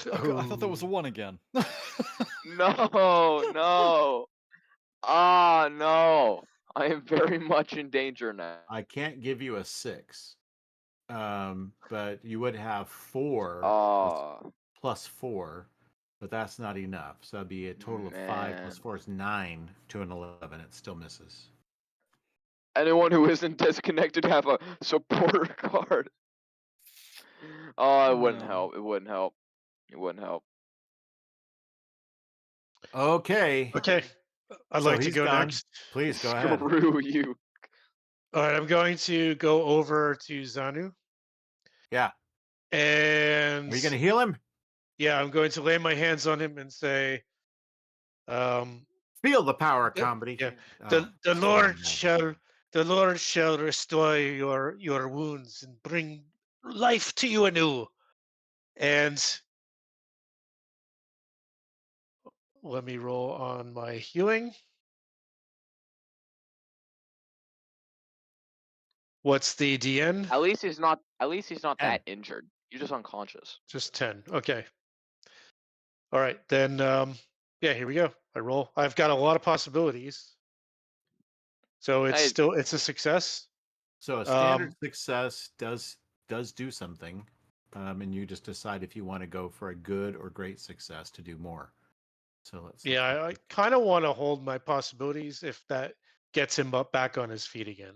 Okay, I thought that was a 1 again. No, no. Ah, no. I am very much in danger now. I can't give you a 6. But you would have 4 Ah, plus 4, but that's not enough. So that'd be a total of 5 plus Man. 4 is 9 to an 11. It still misses. anyone who isn't disconnected have a supporter card. Oh, it wouldn't No. help. It wouldn't help. It wouldn't help. Okay. Okay. I'd So like to he's go gone. next. Please go ahead. Screw you. All right, I'm going to go over to Zanu. Yeah. And Are you going to heal him? yeah, I'm going to lay my hands on him and say, Feel the power, Yeah, comedy. yeah. Oh, the so Lord bad. shall restore your wounds and bring life to you anew. And let me roll on my healing. What's the DN? At least he's not. At least he's not 10. that injured. You're just unconscious. Just 10. Okay. All right, then yeah, here we go. I roll. I've got a lot of possibilities. So it's Hey. it's a success. So a standard success does do something, and you just decide if you want to go for a good or great success to do more. So let's look Yeah, at I kind of want to hold my possibilities if that gets him up back on his feet again.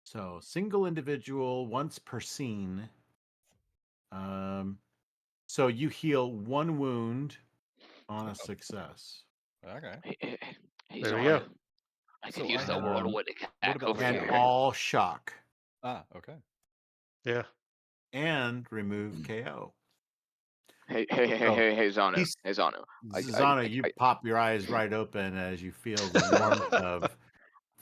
So single individual once per scene. So you heal 1 wound on a success. Okay. He's There we on. go. I could So use I the have- whirlwind what attack about over the And here. fail? all shock. Ah, okay. Yeah. And remove KO. Hey, So, Zanu. he's- Hey, Zanu. Zana, you pop your eyes right open as you feel the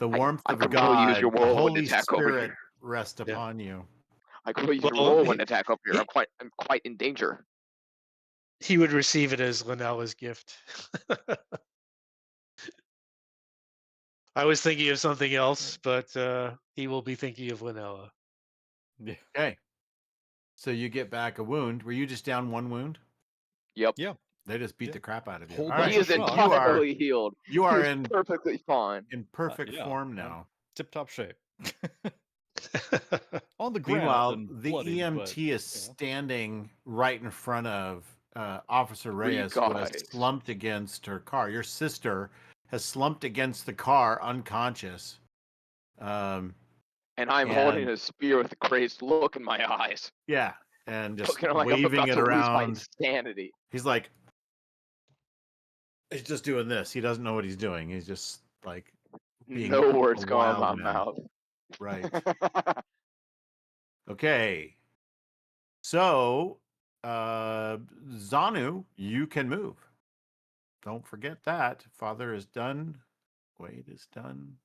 warmth of I could really God, use your the whirlwind Holy attack over Spirit here. rest Yeah. upon you. I could really use your Well, whirlwind attack over here. he- I'm quite in danger. He would receive it as Linella's gift. I was thinking of something else, but he will be thinking of Linella. Yeah. Okay. So you get back a wound. Were you just down 1 wound? Yep. Yeah. They just beat Yeah. the crap out of you. Whole All bunch right. He is of shock. entirely healed. You are He is in perfectly fine. perfect yeah, form yeah. now. Tip-top shape. On the ground Meanwhile, and the bloodied, EMT but, is standing right in front of Officer 3 Reyes, who has guys. slumped against her car. Your sister has slumped against the car, unconscious. And I'm holding And- a spear with a crazed look in my eyes. Yeah, and just Looking like I'm waving about it to lose my around. sanity. He's like, he's just doing this. He doesn't know what he's doing. He's just like being No words a come out of my wild man. mouth. Right. Okay. So, Zanu, you can move. Don't forget that. Father is done. Wade is done.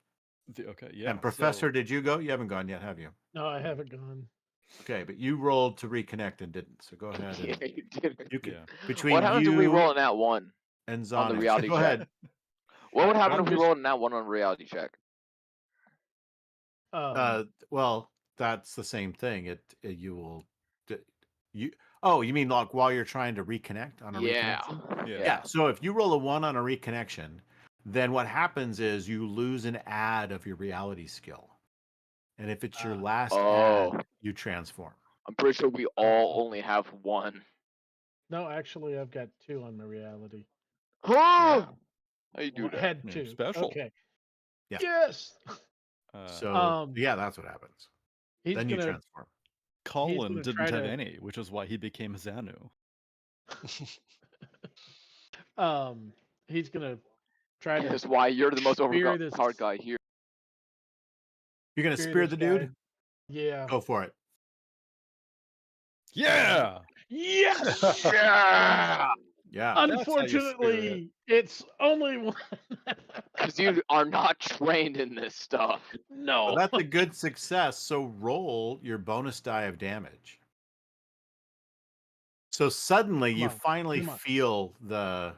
Okay, yeah. And Professor, did you go? You haven't gone yet, have you? No, I haven't gone. Okay, but you rolled to reconnect and didn't. So go ahead. Yeah, And you did. you can Yeah. between What happens you if we roll in that one? and Zanu. on the reality go check? ahead. What would happen I'm if we just- rolled in that one on reality check? Well, that's the same thing. You will. You. Oh, you mean like while you're trying to reconnect on a Yeah. reconnection? Yeah. Yeah. So if you roll a 1 on a reconnection, then what happens is you lose an add of your reality skill. And if it's your last Oh. ad, you transform. I'm pretty sure we all only have one. No, actually, I've got 2 on my reality. Oh! Yeah. How you do Well, that? had You're 2. special. Okay. Yeah. Yes. So yeah, that's what happens. He's Then you gonna transform. Colin gonna didn't try have to- any, which is why he became Xanu. he's gonna try to That's why you're the most spear this overpowered guy here. You're gonna spear this the guy. dude? Yeah. Go for it. Yeah. Yes. Yeah! Yeah. how you spear Unfortunately, it's only one. Because you are not trained in this stuff. No. Well, that's a good success. So roll your bonus die of damage. So suddenly Come you on, finally come on. feel the.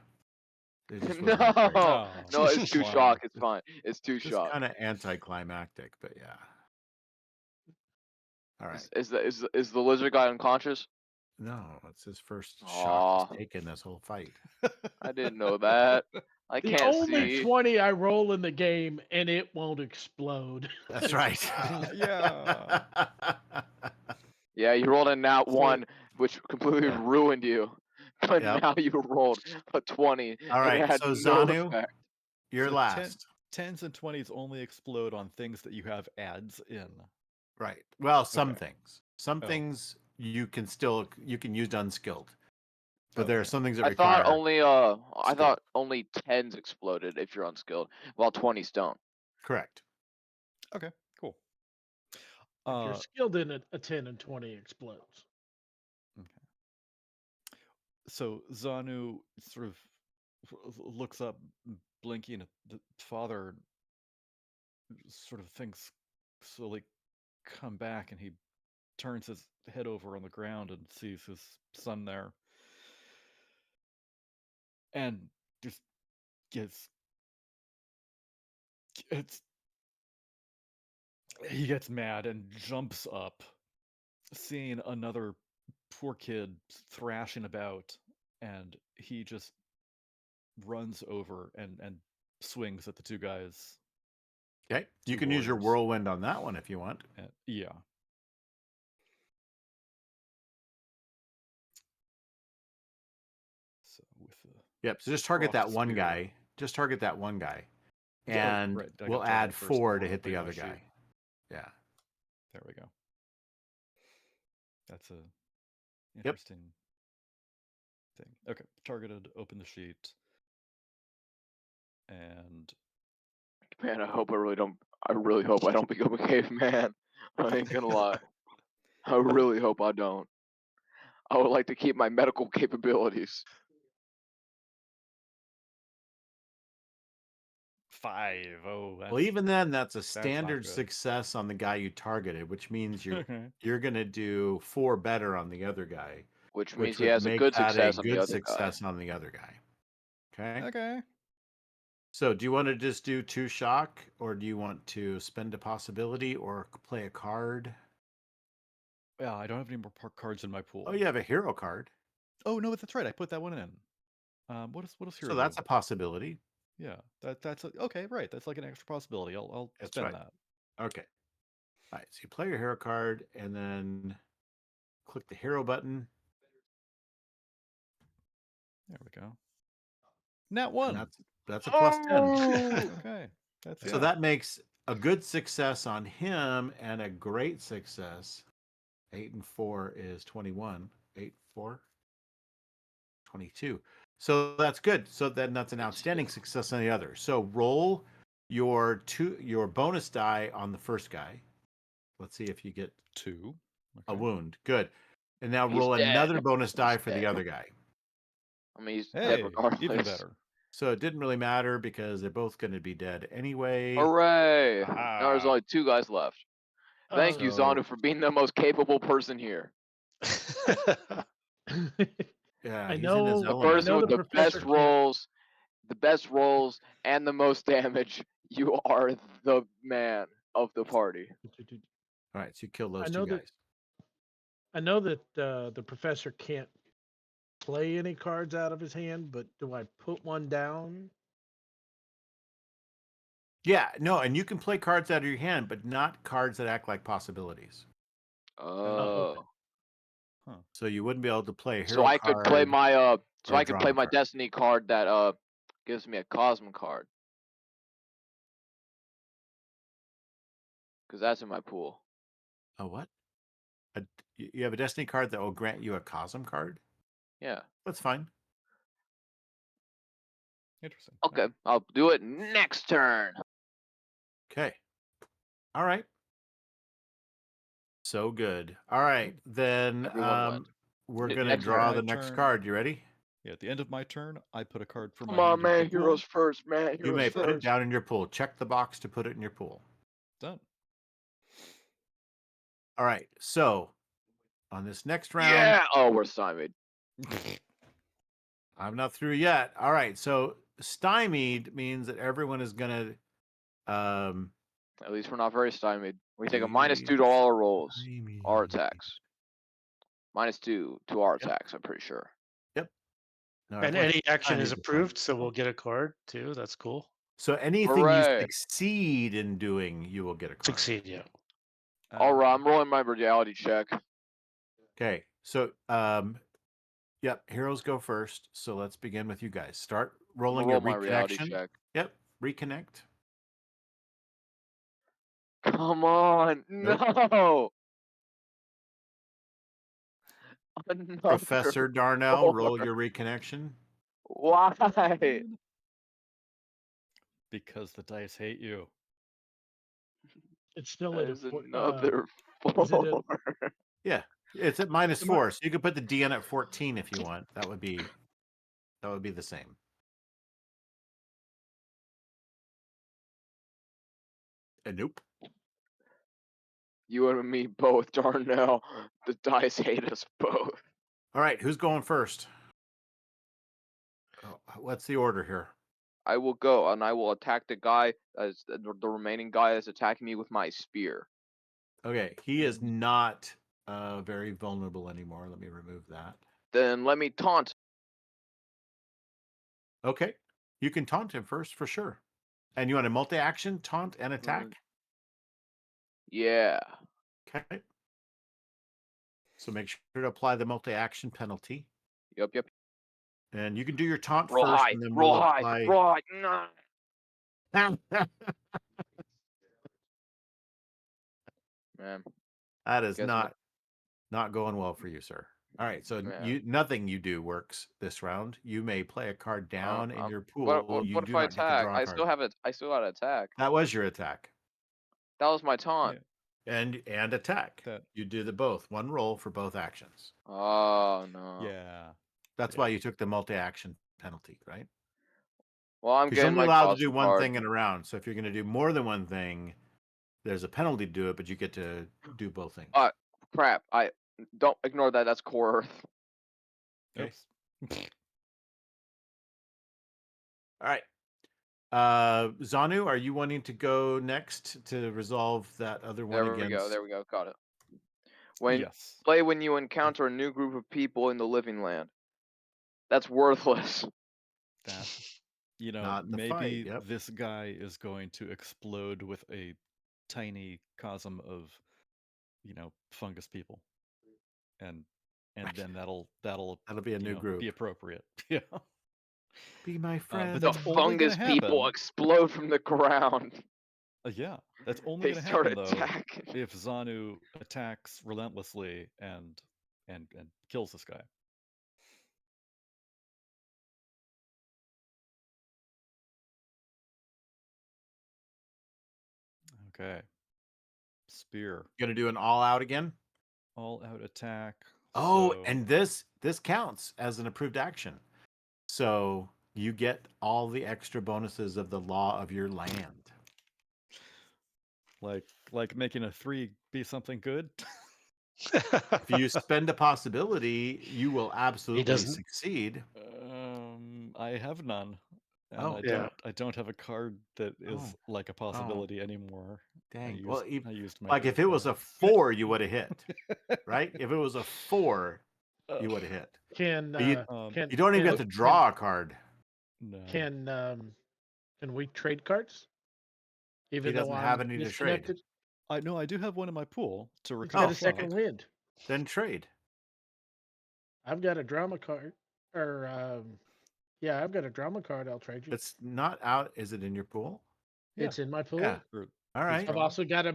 It just No, wasn't that great. no, it's too Wow. shock. It's fine. It's too Just shock. kind of anticlimactic, but yeah. All right. Is the lizard guy unconscious? No, it's his first Aw. shock he's taken this whole fight. I didn't know that. I The can't only see. 20 I roll in the game, and it won't explode. That's right. Yeah. Yeah, you rolled a nat So- 1, which completely Yeah. ruined you. But Yep. now you rolled a 20. All and right, it had so no Xanu, effect. you're So last. 10s and 20s only explode on things that you have ads in. Right. Well, some Okay. things. Some Oh. things you can use unskilled. But there are Okay. some things that I require thought skill. only 10s exploded if you're unskilled, while 20s don't. Correct. Okay, cool. If you're skilled in it, a 10 and 20 explodes. Okay. So Xanu sort of looks up, blinking at the father, sort of thinks slowly come back, and he turns his head over on the ground and sees his son there. And just he gets mad and jumps up, seeing another poor kid thrashing about, and he just runs over and swings at the 2 guys. Okay. You 2 can use your warriors. whirlwind on that one if you want. Yeah. So with the Yep. So just target Crossed that one spear. guy. Just target that one guy. Yeah, And right, I we'll gotta target add the first 4 one to on hit the my other sheet. guy. Yeah. There we go. That's a interesting thing. Okay, targeted, open the sheet. And Man, I really hope I don't become a caveman. I ain't gonna lie. I really hope I don't. I would like to keep my medical capabilities. 5. Oh, that's Well, even then, that's a not standard good. success on the guy you targeted, which means Okay. you're gonna do 4 better on the other guy, Which which means he would has a make good that success a on the good other guy. success on the other guy. Okay. Okay. So, do you want to just do 2 shock, or do you want to spend a possibility or play a card? Yeah, I don't have any more cards in my pool. Oh, you have a hero card, Oh no, that's right. I put that one in. What does hero so that's do? a possibility. Yeah, that's okay. Right, that's like an extra possibility. I'll That's spend right. that. Okay. All right. So you play your hero card, and then click the hero button. There we go. Nat And 1. that's a plus 10. Okay, that's So yeah. that makes a good success on him and a great success. 8 and 4 is 21. 8, 4, 22. So that's good. So then that's an outstanding success on the other. So roll your bonus die on the first guy. Let's see if you get 2. a Okay. wound. Good. And now He's roll dead. another bonus die He's for the dead. other guy. I mean, he's Hey, dead regardless. even better. So it didn't really matter because they're both going to be dead anyway. Hooray! Now there's Ah. only 2 guys left. Thank you, So- Xanu, for being the most capable person here. Yeah, I he's in his know- The element. person know with the the professor best rolls, and the most damage. You are the man of the party. All right, so you kill those I 2 know that- guys. I know that the professor can't play any cards out of his hand, but do I put one down? Yeah, no, and you can play cards out of your hand, but not cards that act like possibilities. Oh. So you wouldn't be able to play a So hero I could play card my or a play drama my card. Destiny card that gives me a Cosmo card. Because that's in my pool. A what? You have a Destiny card that will grant you a Cosm card? Yeah. That's fine. Interesting. Okay, I'll do it next turn. Okay. All right. So good. All right, then Everyone wins. we're N- gonna next draw turn. the My next turn. card. You ready? Yeah, at the end of my turn, I put a card from Come my on, hand into man. the pool. Heroes first, man. You may Heroes put it first. down in your pool. Check the box to put it in your pool. Done. All right. So on this next round, Yeah. Oh, we're stymied. I'm not through yet. All right. So stymied means that everyone is gonna At least we're not very stymied. We take a be -2 to all our rolls, stymied. our attacks. -2 to our Yep. attacks. I'm pretty sure. Yep. No, And everyone's any action is stymied this approved, one. so we'll get a card too. That's cool. So anything you Hooray. succeed in doing, you will get a card. Succeed, yeah. All right, I'm rolling my reality check. Okay. So yep, heroes go first. So let's begin with you guys. Start rolling roll your my reality reconnection. check. Yep, reconnect. Come on, Nope. no. Another Professor Darnell, roll 4. your reconnection. Why? Because the dice hate you. It's still That at a is four. another is it a- 4. Yeah, it's at Am I- -4, so you could put the DN at 14 if you want. That would be the same. Nope. You and me both, Darnell. The dice hate us both. All right, who's going first? Oh, what's the order here? I will go and I will attack the guy as the remaining guy is attacking me with my spear. Okay, he is not very vulnerable anymore. Let me remove that. Then let me taunt. Okay, you can taunt him first for sure. And you want a multi-action taunt and attack? Yeah. Okay. So make sure to apply the multi-action penalty. Yep. And you can do your taunt Roll first, high. and then Roll we'll high. apply. Roll high. No. Man. That is Guess not going well for you, sir. All right, so Man. nothing you do works this round. You may play a card down in your pool. What You if do I not get to attack? draw a card. I still got to attack. That was your attack. That was my taunt. And attack. You do the both. One roll for both actions. Oh no. Yeah. That's why you took the multi-action penalty, right? Well, I'm Because getting you're only my allowed to Cosmo do one card. thing in a round. So if you're going to do more than one thing, there's a penalty to do it, but you get to do both things. Crap. I don't ignore that. That's core Earth. Okay. Oops. All right. Zanu, are you wanting to go next to resolve that other one There against? we go. Got it. Yes. Play when you encounter a new group of people in the living land. That's worthless. That, you know, Not the maybe fight, yep. this guy is going to explode with a tiny cosm of, fungus people, and then that'll be a new group. be appropriate. Yeah. Be my friend. But The that's only gonna fungus people happen. explode from the ground. Yeah, that's only They going to start happen though attacking. if Zanu attacks relentlessly and kills this guy. Okay. Spear. Gonna do an all-out again? All-out attack. Oh, so... and this counts as an approved action. So you get all the extra bonuses of the law of your land. Like making a 3 be something good? If you spend a possibility, you will absolutely succeed. I have none. And Oh, I don't have a card that is like a possibility anymore. Dang. I used my like if it was a 4, you would have hit. Right? If it was a 4, you would have hit. You don't even get to draw a card. No. Can we trade cards? Even doesn't though have I'm any to trade. disconnected, I know I do have one in my pool to he's recover got a second from. wind. Then trade. I've got a drama card, or yeah, I've got a drama card. I'll trade you. It's not out. Is it in your pool? It's in my pool. Yeah. Or All right. I've also got a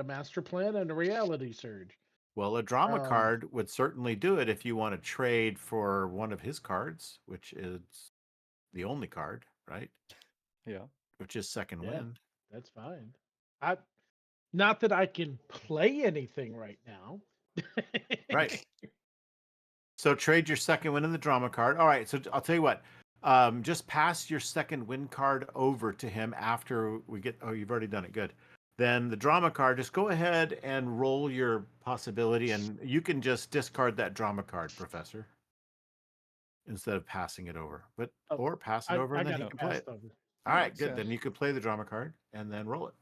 master plan and a reality surge. Well, a drama Um, card would certainly do it if you want to trade for one of his cards, which is the only card, right? Yeah. Which is second Yeah. wind. That's fine. Not that I can play anything right now. Right. So trade your second win in the drama card. All right. So I'll tell you what. Just pass your second win card over to him after we get. Oh, you've already done it. Good. Then the drama card. Just go ahead and roll your possibility, and you can just discard that drama card, Professor, instead of passing it over. But or pass it over, and then he can play it. over. All right. Good. Yeah. Then you can play the drama card and then roll it.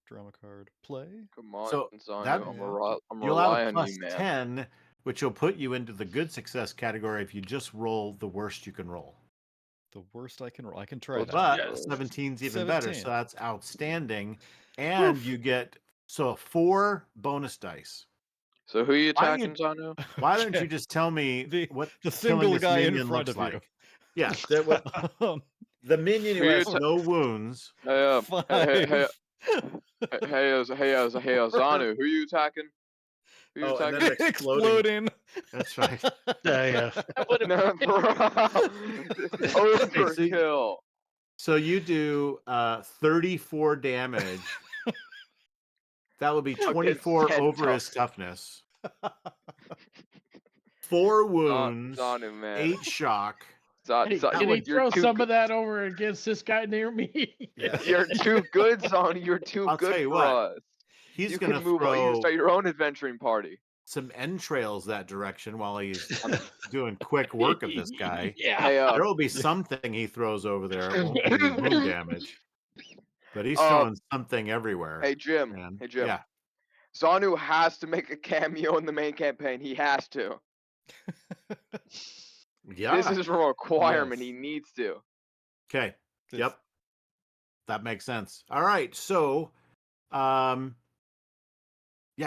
Drama card play. Come on, So Zanu. that- I'm You'll have relying a on plus you, man. 10, which will put you into the good success category if you just roll the worst you can roll. The worst I can roll. I can try Well, that. But Yes. 17's even better, 17. so that's outstanding. And you get 4 bonus dice. So who are you Why attacking, Zanu? Why don't you Okay. just tell me The- what the killing single this guy in minion front looks of you. like? Yeah, the minion who Who you has ta- no wounds. Hey, Five. hey, Zanu, who are you attacking? Who you Oh, and attacking? then exploding. Exploding. That's right. Yeah. No, bro. Overkill. So you do 34 damage. That would be 24 10 over his toughness. 4 wounds, Zanu, man. 8 shock. Hey, can he throw some of that over against this guy near me? Yeah. You're too good, Zanu. You're too I'll good tell you for what, us. He's You going can to move on. You can throw start your own adventuring party. some entrails that direction while he's doing quick work of this guy. Yeah. Hey, There will be something he throws over there. It won't be wound damage. But he's throwing something everywhere. Hey, Jim. Man. Hey, Jim. Yeah. Zanu has to make a cameo in the main campaign. He has to. Yeah. This is a requirement. Yes. He needs to. Okay. This- Yep. That makes sense. All right. So, yeah,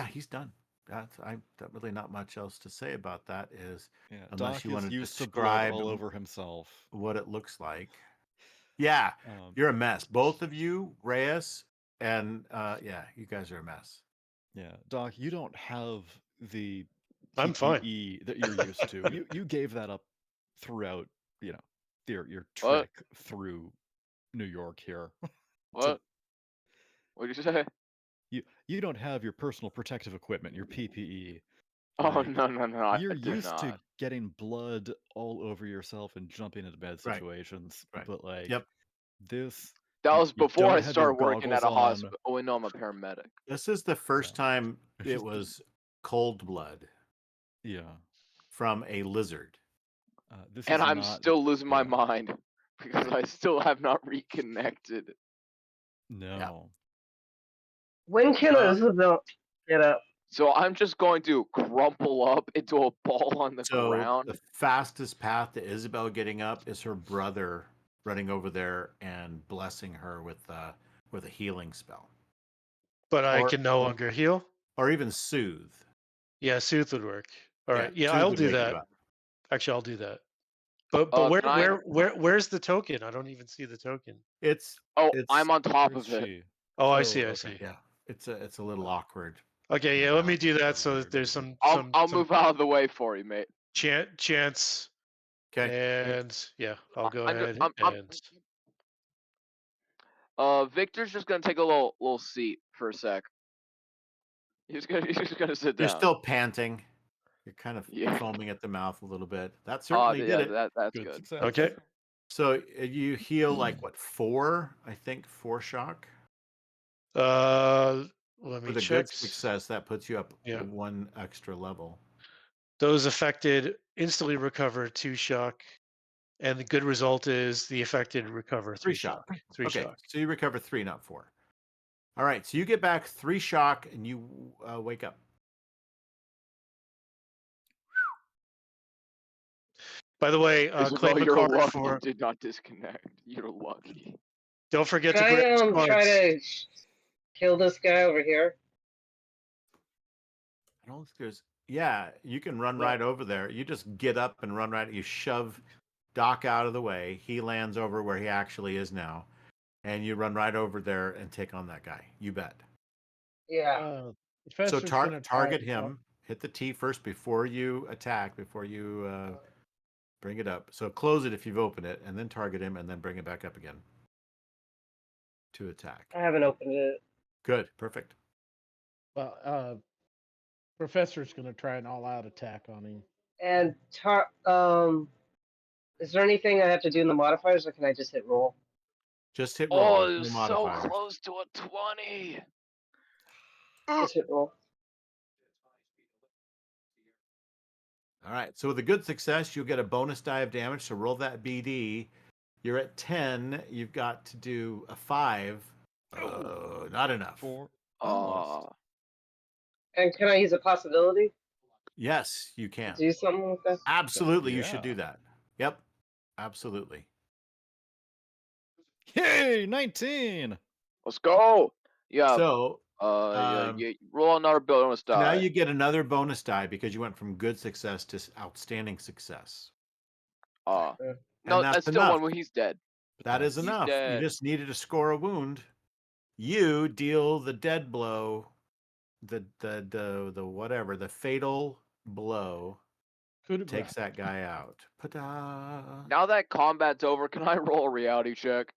he's done. That's really not much else to say about that. Yeah, Unless Doc you is want to used to describe blood all over himself. what it looks like. Yeah, you're a mess. Both of you, Reyes, and yeah, you guys are a mess. Yeah, Doc, you don't have the I'm fine. PPE that you're used to. You gave that up throughout, your What? trek through New York here. What? What did you say? You don't have your personal protective equipment, your PPE. Oh, Like, no. I You're do used to not. getting blood all over yourself and jumping into bad Right. situations, Right. but like Yep. this, That you- was you before don't I have your started working at a goggles on. hospital. Oh, no, I'm a paramedic. This is the first time It's it just- was cold blood Yeah, from a lizard. this And is I'm not, still losing my yeah. mind because I still have not reconnected. no. When can Isabel get up? So I'm just going to crumple up into a ball on the So ground. the fastest path to Isabel getting up is her brother running over there and blessing her with a healing spell, But I Or- can no longer heal. or even soothe. Yeah, soothe would work. All right. Yeah, soothe I'll would do wake you that. up. Actually, I'll do that. But Can I- where's the token? I don't even see the token. It's Oh, it's- I'm on top Where's of it. she? Oh, I Oh, see. I okay. see. yeah, it's a little awkward. Okay, yeah. Let me do that so that there's some I'll move out of the way for you, mate. chance. Okay. And yeah, I'll go I'm ju- ahead I'm- and Victor's just gonna take a little seat for a sec. He's just gonna sit You're down. still panting. You're kind of Yeah. foaming at the mouth a little bit. That Oh, certainly yeah, did it. that's Good good. success. okay. So you heal like what, 4? I think 4 shock. Let me With a check. good success, that puts you up Yeah. 1 extra level. Those affected instantly recover 2 shock, and the good result is the affected recover 3 shock. 3 Okay, shock. so you recover 3, not 4. All right, so you get back 3 shock and you wake up. By the way, This is claim all a you're card lucky for. it did not disconnect. You're lucky. Don't forget Can to grab I cards. try to kill this guy over here? I don't think there's. Yeah, you can run Well- right over there. You just get up and run right. You shove Doc out of the way. He lands over where he actually is now, and you run right over there and take on that guy. You bet. Yeah. So Professor's gonna try target and him. Hit the T first before you attack. Before you bring it up. So close it if you've opened it, and then target him, and then bring it back up again to attack. I haven't opened it. Good, perfect. Well, Professor's gonna try an all-out attack on him. And is there anything I have to do in the modifiers, or can I just hit roll? Just hit roll. Oh, There's it was no so modifiers. close to a 20. Just hit roll. All right. So with a good success, you'll get a bonus die of damage. So roll that BD. You're at 10. You've got to do a 5. Not enough. 4. Uh, Almost. And can I use a possibility Yes, you to can. do something with that? Absolutely, you should Yeah. do that. Yep. Absolutely. Yay, 19! let's go. Yeah. So Yeah. Roll another bonus die. now you get another bonus die because you went from good success to outstanding success. No, that's that's still enough. one when he's dead. That is He's enough. You dead. just needed to score a wound. You deal the dead blow, the whatever, the fatal blow Coup de takes grace. that guy out. Ta-da! Now that combat's over, can I roll a reality check?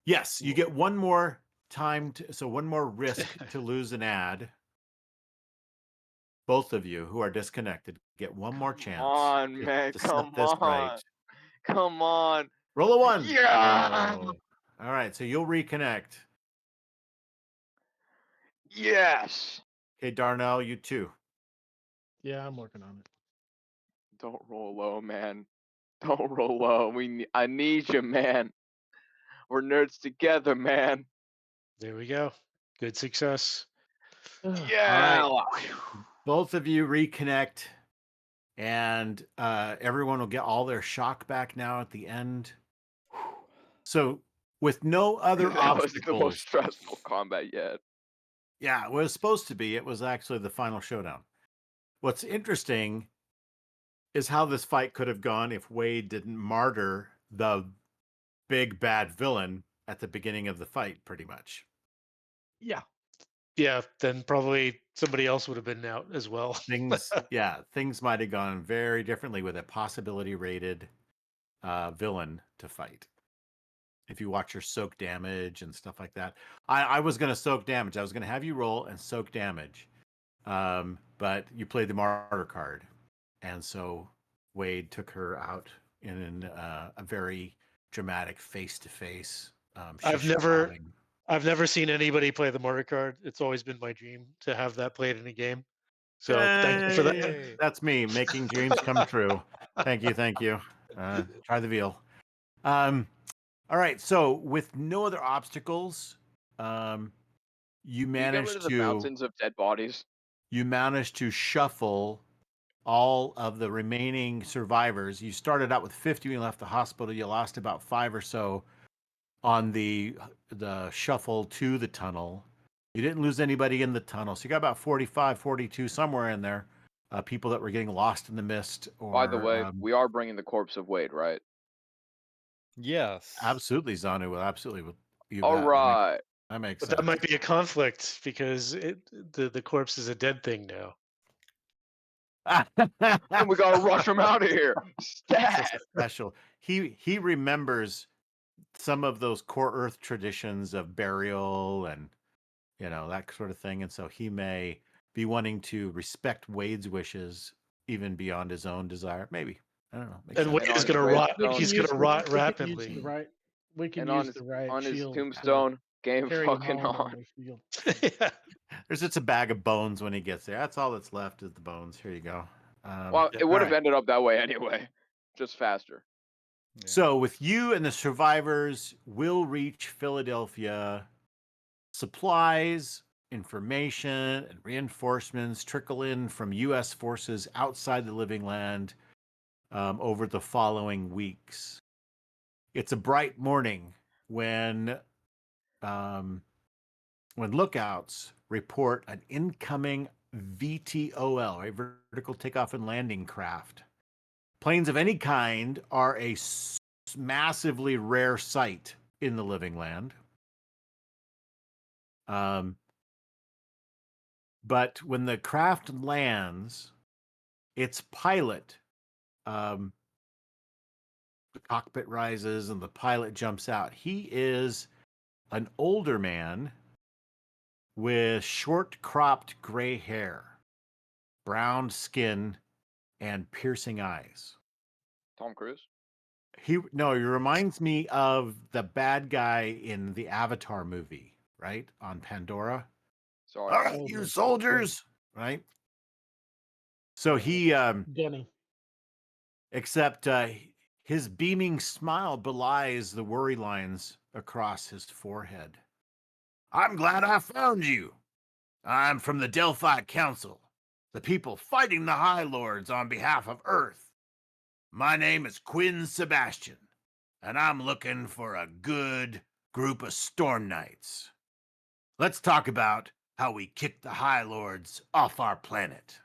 Yes, you get one more time so one more risk to lose an ad. Both of you who are disconnected get one more chance. Come on, man. to set Come this on. right. Come on. Roll a 1. Yeah. Oh. All right, so you'll reconnect. Yes. Okay, Darnell, you too. Yeah, I'm working on it. Don't roll low, man. Don't roll low. I need you, man. We're nerds together, man. There we go. Good success. Yeah. Both of you reconnect, and everyone will get all their shock back now at the end. So, with no other That was the obstacles, most stressful combat yet. yeah, it was supposed to be. It was actually the final showdown. What's interesting is how this fight could have gone if Wade didn't martyr the big bad villain at the beginning of the fight, pretty much. Yeah. Yeah, then probably somebody else would have been out as well. Things might have gone very differently with a possibility rated villain to fight. If you watch your soak damage and stuff like that. I was going to soak damage. I was going to have you roll and soak damage. But you played the martyr card. And so Wade took her out in a very dramatic face-to-face. I've never seen anybody play the martyr card. It's always been my dream to have that played in a game. So thank you for that. Yay. That's me making dreams come true. Thank you. Try the veal. All right. So with no other obstacles, you Can you get rid managed of the to mountains of dead bodies? shuffle all of the remaining survivors. You started out with 50 when you left the hospital. You lost about 5 or so on the shuffle to the tunnel. You didn't lose anybody in the tunnel. So you got about 45, 42, somewhere in there. People that were getting lost in the mist. Or, By the way, we are bringing the corpse of Wade, right? Yes. absolutely, Zanu will absolutely. All right. That makes But sense. that might be a conflict because the corpse is a dead thing now. And we gotta rush him out of here. It's just Stat. special. He remembers some of those core Earth traditions of burial and that sort of thing, and so he may be wanting to respect Wade's wishes even beyond his own desire. Maybe, I don't know. Makes And sense. Wade is on going to his rot. gravestone- He's going to rot rapidly. We can And use the right on his shield to tombstone, game carry him fucking home on. the shield. Yeah. There's just a bag of bones when he gets there. That's all that's left is the bones. Here you go. Well, Yeah. it would have Alright. ended up that way anyway, just faster. Yeah. So with you and the survivors will reach Philadelphia. Supplies information and reinforcements trickle in from U.S. forces outside the Living Land over the following weeks. It's a bright morning when lookouts report an incoming VTOL, a vertical takeoff and landing craft. Planes of any kind are a massively rare sight in the Living Land. But when the craft lands, its pilot, the cockpit rises and the pilot jumps out. He is an older man with short cropped gray hair, brown skin, and piercing eyes. Tom Cruise? He reminds me of the bad guy in the Avatar movie, right? On Pandora. Sorry. All right, you soldiers, right? So he Denny. except his beaming smile belies the worry lines across his forehead. I'm glad I found you. I'm from the Delphi Council, the people fighting the High Lords on behalf of Earth. My name is Quinn Sebastian, and I'm looking for a good group of Storm Knights. Let's talk about how we kick the High Lords off our planet.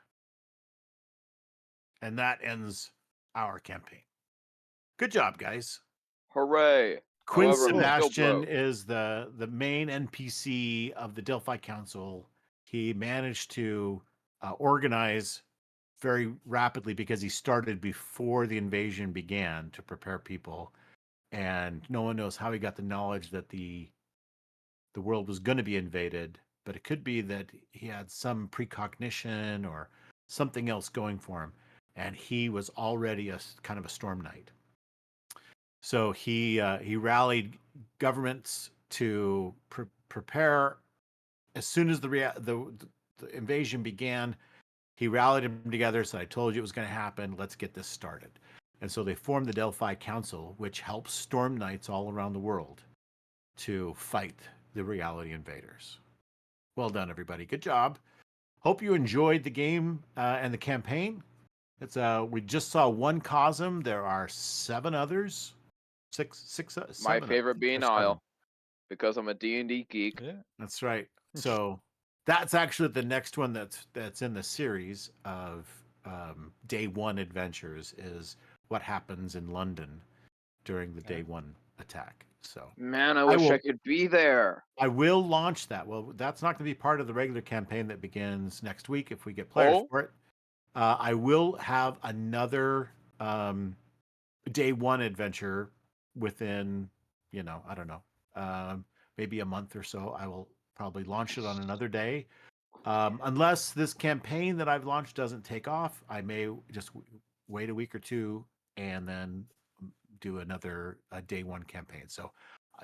And that ends our campaign. Good job, guys. Hooray! Quinn However, I'm still Sebastian broke. is the main NPC of the Delphi Council. He managed to organize very rapidly because he started before the invasion began to prepare people, and no one knows how he got the knowledge that the world was going to be invaded, but it could be that he had some precognition or something else going for him, and he was already a kind of a Storm Knight. So he rallied governments to prepare. As soon as the invasion began, he rallied them together. Said, "I told you it was going to happen. Let's get this started." And so they formed the Delphi Council, which helps Storm Knights all around the world to fight the reality invaders. Well done, everybody. Good job. Hope you enjoyed the game and the campaign. It's we just saw one Cosm. There are 7 others. My Seven, favorite being or 7. Isle, because I'm a D&D geek. Yeah. That's right. So that's actually the next one that's in the series of Day 1 adventures is what happens in London during the Day 1 attack. So Man, I wish I could be there. I will launch that. Well, that's not going to be part of the regular campaign that begins next week if we get players for it. I will have another Day 1 adventure within, I don't know, maybe a month or so. I will probably launch it on another day. Unless this campaign that I've launched doesn't take off, I may just wait a week or two and then do another Day 1 campaign. So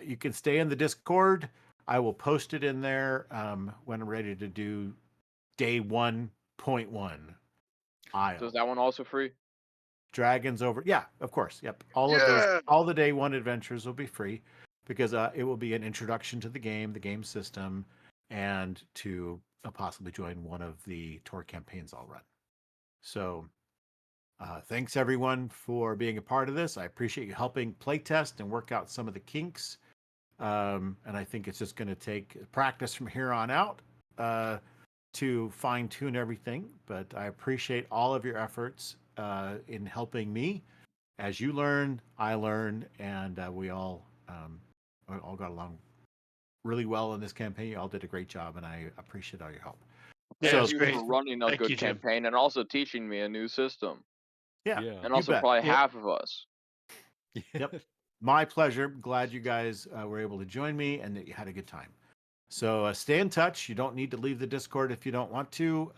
you can stay in the Discord. I will post it in there when I'm ready to do Day 1.1. So is that one also free? Dragons over. Yeah, of course. Yep. All of those, all the Day 1 adventures will be free because it will be an introduction to the game system, and to possibly join one of the Torg campaigns I'll run. So thanks everyone for being a part of this. I appreciate you helping playtest and work out some of the kinks. And I think it's just going to take practice from here on out to fine tune everything. But I appreciate all of your efforts in helping me. As you learn, I learn, and we all got along really well in this campaign. You all did a great job, and I appreciate all your help. Yeah, Thank it's you great. for running a Thank good you, Jim. campaign and also teaching me a new system. Yeah, And you also bet. probably half of us. Yep. My pleasure. Glad you guys were able to join me and that you had a good time. So stay in touch. You don't need to leave the Discord if you don't want to.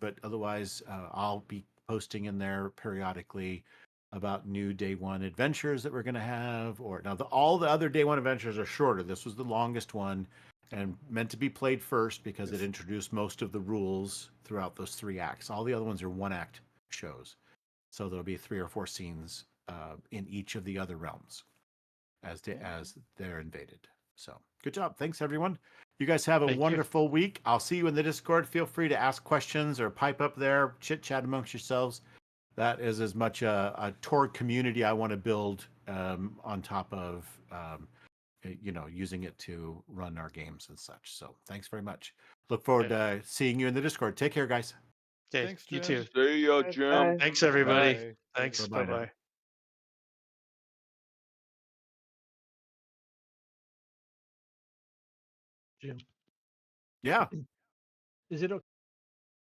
But otherwise, I'll be posting in there periodically about new Day 1 adventures that we're going to have. Or now all the other Day 1 adventures are shorter. This was the longest one and meant to be played first because it introduced most of the rules throughout those 3 acts. All the other ones are 1-act shows. So there'll be 3 or 4 scenes in each of the other realms as they're invaded. So good job. Thanks, everyone. You guys have a Thank you. wonderful week. I'll see you in the Discord. Feel free to ask questions or pipe up there, chit chat amongst yourselves. That is as much a Torg community I want to build on top of using it to run our games and such. So thanks very much. Look forward to seeing you in the Discord. Take care, guys. Okay, Thanks, you Jim. too. See ya, Bye. Jim. Thanks, everybody. Bye. Thanks. Bye-bye Bye now. bye. Jim, Yeah. is it okay?